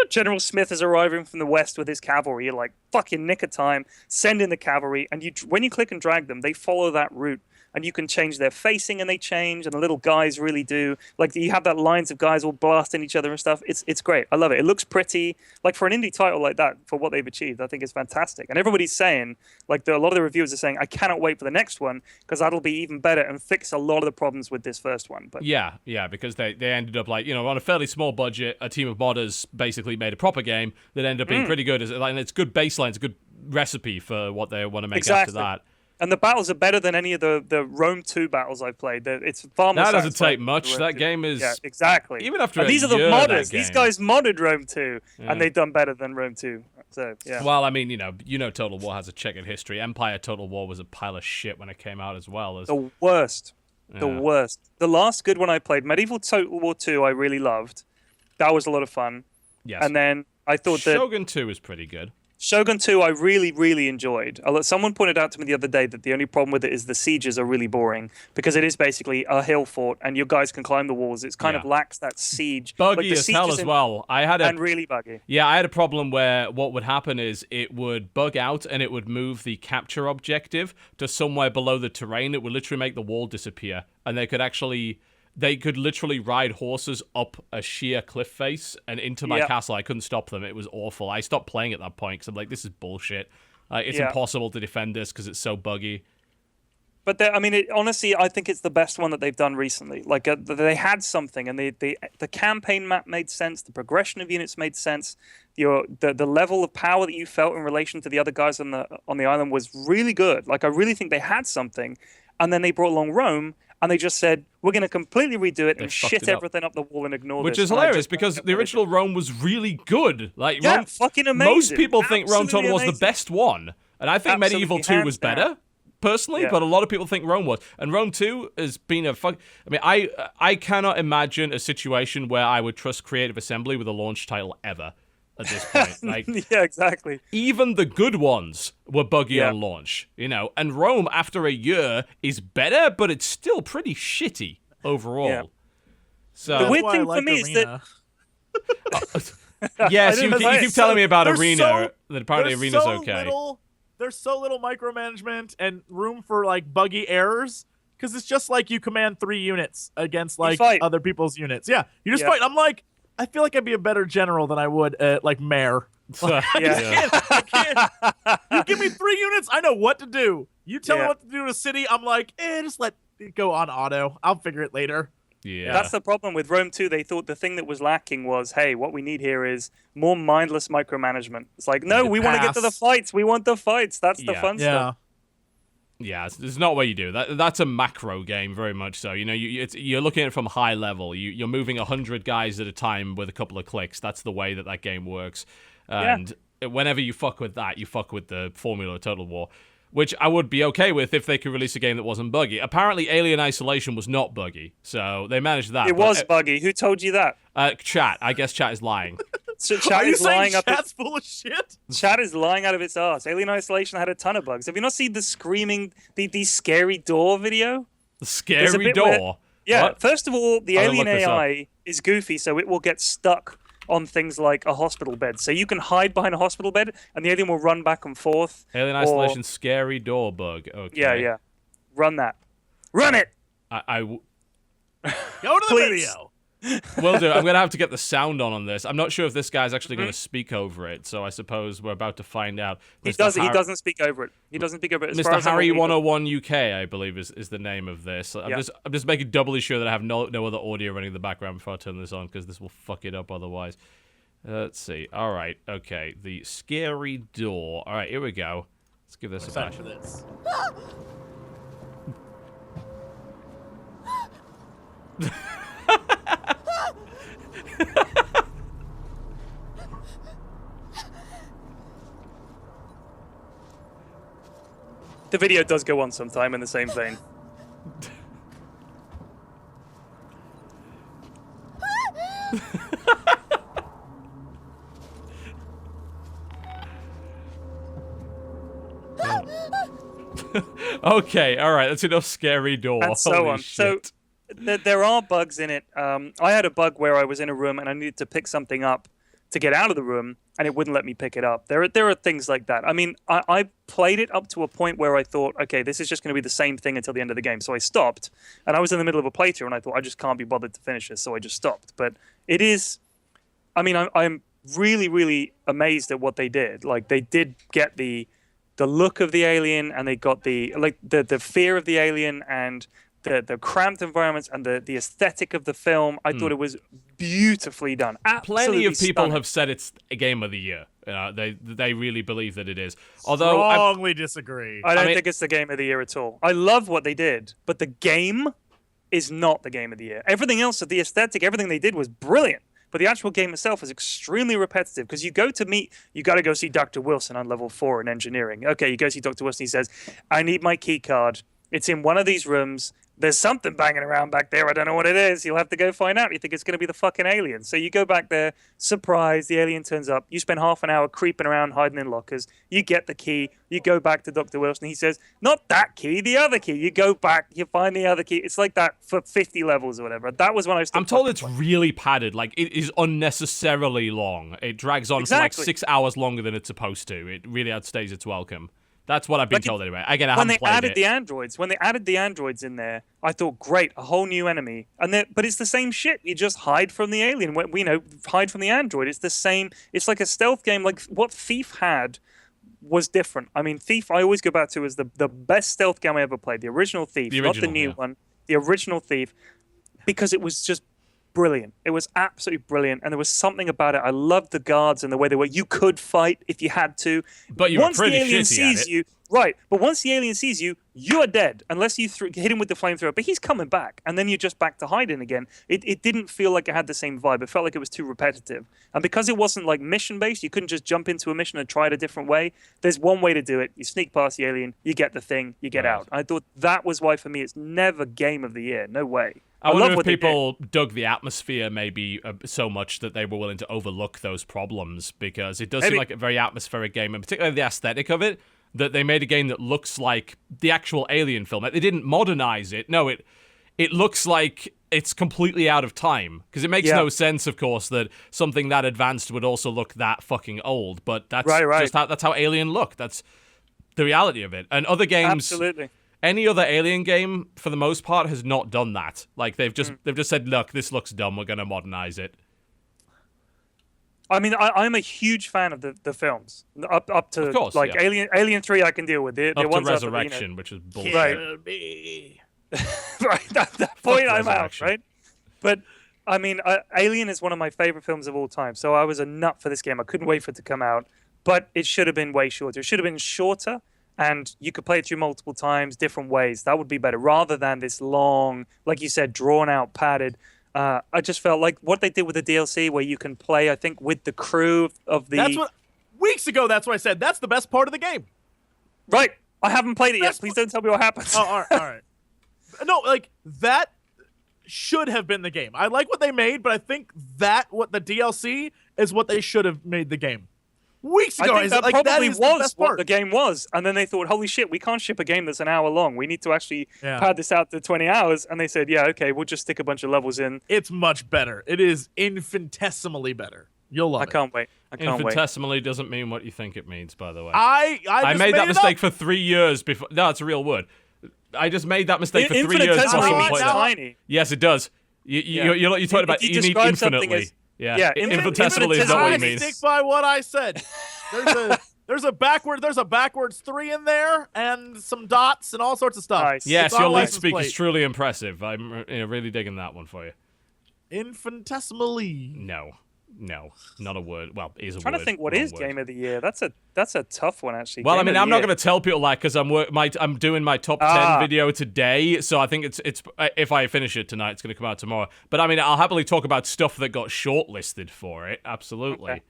General Smith is arriving from the west with his cavalry. You're like fucking nick of time. Send in the cavalry, and when you click and drag them, they follow that route. And you can change their facing, and they change, and the little guys really do. Like, you have that lines of guys all blasting each other and stuff. It's great. I love it. It looks pretty. Like, for an indie title like that, for what they've achieved, I think it's fantastic. And everybody's saying, like, a lot of the reviewers are saying, I cannot wait for the next one, because that'll be even better and fix a lot of the problems with this first one. But Yeah, because they ended up, like, on a fairly small budget, a team of modders basically made a proper game that ended up being pretty good. And it's good baseline. It's a good recipe for what they want to make after that. And the battles are better than any of the Rome 2 battles I've played. It's far more. That doesn't take much. That game is. Yeah, exactly. Even after and these are the modders. These guys modded Rome 2, and they've done better than Rome 2. So yeah. Well, I mean, Total War has a checkered history. Empire Total War was a pile of shit when it came out as well. The worst. Yeah. The worst. The last good one I played, Medieval Total War 2, I really loved. That was a lot of fun. Yes. And then I thought Shogun 2 was pretty good. Shogun 2 I really, really enjoyed. Someone pointed out to me the other day that the only problem with it is the sieges are really boring because it is basically a hill fort and your guys can climb the walls. It kind of lacks that siege. Buggy as hell as well. And really buggy. Yeah, I had a problem where what would happen is it would bug out and it would move the capture objective to somewhere below the terrain. It would literally make the wall disappear. And they could literally ride horses up a sheer cliff face and into my castle. I couldn't stop them. It was awful. I stopped playing at that point because I'm like, this is bullshit. It's impossible to defend this because it's so buggy. But honestly, I think it's the best one that they've done recently. Like they had something, and the campaign map made sense. The progression of units made sense. The level of power that you felt in relation to the other guys on the island was really good. Like I really think they had something, and then they brought along Rome. And they just said, we're going to completely redo it and shit everything up the wall and ignore Which this. is hilarious because the original Rome was really good. Like, Rome, fucking amazing. Most people think Rome Total was the best one. And I think Medieval 2 was better, personally, but a lot of people think Rome was. And Rome 2 has been I cannot imagine a situation where I would trust Creative Assembly with a launch title ever. At this point, like yeah, exactly. Even the good ones were buggy on launch, and Rome after a year is better, but it's still pretty shitty overall. Yeah. So the weird thing for me is that yes, you keep telling me about Arena. That apparently Arena's okay. There's so little micromanagement and room for like buggy errors because it's just like you command 3 units against like other people's units. Yeah, you just fight. I'm like. I feel like I'd be a better general than I would like mayor. I can't. You give me 3 units, I know what to do. You tell me what to do in a city, I'm like, just let it go on auto. I'll figure it later. Yeah. That's the problem with Rome 2. They thought the thing that was lacking was, hey, what we need here is more mindless micromanagement. It's like, no, we want to get to the fights. We want the fights. That's the fun stuff. Yeah, it's not what you do. That's a macro game, very much so. You're looking at it from high level. You're moving 100 guys at a time with a couple of clicks. That's the way that game works. And whenever you fuck with that, you fuck with the formula of Total War, which I would be okay with if they could release a game that wasn't buggy. Apparently, Alien Isolation was not buggy, so they managed that. It was buggy. Who told you that? Chat. I guess chat is lying. So chat is lying chat's full of shit? Chat is lying out of its ass. Alien Isolation had a ton of bugs. Have you not seen the screaming, the scary door video? The scary door? Yeah. What? First of all, the alien AI is goofy, so it will get stuck on things like a hospital bed. So you can hide behind a hospital bed, and the alien will run back and forth. Alien Isolation scary door bug. Okay. Yeah. Run that. Run it! Go to the video. Will do. I'm going to have to get the sound on this. I'm not sure if this guy's actually going to speak over it, so I suppose we're about to find out. He doesn't speak over it. He doesn't speak over it. Mr. Harry 101 UK, I believe, is the name of this. I'm just making doubly sure that I have no other audio running in the background before I turn this on, because this will fuck it up otherwise. Let's see. All right. Okay. The scary door. All right. Here we go. Let's give this a bash. The video does go on sometime in the same vein. Okay, all right, that's enough scary door. And so Holy on. Shit. So there are bugs in it. I had a bug where I was in a room and I needed to pick something up to get out of the room, and it wouldn't let me pick it up. There are things like that. I mean, I played it up to a point where I thought, okay, this is just going to be the same thing until the end of the game. So I stopped, and I was in the middle of a playthrough, and I thought, I just can't be bothered to finish this, so I just stopped. But it is, I mean, I'm really, really amazed at what they did. Like, they did get the look of the alien, and they got the fear of the alien, and the cramped environments and the aesthetic of the film. I thought it was beautifully done. Absolutely Plenty of people stunning. have said it's a game of the year. They really believe that it is. Although strongly disagree. I don't think it's the game of the year at all. I love what they did, but the game is not the game of the year. Everything else, the aesthetic, everything they did was brilliant. But the actual game itself is extremely repetitive, because you got to go see Dr. Wilson on level 4 in engineering. Okay, you go see Dr. Wilson. He says, I need my key card. It's in one of these rooms. There's something banging around back there. I don't know what it is. You'll have to go find out. You think it's going to be the fucking alien. So you go back there, surprise, the alien turns up. You spend half an hour creeping around, hiding in lockers. You get the key. You go back to Dr. Wilson. He says, not that key, the other key. You go back, you find the other key. It's like that for 50 levels or whatever. That was when I was I'm told it's really padded. Like, it is unnecessarily long. It drags on for like 6 hours longer than it's supposed to. It really outstays its welcome. That's what I've been told anyway. Again, I haven't played it. When they added the androids in there, I thought, great, a whole new enemy. But it's the same shit. You just hide from the alien. Hide from the android. It's the same. It's like a stealth game. Like what Thief had was different. I mean, Thief, I always go back to as the best stealth game I ever played. The original Thief, not the new one. The original Thief, because it was just brilliant. It was absolutely brilliant, and there was something about it. I loved the guards and the way they were. You could fight if you had to, but you once were pretty the alien shitty sees at it. you, right? But once the alien sees you, you're dead unless you hit him with the flamethrower. But he's coming back, and then you're just back to hiding again. It didn't feel like it had the same vibe. It felt like it was too repetitive, and because it wasn't like mission based, you couldn't just jump into a mission and try it a different way. There's one way to do it. You sneak past the alien, you get the thing, you get out. I thought that was why for me it's never game of the year. No way. I wonder if people dug the atmosphere maybe so much that they were willing to overlook those problems, because it does seem like a very atmospheric game, and particularly the aesthetic of it, that they made a game that looks like the actual Alien film. Like, they didn't modernize it. No, it looks like it's completely out of time, because it makes no sense, of course, that something that advanced would also look that fucking old. But that's just that's how Alien looked. That's the reality of it. And other games, absolutely. Any other Alien game, for the most part, has not done that. Like, they've just said, look, this looks dumb, we're going to modernize it. I mean, I'm a huge fan of the films. Up to, of course, like, Alien 3 I can deal with. The up ones to Resurrection, which is bullshit. Right. Right, at that point I'm out, right? But, I mean, Alien is one of my favorite films of all time, so I was a nut for this game. I couldn't wait for it to come out, but it should have been way shorter. It should have been shorter, and you could play it through multiple times, different ways. That would be better, rather than this long, like you said, drawn-out, padded. I just felt like what they did with the DLC, where you can play, I think, with the crew of the... Weeks ago, that's what I said. That's the best part of the game. Right. I haven't played it yet. Please don't tell me what happens. Oh, all right. No, like, that should have been the game. I like what they made, but I think what the DLC is what they should have made the game. Weeks ago, I think that probably was was what the game was, and then they thought, "Holy shit, we can't ship a game that's an hour long. We need to actually pad this out to 20 hours." And they said, "Yeah, okay, we'll just stick a bunch of levels in." It's much better. It is infinitesimally better. You'll love it. I can't wait. Infinitesimally doesn't mean what you think it means, by the way. I made that mistake for 3 years before. No, it's a real word. I just made that mistake for 3 years. Infinitesimally means tiny. Yes, it does. You're talking about you need infinitely. Yeah, infinitesimally is not what you mean. I stick by what I said. There's a backwards 3 in there, and some dots and all sorts of stuff. Nice. Yes, your lead speak is truly impressive. I'm really digging that one for you. Infinitesimally. No, not a word. Well, is a word. I'm trying to think what is game of the year. That's a tough one actually. Well, I mean, I'm not going to tell people that because I'm doing my top 10 video today, so I think it's if I finish it tonight, it's going to come out tomorrow. But I mean, I'll happily talk about stuff that got shortlisted for it. Absolutely. Okay.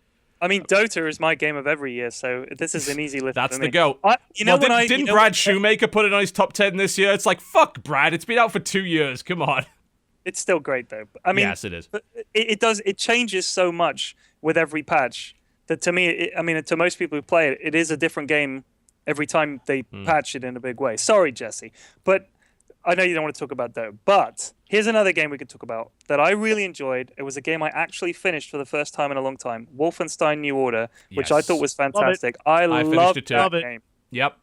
I mean, Dota is my game of every year, so this is an easy list. That's for me. the go. Didn't Brad Shoemaker put it on his top 10 this year? It's like, fuck, Brad. It's been out for 2 years. Come on. It's still great, though. I mean, yes, it is. It changes so much with every patch that to me, to most people who play it, it is a different game every time they patch it in a big way. Sorry, Jesse, but I know you don't want to talk about Dota. But here's another game we could talk about that I really enjoyed. It was a game I actually finished for the first time in a long time, Wolfenstein New Order, which I thought was fantastic. I loved that game. Yep.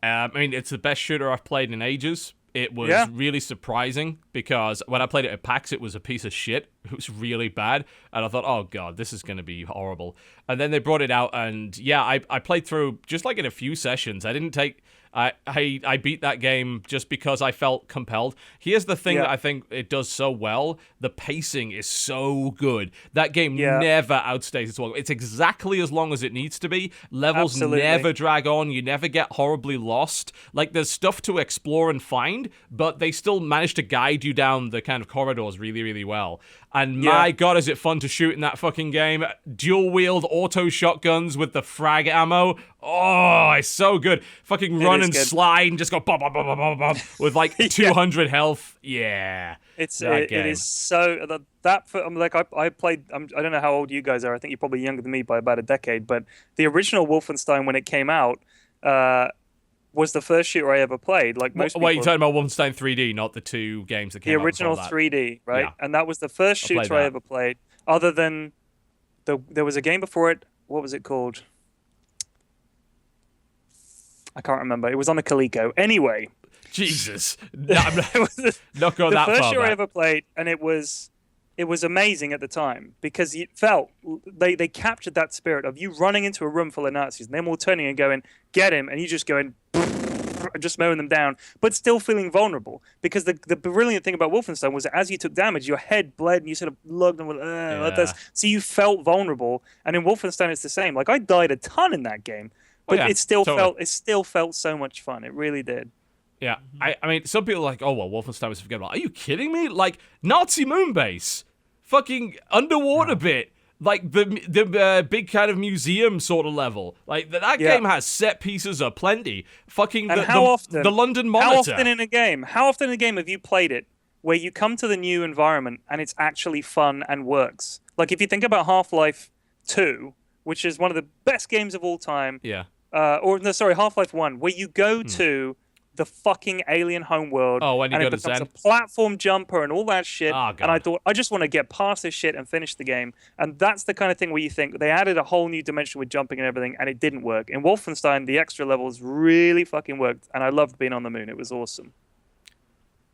I mean, it's the best shooter I've played in ages. It was really surprising because when I played it at PAX, it was a piece of shit. It was really bad. And I thought, oh, God, this is going to be horrible. And then they brought it out. And yeah, I played through just like in a few sessions. I didn't take... I beat that game just because I felt compelled. Here's the thing that I think it does so well. The pacing is so good. That game never outstays its welcome. It's exactly as long as it needs to be. Levels never drag on. You never get horribly lost. Like, there's stuff to explore and find, but they still manage to guide you down the kind of corridors really, really well. And my God, is it fun to shoot in that fucking game. Dual-wield auto shotguns with the frag ammo. Oh, it's so good. Fucking run and slide and just go bum, bum, bum, bum, bum, bum, with like 200 health. Yeah. It is so... I played... I don't know how old you guys are. I think you're probably younger than me by about a decade. But the original Wolfenstein, when it came out... was the first shooter I ever played. Like most Wait, you're talking about Wolfenstein 3D, not the two games that came out. The original 3D, right? Yeah. And that was the first shooter I ever played. Other than there was a game before it. What was it called? I can't remember. It was on a Coleco. Anyway, Jesus, not going that far. The first shooter I ever played, and it was amazing at the time because it felt they captured that spirit of you running into a room full of Nazis and them all turning and going, get him, and you just going and just mowing them down, but still feeling vulnerable. Because the brilliant thing about Wolfenstein was that as you took damage, your head bled and you sort of lugged them like this. So you felt vulnerable. And in Wolfenstein, it's the same. Like I died a ton in that game, but it still felt so much fun. It really did. Yeah, I mean, some people are like, oh, well, Wolfenstein was forgettable. Are you kidding me? Like, Nazi moon base, fucking underwater bit, like the big kind of museum sort of level. Like, that game has set pieces aplenty. Fucking the London Monitor. How often in a game have you played it where you come to the new environment and it's actually fun and works? Like, if you think about Half-Life 2, which is one of the best games of all time. Yeah. Half-Life 1, where you go to the fucking alien homeworld. Oh, when you go to Zen. And it becomes a platform jumper and all that shit. Oh, and I thought, I just want to get past this shit and finish the game. And that's the kind of thing where you think they added a whole new dimension with jumping and everything, and it didn't work. In Wolfenstein, the extra levels really fucking worked, and I loved being on the moon. It was awesome.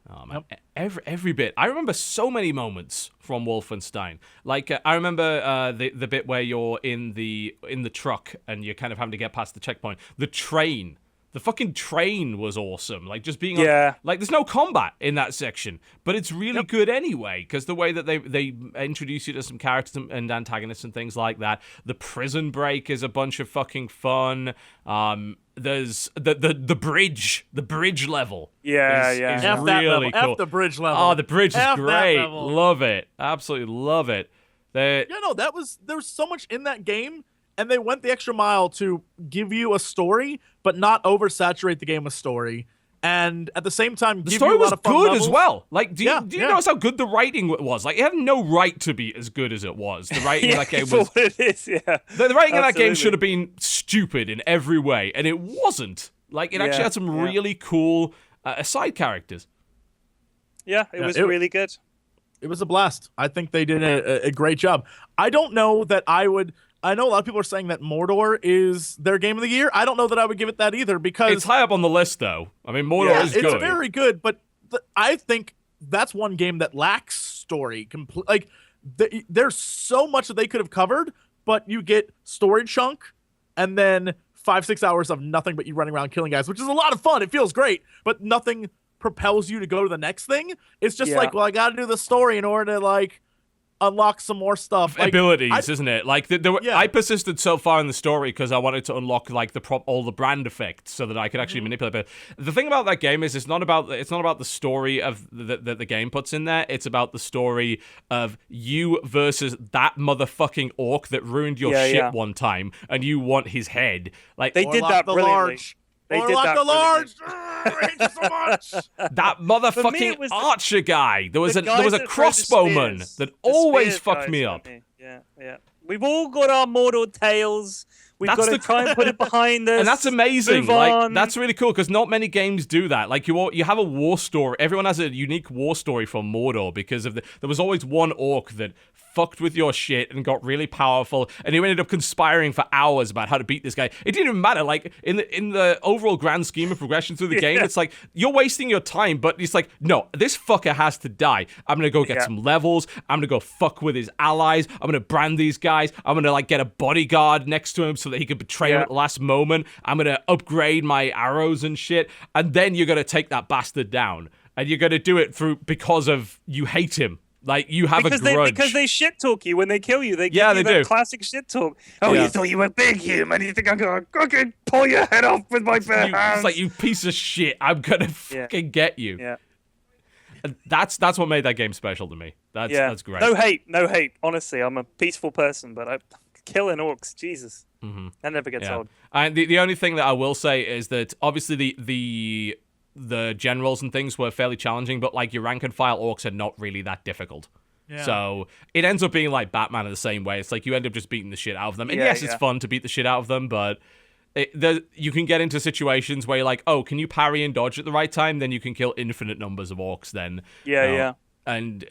Oh man, every bit. I remember so many moments from Wolfenstein. Like I remember the bit where you're in the truck and you're kind of having to get past the checkpoint. The fucking train was awesome. Like, just being on, like, there's no combat in that section, but it's really good anyway, because the way that they introduce you to some characters and antagonists and things like that. The prison break is a bunch of fucking fun. There's the bridge level. Is really cool. F the bridge level. Oh, the bridge is great. Love it. Absolutely love it. There was so much in that game. And they went the extra mile to give you a story, but not oversaturate the game with story. And at the same time, give you a lot of fun levels. The story was good as well. Like, do you notice how good the writing was? Like, it had no right to be as good as it was. The writing in that game was... it is, The writing in that game should have been stupid in every way, and it wasn't. Like, it actually had some really cool side characters. Yeah, it was really good. It was a blast. I think they did a great job. I don't know that I would... I know a lot of people are saying that Mordor is their game of the year. I don't know that I would give it that either because... It's high up on the list, though. I mean, Mordor is good. It's very good, but I think that's one game that lacks story. Like there's so much that they could have covered, but you get story chunk and then 5-6 hours of nothing but you running around killing guys, which is a lot of fun. It feels great, but nothing propels you to go to the next thing. It's just like, well, I got to do the story in order to like unlock some more stuff. Like, abilities, isn't it? Like I persisted so far in the story because I wanted to unlock like all the brand effects so that I could actually manipulate it. The thing about that game is it's not about the story of that the game puts in there. It's about the story of you versus that motherfucking orc that ruined your shit one time, and you want his head. Like they did that brilliantly. They did that the large. I hate you so much. That motherfucking archer guy. There was a crossbowman that always fucked me up. Yeah. We've all got our mortal tales. We've got to try and put it behind us. And that's amazing. Like that's really cool because not many games do that. Like you have a war story. Everyone has a unique war story from Mordor because of there was always one orc that fucked with your shit and got really powerful, and you ended up conspiring for hours about how to beat this guy. It didn't even matter. Like in the overall grand scheme of progression through the game, it's like you're wasting your time, but it's like, no, this fucker has to die. I'm gonna go get some levels. I'm gonna go fuck with his allies. I'm gonna brand these guys. I'm gonna like get a bodyguard next to him so that he can betray him at the last moment. I'm gonna upgrade my arrows and shit, and then you're gonna take that bastard down, and you're gonna do it because of you hate him. Like, you have a grudge. Because they shit talk you when they kill you. They give you that classic shit talk. Oh, you thought you were big human. You think I'm going to fucking pull your head off with my bare hands. It's like, you piece of shit. I'm going to fucking get you. Yeah. And that's what made that game special to me. That's great. No hate. Honestly, I'm a peaceful person, but I'm killing orcs. Jesus. Mm-hmm. That never gets old. And the only thing that I will say is that, obviously, the generals and things were fairly challenging, but like your rank and file orcs are not really that difficult. Yeah. So it ends up being like Batman in the same way. It's like you end up just beating the shit out of them. And it's fun to beat the shit out of them, but you can get into situations where you're like, oh, can you parry and dodge at the right time? Then you can kill infinite numbers of orcs then. Yeah. And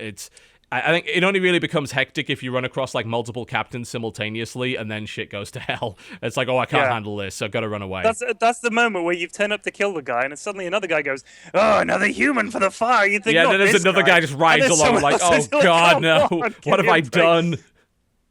I think it only really becomes hectic if you run across like multiple captains simultaneously, and then shit goes to hell. It's like, oh, I can't handle this, so I've got to run away. That's the moment where you've turned up to kill the guy, and suddenly another guy goes, oh, another human for the fire. You think, then there's another guy just rides along like, oh god, no, what have I done?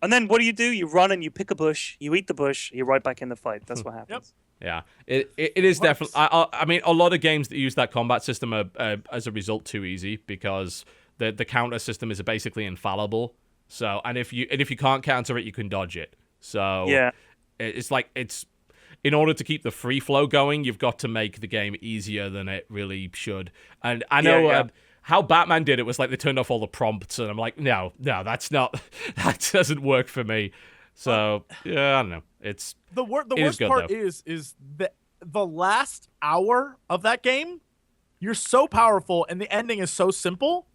And then what do? You run and you pick a bush, you eat the bush, you're right back in the fight. That's what happens. Yeah, it is definitely. I mean, a lot of games that use that combat system are as a result too easy because the counter system is basically infallible. So, and if you can't counter it, you can dodge it. So it's like in order to keep the free flow going, you've got to make the game easier than it really should. And I know how Batman did it was like they turned off all the prompts, and I'm like, no, that doesn't work for me. So I don't know. It's the worst part though. is the last hour of that game. You're so powerful, and the ending is so simple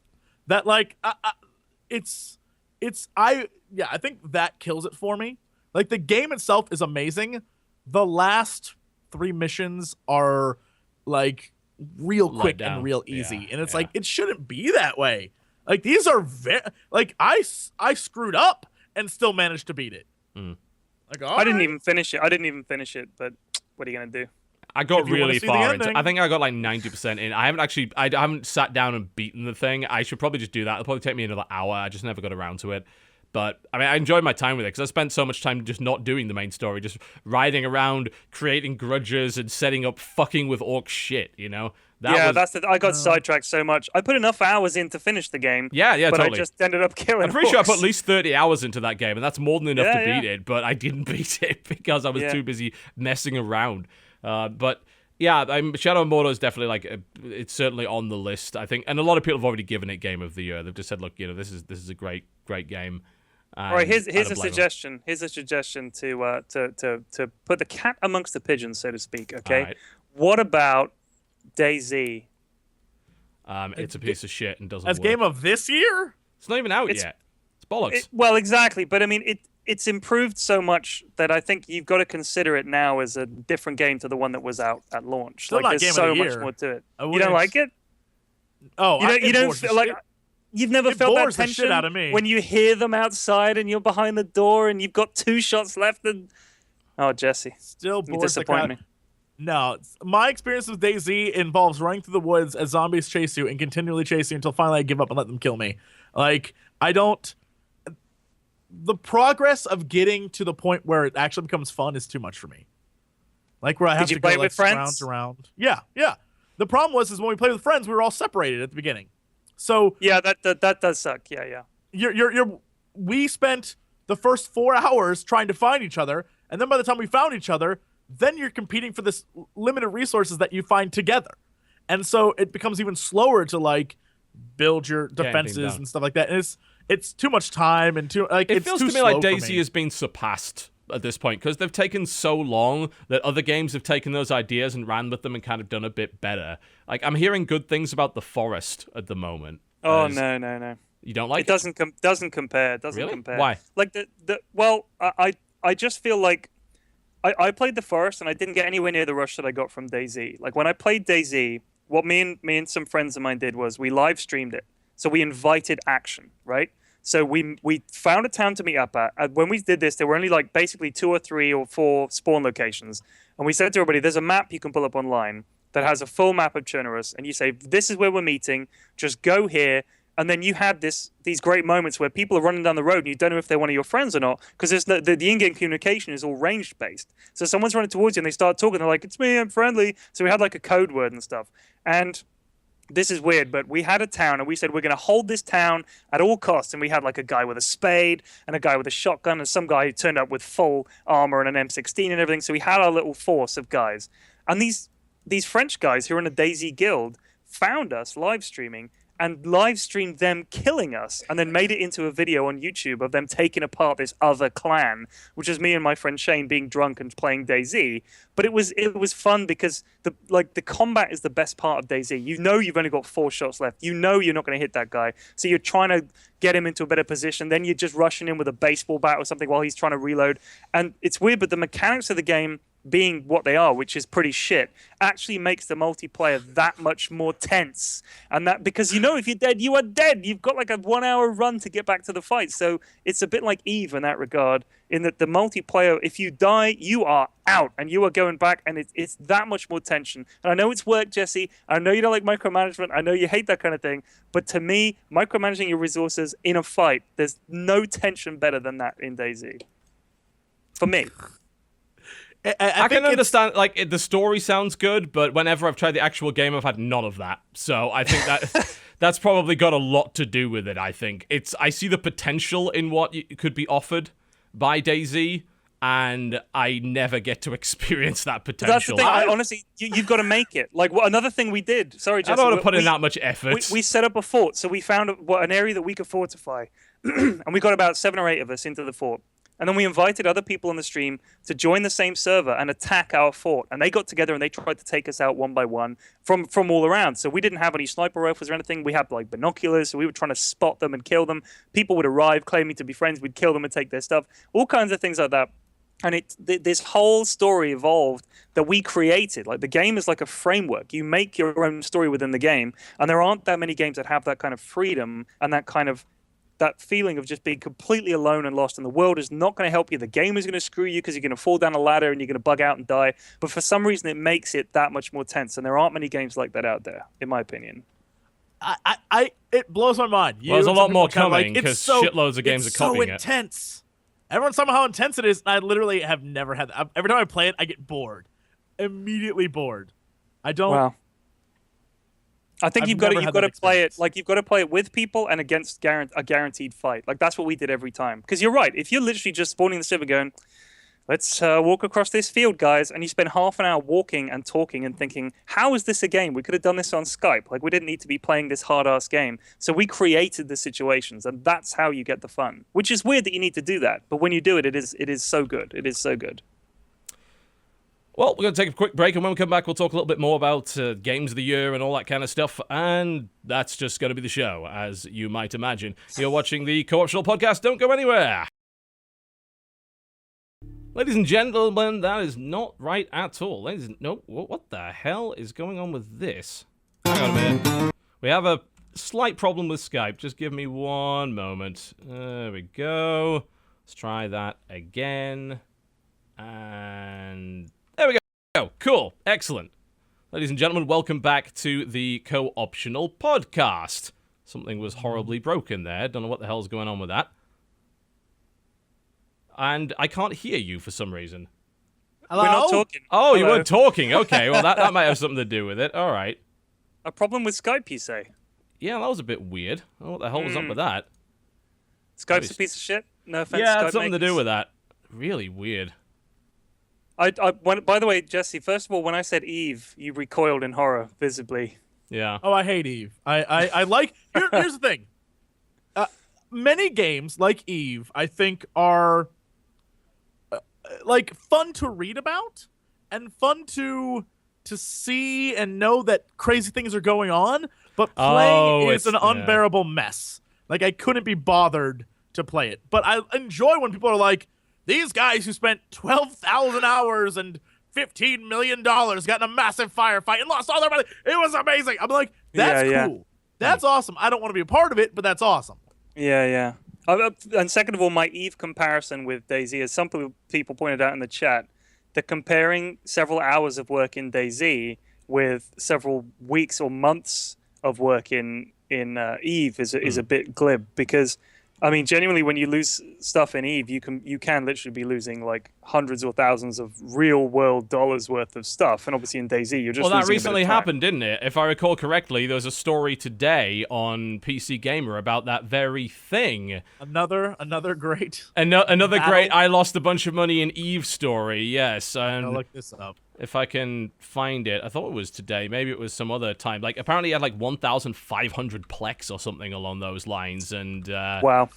that like I think that kills it for me. Like the game itself is amazing. The last 3 missions are like real quick and real easy, and it's like it shouldn't be that way. Like these are like I screwed up and still managed to beat it. Like I didn't even finish it. But what are you gonna do? I got really far into. I think I got like 90% in. I haven't sat down and beaten the thing. I should probably just do that. It'll probably take me another hour. I just never got around to it. But I mean, I enjoyed my time with it because I spent so much time just not doing the main story, just riding around, creating grudges, and setting up fucking with orc shit. You know. I got sidetracked so much. I put enough hours in to finish the game. Yeah, but totally. I just ended up killing. I'm pretty sure I put at least 30 hours into that game, and that's more than enough to beat it. But I didn't beat it because I was too busy messing around. But yeah, Shadow of Mordor is definitely like it's certainly on the list, I think, and a lot of people have already given it Game of the Year. They've just said, look, you know, this is a great game. All right, here's a suggestion. Here's a suggestion to put the cat amongst the pigeons, so to speak. Okay, right. What about DayZ? It's a piece of shit and doesn't as work. Game of this year. It's not even out yet. It's bollocks. Well, exactly, but I mean it's improved so much that I think you've got to consider it now as a different game to the one that was out at launch. Still like there's so much more to it. You don't like it? Oh, you don't feel like you've never felt that tension shit out of me. when you hear them outside and you're behind the door and you've got 2 shots left and Jesse, still you disappoint me. No, my experience with DayZ involves running through the woods as zombies chase you and continually chase you until finally I give up and let them kill me. Like, I don't. The progress of getting to the point where it actually becomes fun is too much for me. Like, where I have to go like rounds around. Yeah. The problem was when we played with friends, we were all separated at the beginning. So yeah, that does suck. Yeah. We spent the first 4 hours trying to find each other, and then by the time we found each other, then you're competing for this limited resources that you find together. And so it becomes even slower to like build your defenses and stuff like that. And it's too much time and too like it it's feels too to me like slow DayZ has been surpassed at this point because they've taken so long that other games have taken those ideas and ran with them and kind of done a bit better. Like, I'm hearing good things about The Forest at the moment. Oh, no. You don't like it? Doesn't compare. It doesn't really? compare. Why? Like I just feel like I played The Forest and I didn't get anywhere near the rush that I got from DayZ. Like, when I played DayZ, what me and some friends of mine did was we live streamed it. So we invited action, right? So we found a town to meet up at. And when we did this, there were only like basically 2 or 3 or 4 spawn locations. And we said to everybody, there's a map you can pull up online that has a full map of Chernarus. And you say, this is where we're meeting. Just go here. And then you had these great moments where people are running down the road and you don't know if they're one of your friends or not because the in-game communication is all range-based. So someone's running towards you and they start talking. They're like, it's me, I'm friendly. So we had like a code word and stuff. And this is weird, but we had a town and we said we're going to hold this town at all costs. And we had like a guy with a spade and a guy with a shotgun and some guy who turned up with full armor and an M16 and everything. So we had our little force of guys. And these French guys who are in a DayZ guild found us live streaming and live streamed them killing us and then made it into a video on YouTube of them taking apart this other clan, which is me and my friend Shane being drunk and playing DayZ. But it was fun because the combat is the best part of DayZ. You know you've only got 4 shots left. You know you're not going to hit that guy. So you're trying to get him into a better position. Then you're just rushing in with a baseball bat or something while he's trying to reload. And it's weird, but the mechanics of the game being what they are, which is pretty shit, actually makes the multiplayer that much more tense. And that because you know if you're dead, you are dead. You've got like a 1 hour run to get back to the fight. So it's a bit like Eve in that regard, in that the multiplayer, if you die, you are out and you are going back, and it's that much more tension. And I know it's work, Jesse. I know you don't like micromanagement. I know you hate that kind of thing. But to me, micromanaging your resources in a fight, there's no tension better than that in DayZ. For me. I can understand, like, the story sounds good, but whenever I've tried the actual game, I've had none of that. So I think that that's probably got a lot to do with it, I think. I see the potential in what could be offered by DayZ, and I never get to experience that potential. That's the thing. Honestly, you've got to make it. Like, another thing we did, sorry, Jesse. I don't want to put in that much effort. We set up a fort, so we found an area that we could fortify, and we got about 7 or 8 of us into the fort. And then we invited other people on the stream to join the same server and attack our fort. And they got together and they tried to take us out one by one from all around. So we didn't have any sniper rifles or anything. We had like binoculars, so we were trying to spot them and kill them. People would arrive claiming to be friends. We'd kill them and take their stuff. All kinds of things like that. And this whole story evolved that we created. Like, the game is like a framework. You make your own story within the game. And there aren't that many games that have that kind of freedom and that feeling of just being completely alone and lost, and the world is not going to help you. The game is going to screw you because you're going to fall down a ladder and you're going to bug out and die. But for some reason, it makes it that much more tense, and there aren't many games like that out there, in my opinion. It blows my mind. Well, there's a lot more coming because shitloads of games are copying it. It's so intense. Everyone's talking about how intense it is, and I literally have never had that. Every time I play it, I get bored. Immediately bored. I don't... Wow. I think you've got to play it like you've got to play it with people and against a guaranteed fight. Like, that's what we did every time. Because you're right. If you're literally just spawning the server going, let's walk across this field, guys, and you spend half an hour walking and talking and thinking, how is this a game? We could have done this on Skype. Like, we didn't need to be playing this hard-ass game. So we created the situations, and that's how you get the fun. Which is weird that you need to do that, but when you do it, it is so good. It is so good. Well, we're going to take a quick break, and when we come back, we'll talk a little bit more about games of the year and all that kind of stuff, and that's just going to be the show, as you might imagine. You're watching the Co-optional Podcast. Don't go anywhere. Ladies and gentlemen, that is not right at all. No, what the hell is going on with this? Hang on a minute. We have a slight problem with Skype. Just give me one moment. There we go. Let's try that again. And... there we go. Cool. Excellent. Ladies and gentlemen, welcome back to the Co-optional Podcast. Something was horribly broken there. Don't know what the hell's going on with that. And I can't hear you for some reason. Hello? We're not talking. Oh, Hello. you weren't talking. Okay, well, that might have something to do with it. All right. A problem with Skype, you say? Yeah, that was a bit weird. Oh, what the hell was up with that? Skype's a piece of shit? No offense, Yeah, it Skype had something to makers. do with that. Really weird. By the way, Jesse, first of all, when I said Eve, you recoiled in horror, visibly. Yeah. Oh, I hate Eve. I like... Here's the thing. Many games, like Eve, I think are... like fun to read about and fun to see and know that crazy things are going on, but playing is an unbearable mess. Like I couldn't be bothered to play it. But I enjoy when people are like, these guys who spent 12,000 hours and $15 million got in a massive firefight and lost all their money. It was amazing. I'm like, that's cool. That's awesome. I don't want to be a part of it, but that's awesome. Yeah. And second of all, my Eve comparison with DayZ, as some people pointed out in the chat, that comparing several hours of work in DayZ with several weeks or months of work in Eve is a bit glib, because I mean, genuinely, when you lose stuff in Eve, you can literally be losing like hundreds or thousands of real world dollars worth of stuff. And obviously in DayZ, you're just well, that losing recently a bit of time. happened, didn't it? If I recall correctly, there was a story today on PC Gamer about that very thing. Another great Another battle. great I lost a bunch of money in Eve story. Yes, and I'll look this up. if I can find it, I thought it was today. Maybe it was some other time. Like apparently, he had like 1,500 plex or something along those lines, and wow.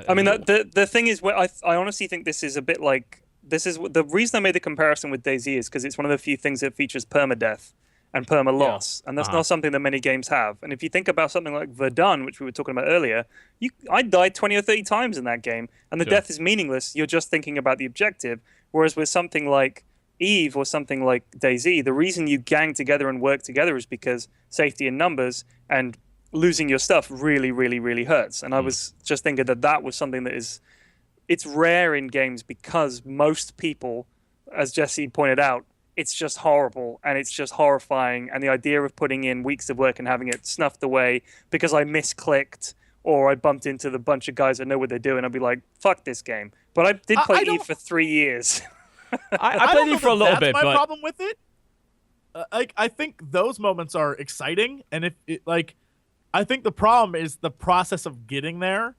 I mean, the thing is, I honestly think this is a bit like, this is the reason I made the comparison with DayZ is because it's one of the few things that features permadeath and perma-loss, and that's not something that many games have. And if you think about something like Verdun, which we were talking about earlier, I died 20 or 30 times in that game, and the death is meaningless. You're just thinking about the objective. Whereas with something like Eve or something like DayZ, the reason you gang together and work together is because safety in numbers, and losing your stuff really, really, really hurts. And I was just thinking that was something that it's rare in games because most people, as Jesse pointed out, it's just horrible and it's just horrifying. And the idea of putting in weeks of work and having it snuffed away because I misclicked or I bumped into the bunch of guys that know what they're doing, I'd be like, fuck this game. But I did play Eve for 3 years. I played Eve for a little bit, that's my but problem with it. I think those moments are exciting, and if it, like, I think the problem is the process of getting there.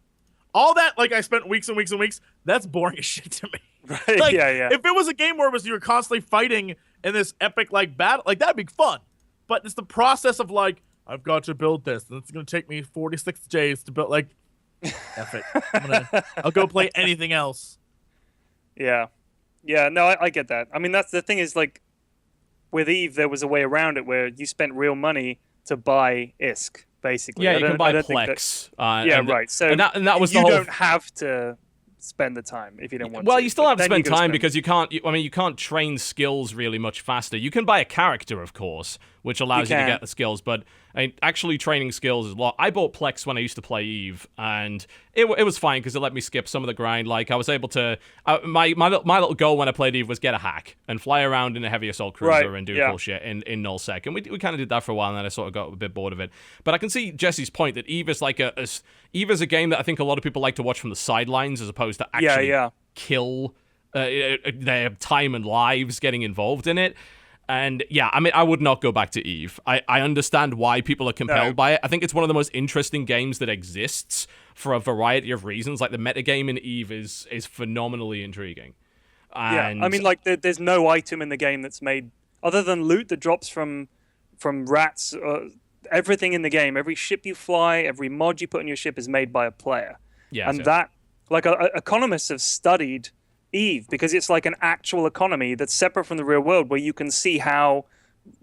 All that, like, I spent weeks and weeks and weeks, that's boring as shit to me. Right? Like, Yeah. if it was a game where you were constantly fighting in this epic, like, battle, like, that'd be fun. But it's the process of, like, I've got to build this, and it's going to take me 46 days to build, like, F it. I'll go play anything else. Yeah, no, I get that. I mean, that's the thing is, like, with Eve, there was a way around it where you spent real money to buy ISK, basically. yeah, you can buy Plex. Right. So and that was the you whole. don't have to spend the time if you don't want to. Well, you still have to Then spend you gotta time because you can't. You can't train skills really much faster. You can buy a character, of course, which allows you to get the skills. But actually training skills is a lot. I bought Plex when I used to play Eve, and it was fine because it let me skip some of the grind. Like I was able to. My little goal when I played Eve was get a hack and fly around in a heavy assault cruiser and do cool shit in null sec. And we kind of did that for a while, and then I sort of got a bit bored of it. But I can see Jesse's point that Eve is like Eve is a game that I think a lot of people like to watch from the sidelines as opposed to actually kill their time and lives getting involved in it. And yeah, I mean, I would not go back to Eve. I understand why people are compelled by it. I think it's one of the most interesting games that exists for a variety of reasons. Like the metagame in Eve is phenomenally intriguing. And I mean, like there's no item in the game that's made other than loot that drops from rats. Everything in the game, every ship you fly, every mod you put on your ship is made by a player. Yeah, and that, like, economists have studied Eve because it's like an actual economy that's separate from the real world, where you can see how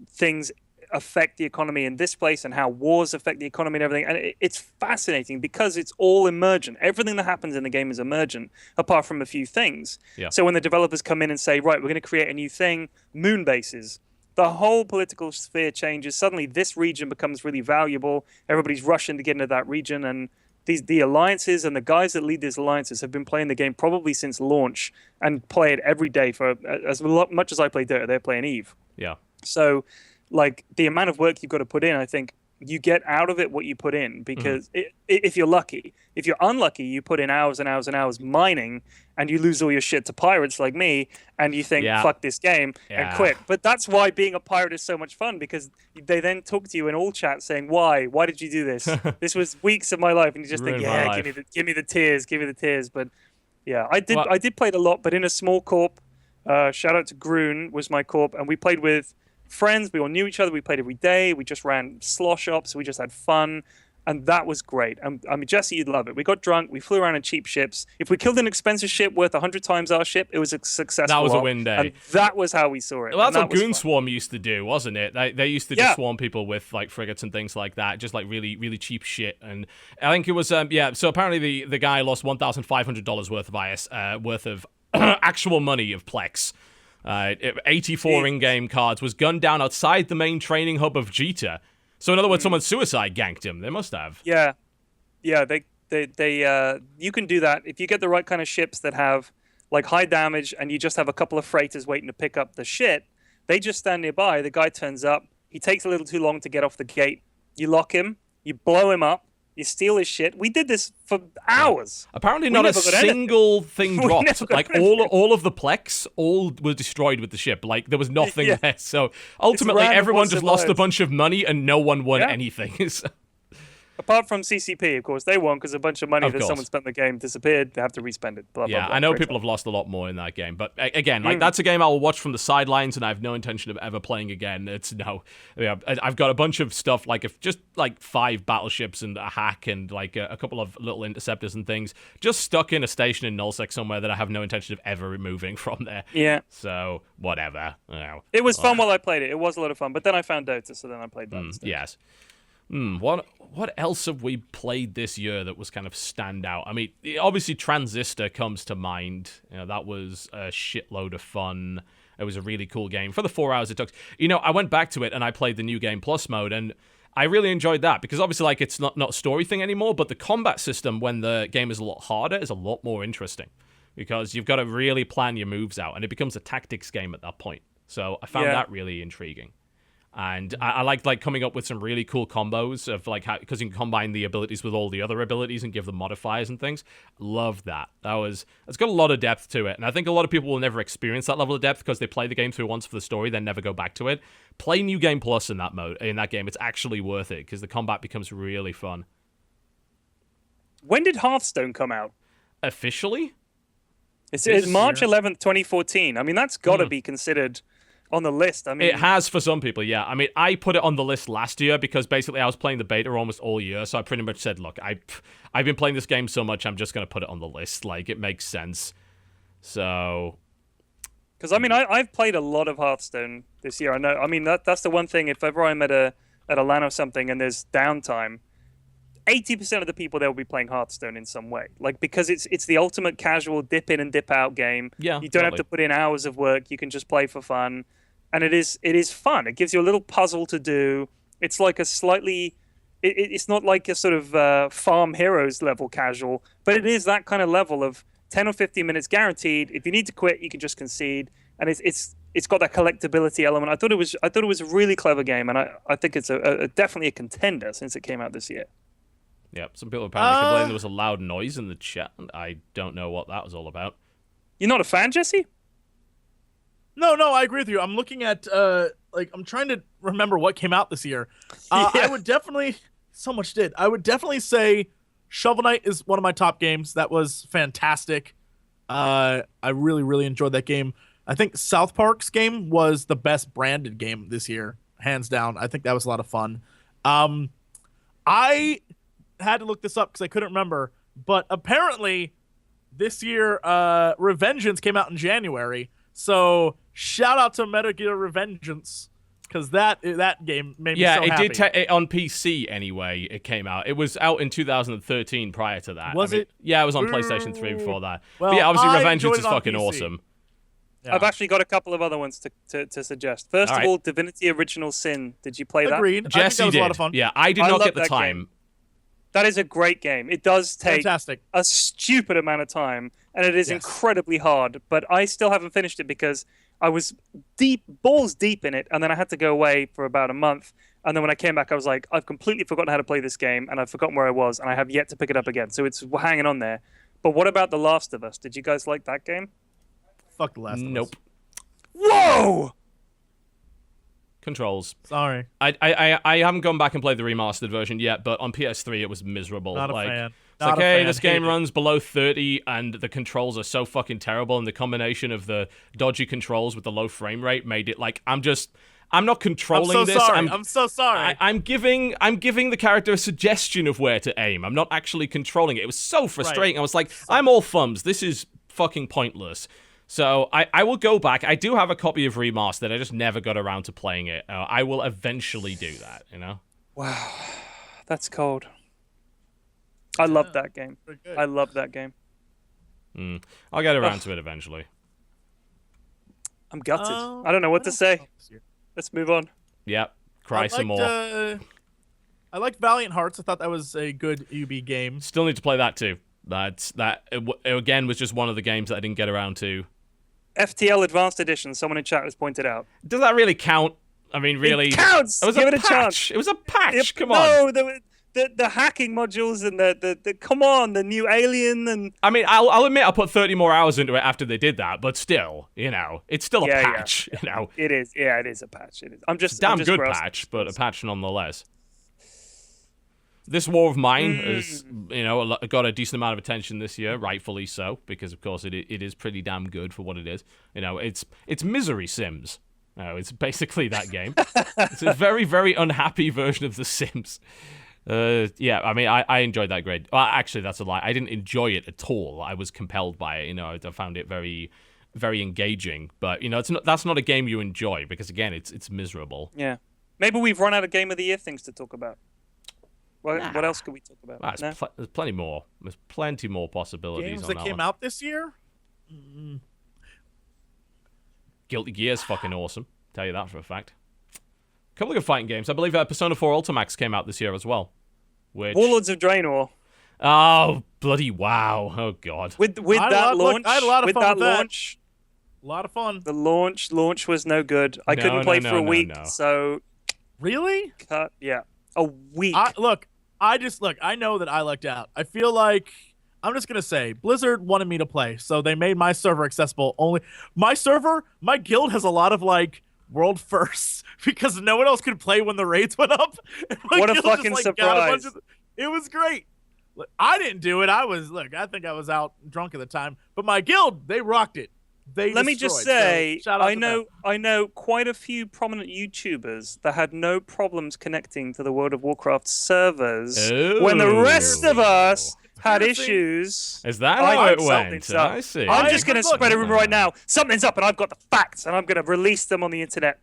things affect the economy in this place and how wars affect the economy and everything. And it's fascinating because it's all emergent. Everything that happens in the game is emergent, apart from a few things. Yeah. So when the developers come in and say, right, we're going to create a new thing, moon bases, the whole political sphere changes. Suddenly this region becomes really valuable. Everybody's rushing to get into that region, and the alliances and the guys that lead these alliances have been playing the game probably since launch and play it every day for as much as I play Dota. They're playing Eve. Yeah. So, like, the amount of work you've got to put in, I think you get out of it what you put in, because if you're lucky. If you're unlucky, you put in hours and hours and hours mining, and you lose all your shit to pirates like me, and you think, fuck this game, and quit. But that's why being a pirate is so much fun, because they then talk to you in all chats saying, why did you do this? This was weeks of my life, and you just think, give me the tears. But yeah, I did play it a lot, but in a small corp. Shout out to Groon was my corp, and we played with friends. We all knew each other. We played every day. We just ran slosh ops. We just had fun, and that was great. I mean, Jesse, you'd love it. We got drunk. We flew around in cheap ships. If we killed an expensive ship worth 100 times our ship, it was a successful. That was a win day. And that was how we saw it. Well, that's what Goon Swarm used to do, wasn't it? They used to just swarm people with like frigates and things like that, just like really, really cheap shit. And I think it was So apparently the guy lost $1,500 worth of actual money of Plex. 84 in-game cards, was gunned down outside the main training hub of Jita. So in other words, someone suicide ganked him. They must have. Yeah. They you can do that if you get the right kind of ships that have like high damage, and you just have a couple of freighters waiting to pick up the shit. They just stand nearby. The guy turns up. He takes a little too long to get off the gate. You lock him. You blow him up. You steal his shit. We did this for hours. Apparently not a single thing dropped. Like all of the Plex, all were destroyed with the ship. Like there was nothing there. So ultimately everyone just lost a bunch of money and no one won anything. Apart from CCP, of course, they won because a bunch of money that someone spent in the game disappeared. They have to respend it. Blah, blah, blah. I know people have lost a lot more in that game. But again, like that's a game I will watch from the sidelines, and I have no intention of ever playing again. I've got a bunch of stuff, like if just like 5 battleships and a hack and like a couple of little interceptors and things, just stuck in a station in Nullsec somewhere that I have no intention of ever removing from there. Yeah. So, whatever. It was fun while I played it. It was a lot of fun. But then I found Dota, so then I played that instead. Yes. What else have we played this year that was kind of standout? I mean, obviously Transistor comes to mind. That was a shitload of fun. It was a really cool game. For the 4 hours it took. I went back to it and I played the New Game Plus mode, and I really enjoyed that because obviously like it's not a story thing anymore, but the combat system when the game is a lot harder is a lot more interesting because you've got to really plan your moves out, and it becomes a tactics game at that point. So I found that really intriguing. And I liked like coming up with some really cool combos of like how, because you can combine the abilities with all the other abilities and give them modifiers and things. Love that. It's got a lot of depth to it, and I think a lot of people will never experience that level of depth because they play the game through once for the story, then never go back to it. Play New Game Plus in that game. It's actually worth it because the combat becomes really fun. When did Hearthstone come out? Officially? It's March 11th, 2014. I mean, that's got to be considered on the list. I mean, it has for some people, yeah. I mean, I put it on the list last year because basically I was playing the beta almost all year, so I pretty much said, look, I've been playing this game so much, I'm just going to put it on the list. Like, it makes sense. So... Because, I mean, I've played a lot of Hearthstone this year. I know. I mean, that's the one thing. If ever I'm at a LAN or something and there's downtime, 80% of the people there will be playing Hearthstone in some way. Like, because it's the ultimate casual dip in and dip out game. Yeah, you don't have to put in hours of work. You can just play for fun. And it is fun. It gives you a little puzzle to do. It's like a slightly... It's not like a sort of Farm Heroes level casual, but it is that kind of level of 10 or 15 minutes guaranteed. If you need to quit, you can just concede. And it's got that collectability element. I thought it was a really clever game, and I think it's definitely a contender since it came out this year. Yeah, some people apparently complained there was a loud noise in the chat. I don't know what that was all about. You're not a fan, Jesse? No, I agree with you. I'm looking at, I'm trying to remember what came out this year. I would definitely, so much did. I would definitely say Shovel Knight is one of my top games. That was fantastic. I really, really enjoyed that game. I think South Park's game was the best branded game this year, hands down. I think that was a lot of fun. I had to look this up because I couldn't remember, but apparently this year, Revengeance came out in January. So shout out to Metal Gear Revengeance because that game made me so happy. Yeah, it did on PC anyway. It came out. It was out in 2013 prior to that. Was it? Yeah, it was on PlayStation 3 before that. Well, but yeah, obviously Revengeance is fucking awesome. Yeah. I've actually got a couple of other ones to suggest. First of all, Divinity Original Sin. Did you play that? Agreed. Jesse did. A lot of fun. Yeah, I did not get the time. Game. That is a great game. It does take fantastic. A stupid amount of time, and it is incredibly hard, but I still haven't finished it because I was balls deep in it, and then I had to go away for about a month, And then when I came back, I was like, I've completely forgotten how to play this game, and I've forgotten where I was, and I have yet to pick it up again. So it's hanging on there. But what about The Last of Us? Did you guys like that game? Fuck The Last of Us. Nope. Whoa! Controls. Sorry. I haven't gone back and played the remastered version yet, but on PS3 it was miserable. Not a like, fan. It's Not like, a hey, fan. this game Hate it. runs below 30, and the controls are so fucking terrible, and the combination of the dodgy controls with the low frame rate made it like, I'm not controlling I'm so this. sorry. I'm so sorry. I'm giving the character a suggestion of where to aim. I'm not actually controlling it. It was so frustrating. Right. I was like, I'm all thumbs. This is fucking pointless. So I will go back. I do have a copy of Remastered. I just never got around to playing it. I will eventually do that, you know? Wow. That's cold. I love that game. I love that game. I'll get around to it eventually. I'm gutted. I don't know what to say. Let's move on. Yep. Cry some more. I liked Valiant Hearts. I thought that was a good UB game. Still need to play that too. Again was just one of the games that I didn't get around to. FTL Advanced Edition, someone in chat has pointed out. Does that really count? I mean, really? It counts! It was Give a it a patch. chance. It was a patch. Come on. No, the hacking modules and the come on, the new alien and... I mean, I'll admit I put 30 more hours into it after they did that, but still, you know, it's still a patch, you know. It is. Yeah, it is a patch. It is. I'm just Damn good grousing. patch, but a patch nonetheless. This War of Mine has, you know, got a decent amount of attention this year, rightfully so, because of course it is pretty damn good for what it is. You know, it's Misery Sims. It's basically that game. It's a very, very unhappy version of The Sims. Yeah, I mean, I enjoyed that great. Well, actually, that's a lie. I didn't enjoy it at all. I was compelled by it. You know, I found it very, very engaging. But you know, that's not a game you enjoy because again, it's miserable. Yeah, maybe we've run out of Game of the Year things to talk about. What else could we talk about? There's plenty more. There's plenty more possibilities. Games on that that came one. out this year? Guilty Gear's fucking awesome. Tell you that for a fact. A couple of good fighting games. I believe Persona 4 Ultimax came out this year as well. Which... Warlords of Draenor. Oh, bloody wow. Oh, God. With that launch. I had a lot of fun with that. Launch. A lot of fun. The launch was no good. I couldn't play for a week, so... Really? Yeah. A week. I know that I lucked out. I feel like... I'm just going to say, Blizzard wanted me to play, so they made my server accessible only... My server, my guild has a lot of, like, world firsts because no one else could play when the raids went up. What a fucking surprise. It was great. I didn't do it. I think I was out drunk at the time. But my guild, they rocked it. Let me just say, I know quite a few prominent YouTubers that had no problems connecting to the World of Warcraft servers when the rest of us had issues. Is that how it went? I see. I'm just going to spread a rumor right now. Something's up, and I've got the facts, and I'm going to release them on the internet.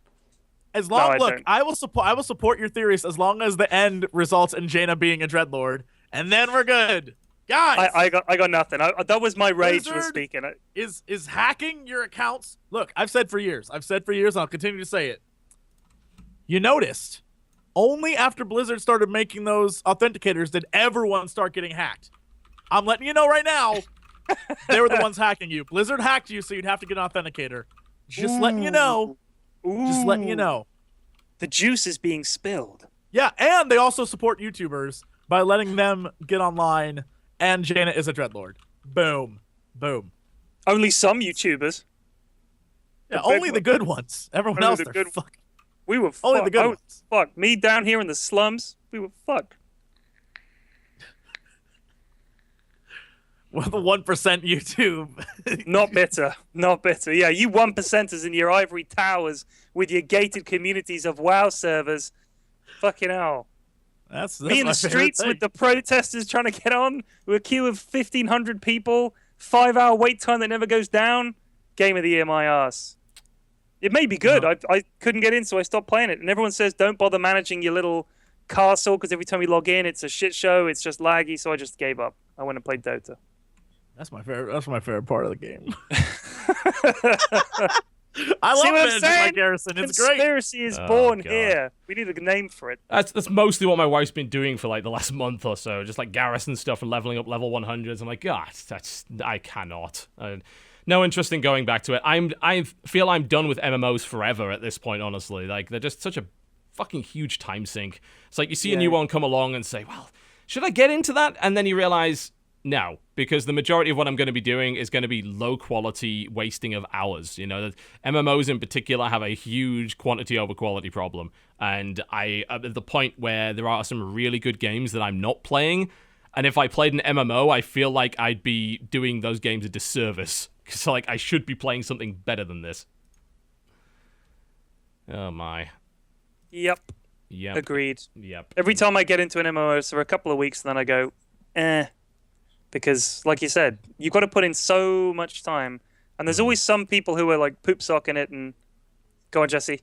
I will support your theories as long as the end results in Jaina being a dreadlord, and then we're good. Guys, I got nothing. That was my rage for speaking. Is hacking your accounts? Look, I've said for years, and I'll continue to say it. You noticed only after Blizzard started making those authenticators did everyone start getting hacked. I'm letting you know right now, they were the ones hacking you. Blizzard hacked you, so you'd have to get an authenticator. Just letting you know. Just letting you know. The juice is being spilled. Yeah, and they also support YouTubers by letting them get online. And Jaina is a dreadlord. Boom. Boom. Only some YouTubers. Yeah, only the good ones. Everyone else, they're fucked. We were fucked. Only the good ones. Fuck. Me down here in the slums, we were fucked. Well, the 1% YouTube. Not bitter. Not bitter. Yeah, you 1%ers in your ivory towers with your gated communities of WoW servers. Fucking hell. That's me in the streets with the protesters trying to get on. With a queue of 1,500 people. 5-hour wait time that never goes down. Game of the year, my ass. It may be good. I couldn't get in, so I stopped playing it. And everyone says don't bother managing your little castle because every time you log in, it's a shit show. It's just laggy, so I just gave up. I went and played Dota. That's my favorite part of the game. I love managing my garrison. It's great. Conspiracy is born here. We need a name for it. That's mostly what my wife's been doing for like the last month or so, just like garrison stuff and leveling up level 100s. I'm like, God, I cannot. No interest in going back to it. I feel I'm done with MMOs forever at this point. Honestly, like they're just such a fucking huge time sink. It's like you see a new one come along and say, well, should I get into that? And then you realize, no, because the majority of what I'm going to be doing is going to be low quality wasting of hours. You know, MMOs in particular have a huge quantity over quality problem. And I'm at the point where there are some really good games that I'm not playing. And if I played an MMO, I feel like I'd be doing those games a disservice. Because, like, I should be playing something better than this. Oh, my. Yep. Yep. Agreed. Yep. Every time I get into an MMO, it's for a couple of weeks, and then I go, because, like you said, you've got to put in so much time. And there's always some people who are, like, poop socking it and... Go on, Jesse.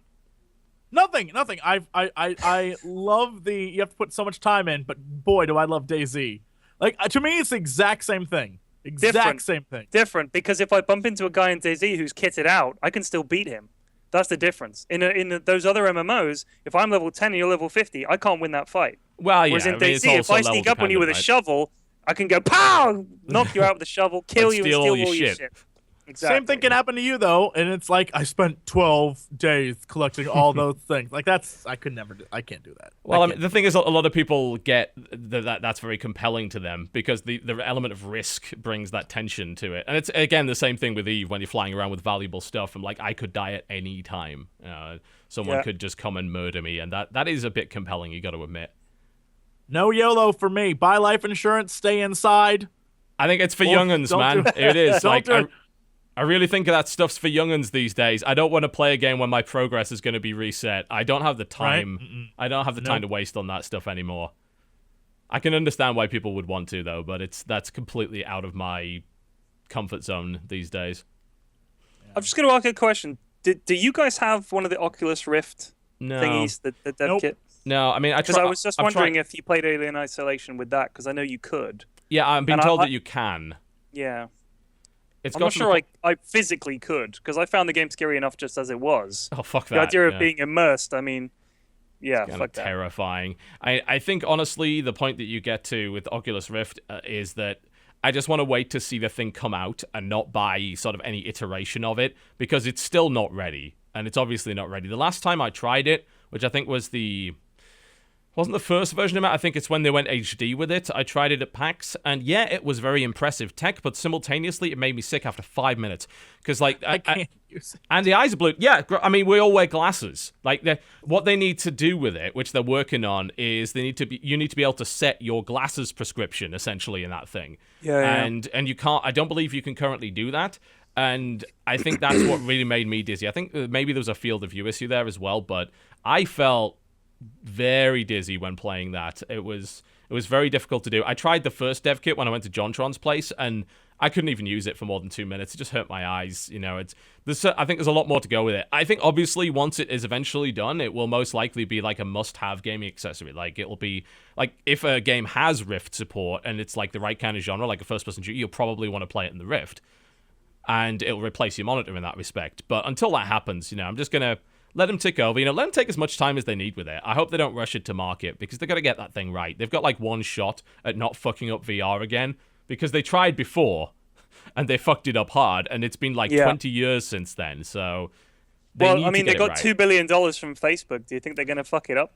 Nothing. I love the... You have to put so much time in, but boy, do I love DayZ. Like, to me, it's the exact same thing. Same thing. Different, because if I bump into a guy in DayZ who's kitted out, I can still beat him. That's the difference. In those other MMOs, if I'm level 10 and you're level 50, I can't win that fight. Well, yeah. Whereas in DayZ, if I sneak up on you with a shovel, I can go, pow! Knock you out with a shovel, kill you, and steal all your shit. Exactly. Same thing can happen to you, though, and it's like, I spent 12 days collecting all those things. Like, I can't do that. Well, I mean, the thing is, a lot of people get that's very compelling to them, because the element of risk brings that tension to it. And it's, again, the same thing with Eve when you're flying around with valuable stuff. I'm like, I could die at any time. Someone could just come and murder me, and that is a bit compelling, you got to admit. No YOLO for me. Buy life insurance, stay inside. I think it's for young'uns, man. It is. Like, I really think that stuff's for young'uns these days. I don't want to play a game when my progress is going to be reset. I don't have the time. Right? I don't have the time to waste on that stuff anymore. I can understand why people would want to, though, but that's completely out of my comfort zone these days. I'm just going to ask a question. Do you guys have one of the Oculus Rift thingies, the dev kit? No, I mean, I was just wondering if you played Alien Isolation with that, because I know you could. Yeah, I'm being told that you can. Yeah. I'm not sure I physically could, because I found the game scary enough just as it was. Oh, fuck that. The idea of being immersed, I mean, yeah, fuck that. Terrifying. I think, honestly, the point that you get to with Oculus Rift is that I just want to wait to see the thing come out and not buy sort of any iteration of it, because it's still not ready, and it's obviously not ready. The last time I tried it, which I think was wasn't the first version of it, I think it's when they went HD with it. I tried it at PAX, and yeah, it was very impressive tech, but simultaneously, it made me sick after 5 minutes. Because, like, I can't use it. And the eyes are blue. Yeah, I mean, we all wear glasses. Like, what they need to do with it, which they're working on, is you need to be able to set your glasses prescription, essentially, in that thing. Yeah. And you can't, I don't believe you can currently do that. And I think that's what really made me dizzy. I think maybe there was a field of view issue there as well, but I felt very dizzy when playing that. It was very difficult to do. I tried the first dev kit when I went to JonTron's place, and I couldn't even use it for more than 2 minutes. It just hurt my eyes. You know, I think there's a lot more to go with it. I think obviously once it is eventually done, it will most likely be like a must-have gaming accessory. Like, it'll be like, if a game has Rift support and it's like the right kind of genre, like a first-person shooter, you'll probably want to play it in the Rift, and it'll replace your monitor in that respect. But until that happens, you know, I'm just gonna let them tick over. You know, let them take as much time as they need with it. I hope they don't rush it to market, because they've got to get that thing right. They've got like one shot at not fucking up VR again, because they tried before and they fucked it up hard, and it's been like 20 years since then. So they got $2 billion from Facebook. Do you think they're going to fuck it up?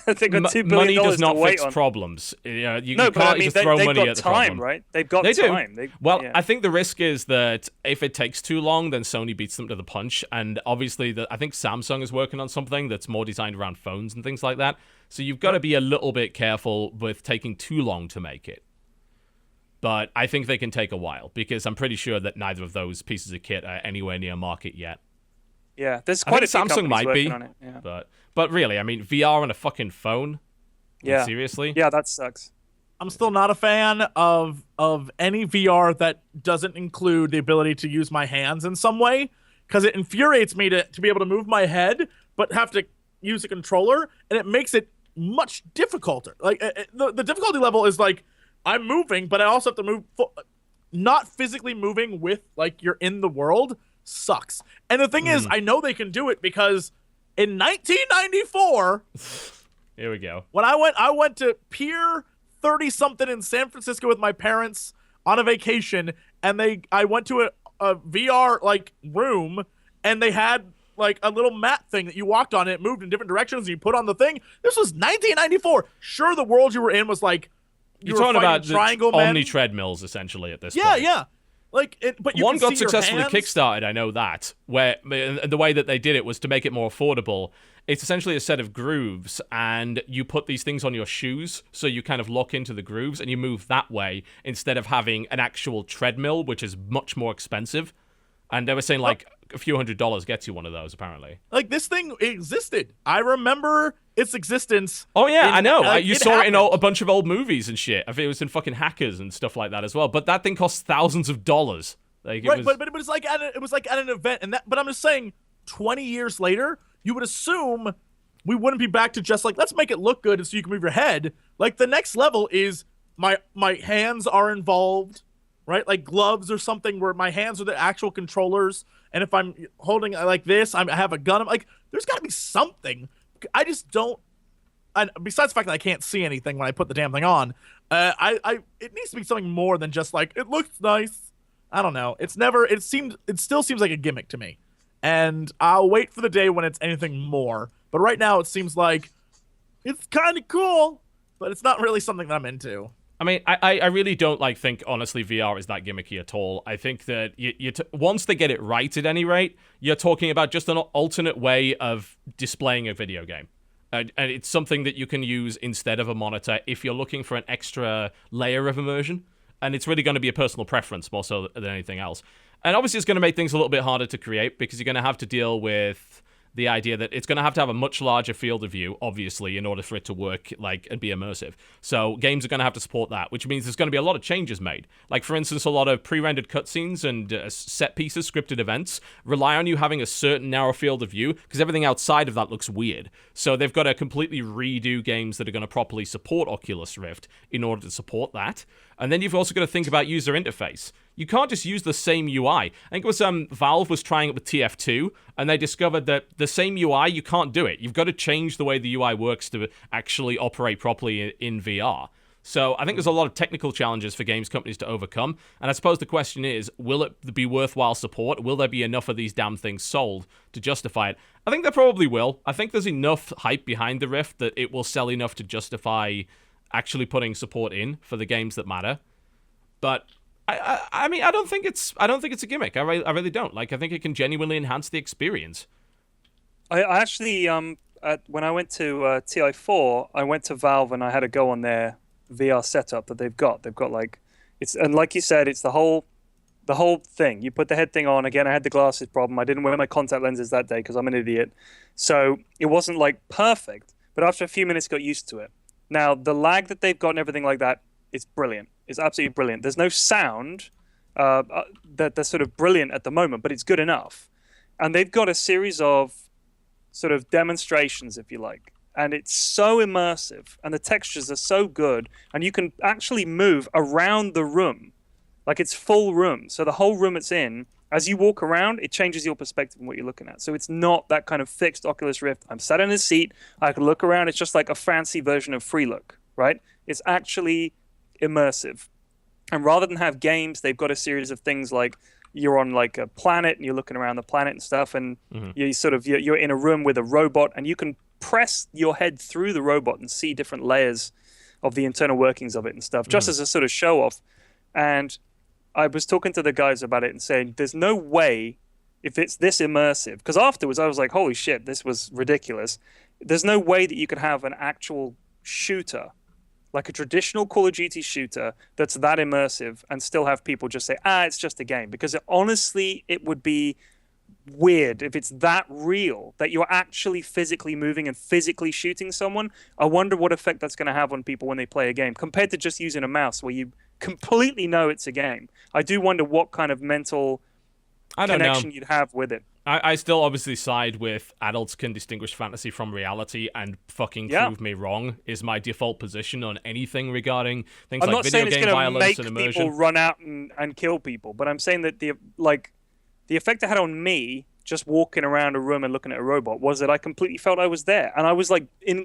They got $2 billion money does not fix on problems. You no, can't just throw money got at the time, problem. Right? They've got time. I think the risk is that if it takes too long, then Sony beats them to the punch. And obviously, I think Samsung is working on something that's more designed around phones and things like that. So you've got to be a little bit careful with taking too long to make it. But I think they can take a while, because I'm pretty sure that neither of those pieces of kit are anywhere near market yet. Yeah, there's quite a few Samsung might be, on it. Yeah. But really, I mean, VR on a fucking phone? Yeah. Like, seriously? Yeah, that sucks. I'm still not a fan of any VR that doesn't include the ability to use my hands in some way, because it infuriates me to be able to move my head but have to use a controller, and it makes it much difficult. Like, the difficulty level is like, I'm moving, but I also have to move. Not physically moving with, like, you're in the world sucks. And the thing is, I know they can do it, because in 1994, here we go. When I went to Pier 30-something in San Francisco with my parents on a vacation, and I went to a VR like room, and they had like a little mat thing that you walked on, and it moved in different directions, and you put on the thing. This was 1994. Sure, the world you were in was like you're talking about triangle the men. Omni treadmills essentially at this point. Yeah. Like, but you one can got see successfully your hands. kickstarted. I know that. Where the way that they did it was to make it more affordable. It's essentially a set of grooves, and you put these things on your shoes, so you kind of lock into the grooves, and you move that way instead of having an actual treadmill, which is much more expensive. And they were saying like a few $100s gets you one of those, apparently. Like, this thing existed. I remember its existence. Oh yeah, I know. You saw happened. it in a bunch of old movies and shit. I think it was in fucking Hackers and stuff like that as well. But that thing costs thousands of dollars. Like, right, but it was like at an event, and that. But I'm just saying, 20 years later, you would assume we wouldn't be back to just like, let's make it look good so you can move your head. Like, the next level is my hands are involved, right? Like gloves or something where my hands are the actual controllers, and if I'm holding like this, I have a gun. I'm like, there's got to be something. I just don't. And besides the fact that I can't see anything when I put the damn thing on, it needs to be something more than just like, it looks nice. I don't know. It still seems like a gimmick to me. And I'll wait for the day when it's anything more. But right now it seems like it's kind of cool, but it's not really something that I'm into. I mean, I really don't think honestly VR is that gimmicky at all. I think that once they get it right at any rate, you're talking about just an alternate way of displaying a video game. And it's something that you can use instead of a monitor if you're looking for an extra layer of immersion. And it's really going to be a personal preference more so than anything else. And obviously it's going to make things a little bit harder to create because you're going to have to deal with the idea that it's going to have a much larger field of view, obviously, in order for it to work and be immersive. So games are going to have to support that, which means there's going to be a lot of changes made. Like, for instance, a lot of pre-rendered cutscenes and set pieces, scripted events, rely on you having a certain narrow field of view because everything outside of that looks weird. So they've got to completely redo games that are going to properly support Oculus Rift in order to support that. And then you've also got to think about user interface. You can't just use the same UI. I think it was Valve was trying it with TF2, and they discovered that the same UI, you can't do it. You've got to change the way the UI works to actually operate properly in VR. So I think there's a lot of technical challenges for games companies to overcome, and I suppose the question is, will it be worthwhile support? Will there be enough of these damn things sold to justify it? I think there probably will. I think there's enough hype behind the Rift that it will sell enough to justify actually putting support in for the games that matter. But I mean, I don't think it's a gimmick. I really don't. I think it can genuinely enhance the experience. I actually when I went to TI4, I went to Valve and I had to go on their VR setup that they've got. They've got and like you said, it's the whole thing. You put the head thing on. Again, I had the glasses problem. I didn't wear my contact lenses that day because I'm an idiot. So it wasn't perfect, but after a few minutes, got used to it. Now the lag that they've got and everything like that, it's brilliant. It's absolutely brilliant. There's no sound that's sort of brilliant at the moment, but it's good enough. And they've got a series of sort of demonstrations, if you like. And it's so immersive, and the textures are so good, and you can actually move around the room. It's full room. So the whole room it's in, as you walk around, it changes your perspective on what you're looking at. So it's not that kind of fixed Oculus Rift. I'm sat in a seat, I can look around. It's just like a fancy version of Free Look, right? It's actually immersive. And rather than have games, they've got a series of things like you're on a planet and you're looking around the planet and stuff, and you're in a room with a robot, and you can press your head through the robot and see different layers of the internal workings of it and stuff, just as a sort of show off. And I was talking to the guys about it and saying, there's no way, if it's this immersive, because afterwards I was like, holy shit, this was ridiculous. There's no way that you could have an actual shooter, like a traditional Call of Duty shooter that's that immersive and still have people just say, it's just a game. Because honestly, it would be weird if it's that real, that you're actually physically moving and physically shooting someone. I wonder what effect that's going to have on people when they play a game, compared to just using a mouse where you completely know it's a game. I do wonder what kind of mental connection you'd have with it. I still obviously side with adults can distinguish fantasy from reality, and fucking prove me wrong is my default position on anything regarding things like video game violence and immersion. I'm not saying it's going to make people run out and kill people, but I'm saying that the effect it had on me just walking around a room and looking at a robot was that I completely felt I was there, and I was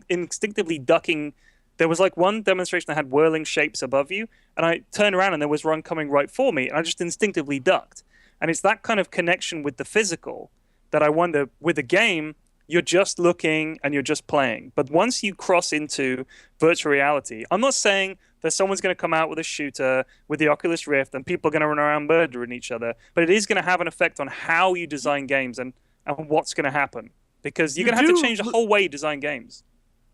instinctively ducking. There was one demonstration that had whirling shapes above you, and I turned around and there was one coming right for me, and I just instinctively ducked. And it's that kind of connection with the physical that I wonder, with a game, you're just looking and you're just playing. But once you cross into virtual reality, I'm not saying that someone's going to come out with a shooter with the Oculus Rift and people are going to run around murdering each other, but it is going to have an effect on how you design games and what's going to happen. Because you're going to have to change the whole way you design games.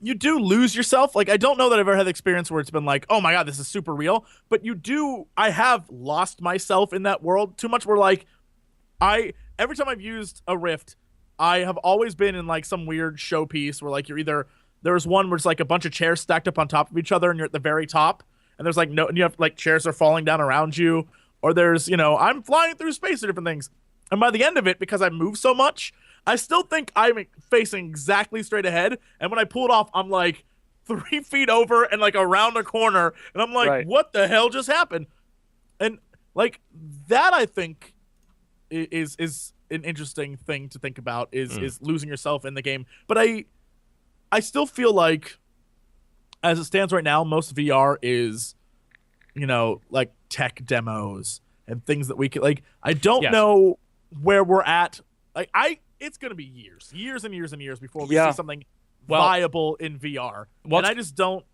You do lose yourself. Like, I don't know that I've ever had the experience where it's been like, oh my God, this is super real. But I have lost myself in that world too much where, like, every time I've used a Rift, I have always been in, like, some weird showpiece where, like, there's one where it's, like, a bunch of chairs stacked up on top of each other and you're at the very top. And there's, like, and you have, like, chairs are falling down around you. Or there's, I'm flying through space or different things. And by the end of it, because I move so much, I still think I'm facing exactly straight ahead. And when I pull it off, I'm, like, 3 feet over and, like, around a corner. And I'm like, What the hell just happened? And, like, that, I think, is an interesting thing to think about is losing yourself in the game. But I still feel like, as it stands right now, most VR is, like tech demos and things that we can, like, I don't know where we're at. Like, it's going to be years and years and years before we see something viable in VR. And I just don't,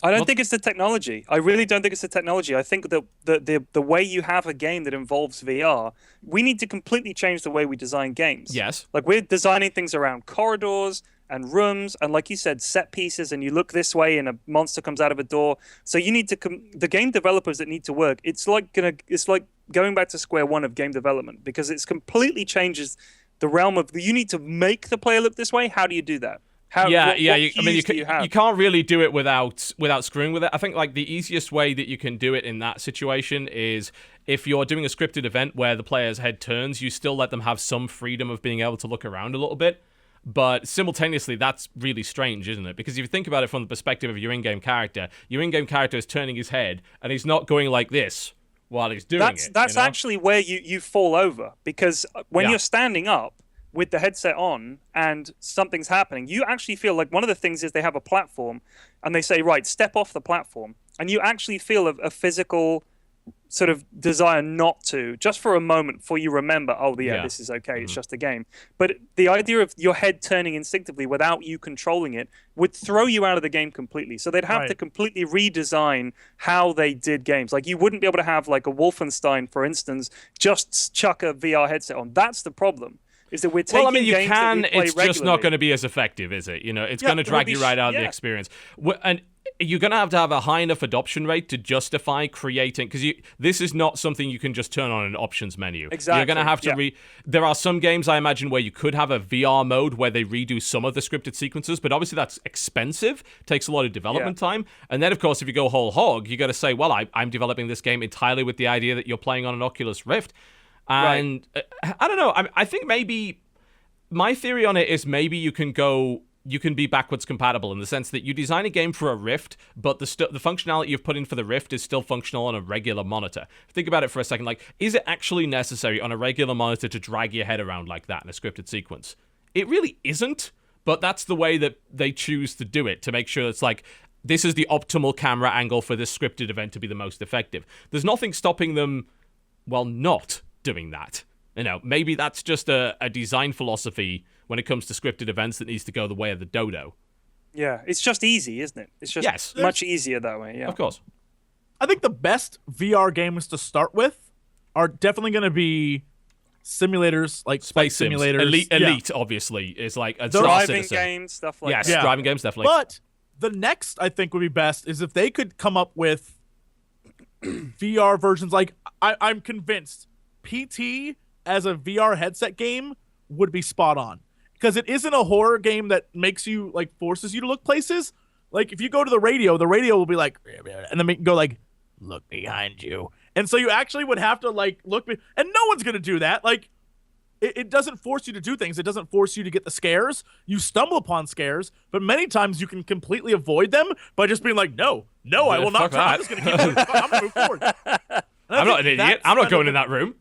I don't think it's the technology. I really don't think it's the technology. I think that the way you have a game that involves VR, we need to completely change the way we design games. Yes. Like, we're designing things around corridors and rooms and, like you said, set pieces, and you look this way and a monster comes out of a door. So you need to the game developers that need to work. It's like going back to square one of game development, because it's completely changes the realm of you need to make the player look this way. How do you do that? You can't really do it without screwing with it. I think, like, the easiest way that you can do it in that situation is if you're doing a scripted event where the player's head turns, you still let them have some freedom of being able to look around a little bit. But simultaneously, that's really strange, isn't it? Because if you think about it from the perspective of your in-game character is turning his head, and he's not going like this while he's doing it. That's actually where you fall over, because when you're standing up with the headset on and something's happening, you actually feel like one of the things is they have a platform and they say, right, step off the platform. And you actually feel a physical sort of desire not to, just for a moment, before you remember, this is okay, it's just a game. But the idea of your head turning instinctively without you controlling it would throw you out of the game completely. So they'd have to completely redesign how they did games. Like, you wouldn't be able to have, like, a Wolfenstein, for instance, just chuck a VR headset on. That's the problem. Is that we're taking games that we play it's just not going to be as effective, is it? It's going to drag you right out of the experience. And you're going to have a high enough adoption rate to justify creating, because this is not something you can just turn on an options menu. Exactly. You're going to have to there are some games, I imagine, where you could have a VR mode where they redo some of the scripted sequences, but obviously that's expensive, takes a lot of development time. And then, of course, if you go whole hog, you got to say, well, I'm developing this game entirely with the idea that you're playing on an Oculus Rift. And I don't know. I think maybe my theory on it is maybe you can be backwards compatible in the sense that you design a game for a Rift, but the functionality you've put in for the Rift is still functional on a regular monitor. Think about it for a second. Like, is it actually necessary on a regular monitor to drag your head around like that in a scripted sequence? It really isn't, but that's the way that they choose to do it, to make sure it's like, this is the optimal camera angle for this scripted event to be the most effective. There's nothing stopping them, not doing that. Maybe that's just a design philosophy when it comes to scripted events that needs to go the way of the dodo. Yeah, it's just easy, isn't it? It's just much easier that way, yeah. Of course. I think the best VR games to start with are definitely going to be simulators, like space simulators. Elite, obviously, is like a driving games, stuff like that. Yes, driving games, definitely. But the next, I think, would be best is if they could come up with VR versions. Like, I'm convinced PT as a VR headset game would be spot on, because it isn't a horror game that makes you, like, forces you to look places. Like, if you go to the radio will be like, and then make you go like, look behind you. And so you actually would have to, like, look, and no one's going to do that. Like, it doesn't force you to do things. It doesn't force you to get the scares. You stumble upon scares, but many times you can completely avoid them by just being like, no, I will not. I'm just going to keep moving. I'm going to move forward. I'm not an idiot. I'm not going in that room.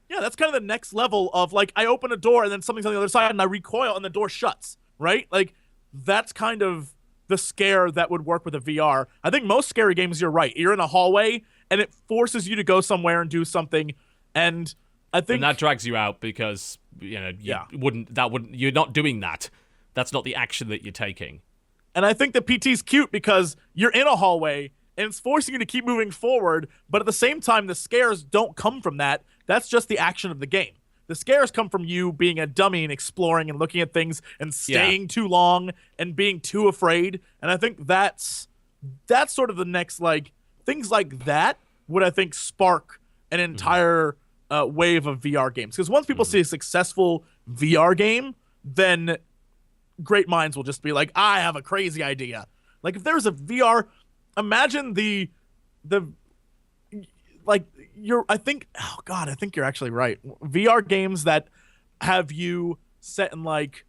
Yeah, that's kind of the next level of, like, I open a door and then something's on the other side and I recoil and the door shuts, right? Like, that's kind of the scare that would work with a VR. I think most scary games, you're right. You're in a hallway and it forces you to go somewhere and do something. And I think... And that drags you out because you're not doing that. That's not the action that you're taking. And I think that PT's cute because you're in a hallway and it's forcing you to keep moving forward, but at the same time, the scares don't come from that. That's just the action of the game. The scares come from you being a dummy and exploring and looking at things and staying too long and being too afraid. And I think that's sort of the next, like, things like that would, I think, spark an entire wave of VR games. Because once people see a successful VR game, then great minds will just be like, I have a crazy idea. Like, if there's a VR, imagine I think you're actually right. VR games that have you set in like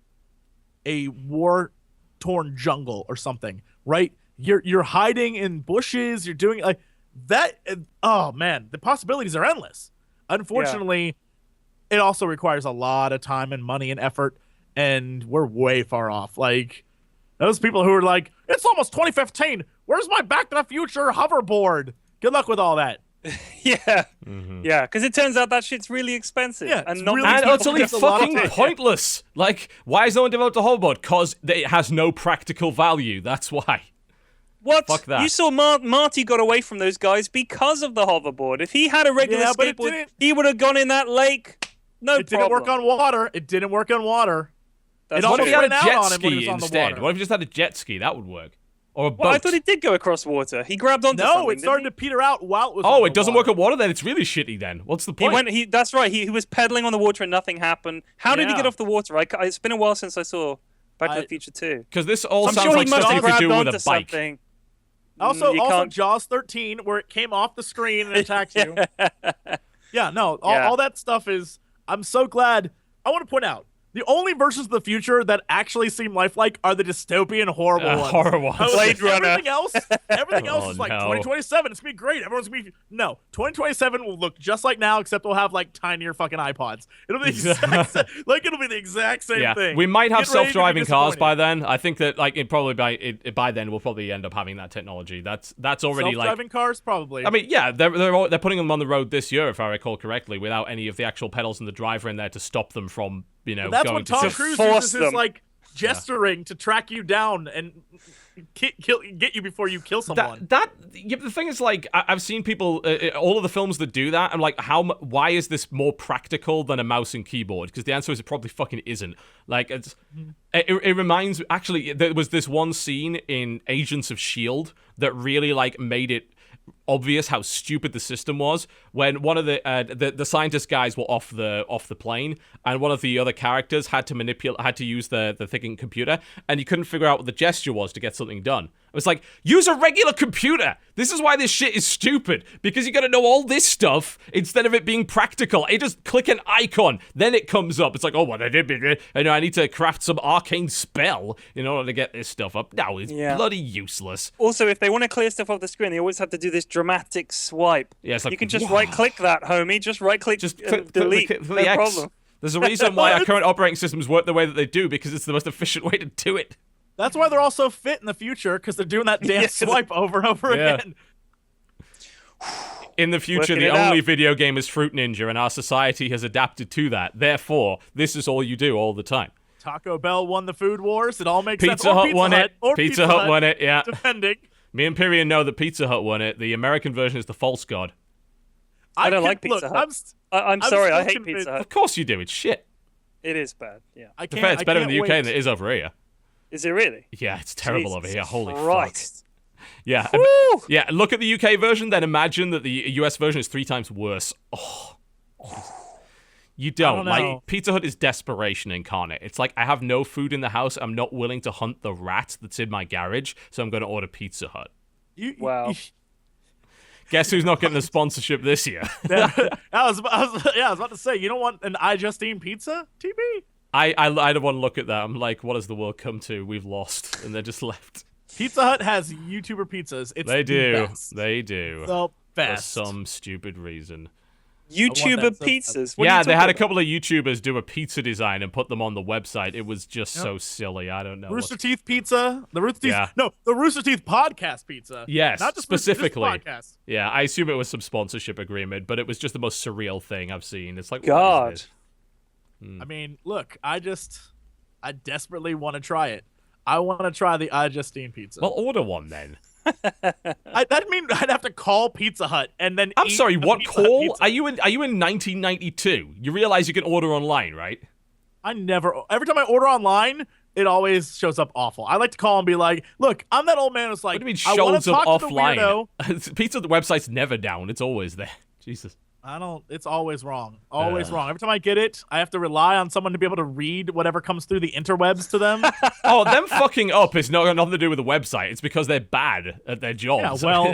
a war-torn jungle or something, right? You're hiding in bushes, you're doing like that. Oh man, the possibilities are endless. Unfortunately, it also requires a lot of time and money and effort, and we're way far off. Like, those people who are like, it's almost 2015. Where's my Back to the Future hoverboard? Good luck with all that. Yeah, because it turns out that shit's really expensive. Yeah, and utterly fucking pointless. Like, why has no one developed a hoverboard? Because it has no practical value. That's why. What? Fuck that. You saw Marty got away from those guys because of the hoverboard. If he had a regular skateboard, he would have gone in that lake. No problem. It didn't work on water. What if you had a jet ski instead? What if you just had a jet ski? That would work. Or a boat. Well, I thought it did go across water. He grabbed onto something. No, it started to peter out while it was Oh, it doesn't work on water then? It's really shitty then. What's the point? That's right. He was pedaling on the water and nothing happened. How did he get off the water? It's been a while since I saw Back to the Future 2. Because this all sounds like stuff you could do with a bike. Something. Also Jaws 13, where it came off the screen and attacked you. All that stuff is... I'm so glad... I want to point out, the only versions of the future that actually seem lifelike are the dystopian horrible ones. Horror ones. Blade Runner. Everything else is like 2027. It's going to be great. Everyone's going to be... No, 2027 will look just like now, except we'll have like tinier fucking iPods. It'll be it'll be the exact same thing. We might have self-driving cars by then. I think that like by then we'll probably end up having that technology. That's already self-driving cars probably. I mean, yeah, they're putting them on the road this year, if I recall correctly, without any of the actual pedals and the driver in there to stop them from that's when Tom Cruise uses his like gesturing to track you down and get you before you kill someone. The thing is, like, I've seen people, all of the films that do that. I'm like, why is this more practical than a mouse and keyboard? Because the answer is it probably fucking isn't. Like, it reminds. Actually, there was this one scene in Agents of S.H.I.E.L.D. that really like made it obvious how stupid the system was when one of the scientist guys were off the plane, and one of the other characters had to use the thinking computer, and he couldn't figure out what the gesture was to get something done. It was like, use a regular computer. This is why this shit is stupid, because you got to know all this stuff instead of it being practical. You just click an icon, then it comes up. It's like, oh, what I did, I need to craft some arcane spell in order to get this stuff up. No, it's bloody useless. Also, if they want to clear stuff off the screen, they always have to do this dramatic swipe. Yeah, it's like, you can just right-click that, homie. Just right-click, delete. No problem. There's a reason why our current operating systems work the way that they do, because it's the most efficient way to do it. That's why they're all so fit in the future, because they're doing that damn swipe over and over again. In the future, the only video game is Fruit Ninja, and our society has adapted to that. Therefore, this is all you do all the time. Taco Bell won the food wars. It all makes sense. Pizza Hut won it. Pizza Hut won it, yeah. Defending. Me and Pyrion know that Pizza Hut won it. The American version is the false god. I don't like Pizza Hut. I'm sorry, I hate Pizza Hut. Of course you do. It's shit. It is bad, yeah. It's better in the UK than it is over here. Is it really? Yeah, it's terrible over here. Holy Christ. fuck. Yeah. Yeah, look at the UK version, then imagine that the US version is 3 times worse. Oh. You don't. Like, Pizza Hut is desperation incarnate. It's like, I have no food in the house. I'm not willing to hunt the rat that's in my garage, so I'm going to order Pizza Hut. Wow. Guess who's not getting a sponsorship this year? I was about to say, you don't want an I Justine pizza, TB? I don't want to look at that. I'm like, what has the world come to? We've lost, and they're just left. Pizza Hut has YouTuber pizzas. They do. They do. The best. For some stupid reason. YouTuber pizzas? Yeah, they had a couple of YouTubers do a pizza design and put them on the website. It was just so silly. I don't know. Rooster Teeth pizza? The Rooster Teeth? Yeah. No, the Rooster Teeth podcast pizza. Yes, not just specifically. Podcast. Yeah, I assume it was some sponsorship agreement, but it was just the most surreal thing I've seen. It's like, God. I mean, look, I desperately want to try it. I want to try the Justine pizza. Well, order one then. That'd mean I'd have to call Pizza Hut and then. I'm sorry, what call? Are you in 1992? You realize you can order online, right? Every time I order online, it always shows up awful. I like to call and be like, "Look, I'm that old man who's like, what do you mean I want shows to up talk to offline? the weirdo." Pizza website's never down. It's always there. Jesus. It's always wrong. Always wrong. Every time I get it, I have to rely on someone to be able to read whatever comes through the interwebs to them. Oh, them fucking up is nothing to do with the website. It's because they're bad at their job. Yeah, well,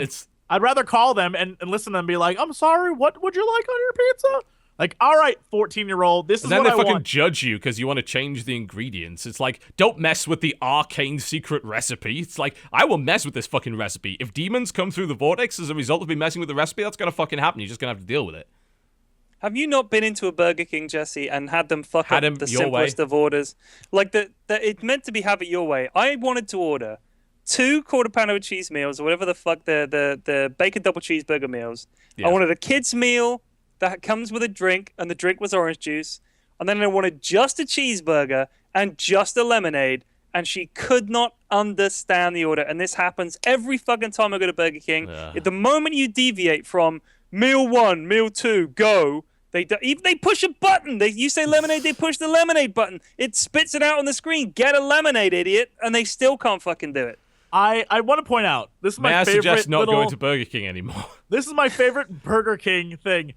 I'd rather call them and listen to them and be like, "I'm sorry, what would you like on your pizza?" Like, all right, 14-year-old, this is what I want. And then they fucking judge you because you want to change the ingredients. It's like, don't mess with the arcane secret recipe. It's like, I will mess with this fucking recipe. If demons come through the vortex as a result of me messing with the recipe, that's going to fucking happen. You're just going to have to deal with it. Have you not been into a Burger King, Jesse, and had them fuck up the simplest way. of orders? Like, it's meant to be have it your way. I wanted to order 2 quarter pounder with cheese meals, or whatever the fuck, the bacon double cheeseburger meals. Yeah. I wanted a kid's meal that comes with a drink, and the drink was orange juice. And then I wanted just a cheeseburger and just a lemonade, and she could not understand the order. And this happens every fucking time I go to Burger King. At the moment you deviate from meal 1, meal 2, go, they push a button. You say lemonade, they push the lemonade button. It spits it out on the screen. Get a lemonade, idiot. And they still can't fucking do it. I want to point out, this is my favorite. May I suggest not going to Burger King anymore? This is my favorite Burger King thing.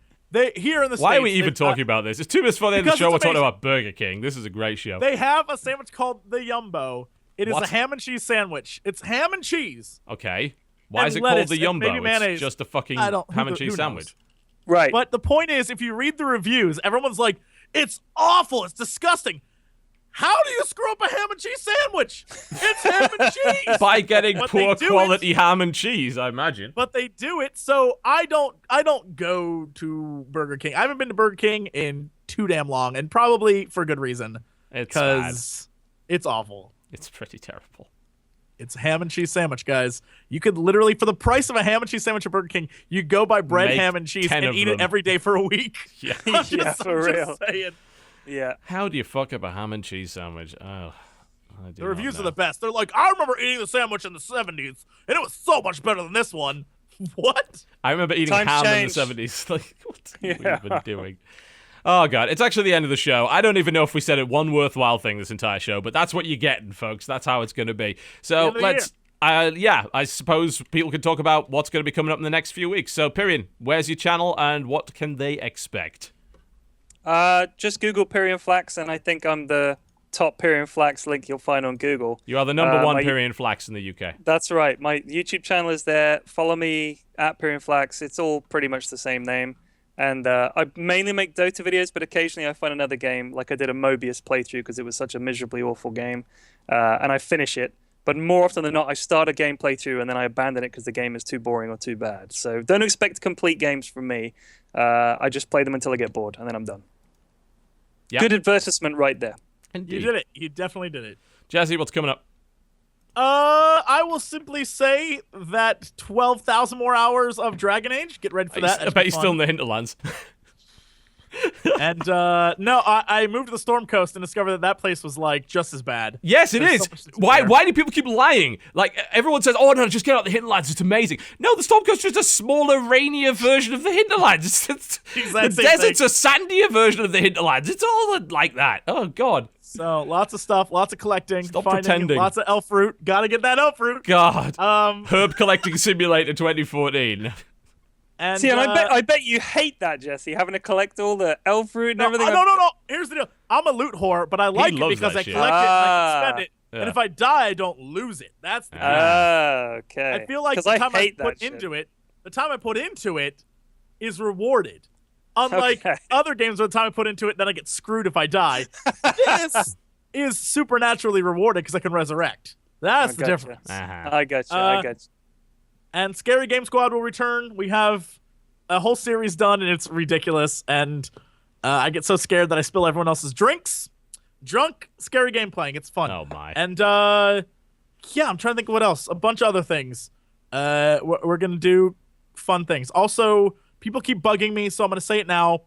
Here in the States. Why are we even talking about this? It's 2 minutes before the end of the show. We're talking about Burger King. This is a great show. They have a sandwich called the Yumbo. It is a ham and cheese sandwich. It's ham and cheese. Okay. Why is it called the Yumbo? It's just a fucking ham and cheese sandwich. Right. But the point is, if you read the reviews, everyone's like, it's awful. It's disgusting. How do you screw up a ham and cheese sandwich? It's ham and cheese. By getting poor quality ham and cheese, I imagine. But they do it, so I don't go to Burger King. I haven't been to Burger King in too damn long, and probably for good reason. Because it's awful. It's pretty terrible. It's a ham and cheese sandwich, guys. You could literally, for the price of a ham and cheese sandwich at Burger King, you go buy bread, ham, and cheese, and eat it every day for a week. Yeah, for real. Saying. Yeah. How do you fuck up a ham and cheese sandwich? Oh, the reviews are the best. They're like, I remember eating the sandwich in the 70s, and it was so much better than this one. What? I remember eating ham in the 70s. Like, what have we been doing? Oh, God. It's actually the end of the show. I don't even know if we said it one worthwhile thing this entire show, but that's what you're getting, folks. That's how it's going to be. So let's... I suppose people can talk about what's going to be coming up in the next few weeks. So, Pyrion, where's your channel, and what can they expect? Just Google PyrionFlax, and I think I'm the top PyrionFlax link you'll find on Google. You are the number one PyrionFlax in the UK. That's right. My YouTube channel is there. Follow me at PyrionFlax. It's all pretty much the same name. And I mainly make Dota videos, but occasionally I find another game, like I did a Mobius playthrough because it was such a miserably awful game, and I finish it. But more often than not, I start a game playthrough and then I abandon it because the game is too boring or too bad. So don't expect complete games from me. I just play them until I get bored, and then I'm done. Yep. Good advertisement right there. Indeed. You did it. You definitely did it. Jesse, what's coming up? I will simply say that 12,000 more hours of Dragon Age. Get ready for that. I bet you're still in the hinterlands. And no, I moved to the Storm Coast and discovered that place was like just as bad. Yes, it is. Why do people keep lying? Like everyone says, "Oh no, just get out the hinterlands. It's amazing." No, the Storm Coast is just a smaller, rainier version of the hinterlands. The desert's a sandier version of the hinterlands. It's all like that. Oh God. So lots of stuff, lots of collecting, Stop pretending. Lots of elf fruit. Gotta get that elf fruit. God. Herb Collecting Simulator 2014. And, see, and I bet you hate that, Jesse, having to collect all the elf fruit and everything. No. Here's the deal. I'm a loot whore, but I like it because I collect it and I can spend it. Yeah. And if I die, I don't lose it. That's the deal. Okay. I feel like the time I put into it is rewarded. Unlike other games where the time I put into it, then I get screwed if I die. This is supernaturally rewarded because I can resurrect. That's the difference. I got you. And Scary Game Squad will return. We have a whole series done, and it's ridiculous. And I get so scared that I spill everyone else's drinks. Drunk, scary game playing. It's fun. Oh, my. And, yeah, I'm trying to think of what else. A bunch of other things. We're going to do fun things. Also, people keep bugging me, so I'm going to say it now.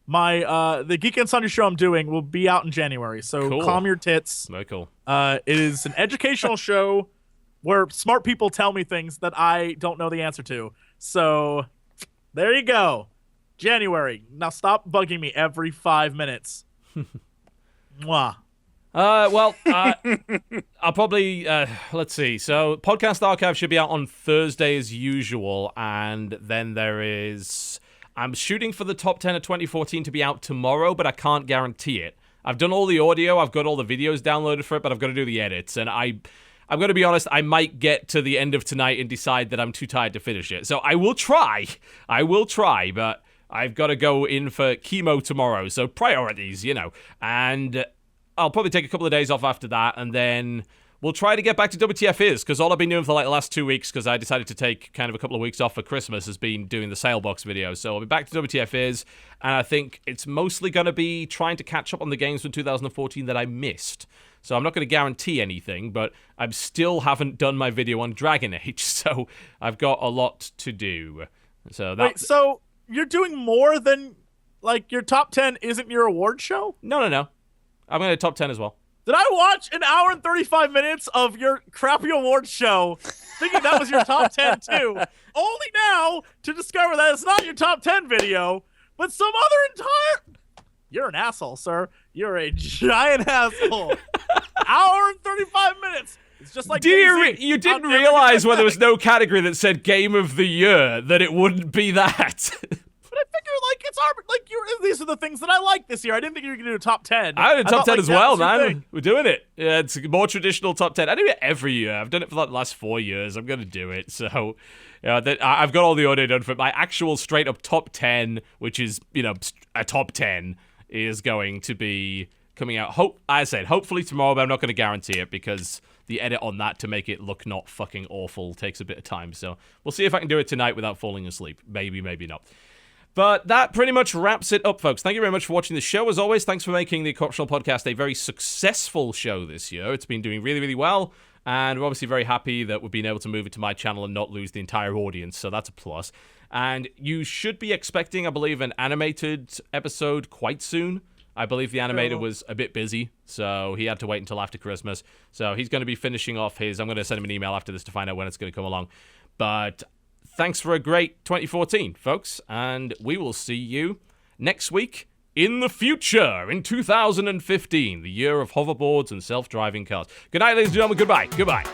the Geek and Sunday show I'm doing will be out in January. So cool. Calm your tits. Very cool. It is an educational show where smart people tell me things that I don't know the answer to. So there you go. January. Now stop bugging me every 5 minutes. Mwah. Well, I'll probably, let's see. So, Podcast Archive should be out on Thursday as usual, and then I'm shooting for the top 10 of 2014 to be out tomorrow, but I can't guarantee it. I've done all the audio, I've got all the videos downloaded for it, but I've got to do the edits, and I'm going to be honest, I might get to the end of tonight and decide that I'm too tired to finish it. So, I will try, but I've got to go in for chemo tomorrow, so priorities, and I'll probably take a couple of days off after that, and then we'll try to get back to WTF Is, because all I've been doing for the last 2 weeks, because I decided to take kind of a couple of weeks off for Christmas, has been doing the sale box videos. So I'll be back to WTF Is, and I think it's mostly going to be trying to catch up on the games from 2014 that I missed. So I'm not going to guarantee anything, but I still haven't done my video on Dragon Age, so I've got a lot to do. So Wait, so you're doing more than, your top 10 isn't your award show? No. I'm going to top 10 as well. Did I watch an hour and 35 minutes of your crappy awards show thinking that was your top 10 too? Only now to discover that it's not your top 10 video, but some other entire... You're an asshole, sir. You're a giant asshole. Hour and 35 minutes. It's just like DayZ. You didn't realize when there was no category that said Game of the Year that it wouldn't be that. But I figure, it's these are the things that I like this year. I didn't think you were going to do a top 10. I did a top 10 as well, man. We're doing it. Yeah, it's a more traditional top 10. I do it every year. I've done it for the last 4 years. I'm going to do it. So, I've got all the audio done for it. My actual straight up top 10, which is, a top 10, is going to be coming out, hopefully tomorrow, but I'm not going to guarantee it because the edit on that to make it look not fucking awful takes a bit of time. So, we'll see if I can do it tonight without falling asleep. Maybe, maybe not. But that pretty much wraps it up, folks. Thank you very much for watching the show. As always, thanks for making the Corruptional Podcast a very successful show this year. It's been doing really, really well, and we're obviously very happy that we've been able to move it to my channel and not lose the entire audience, so that's a plus. And you should be expecting, I believe, an animated episode quite soon. I believe the animator was a bit busy, so he had to wait until after Christmas. So he's going to be finishing off his... I'm going to send him an email after this to find out when it's going to come along. But... thanks for a great 2014, folks, and we will see you next week in the future, in 2015, the year of hoverboards and self-driving cars. Good night, ladies and gentlemen. Goodbye.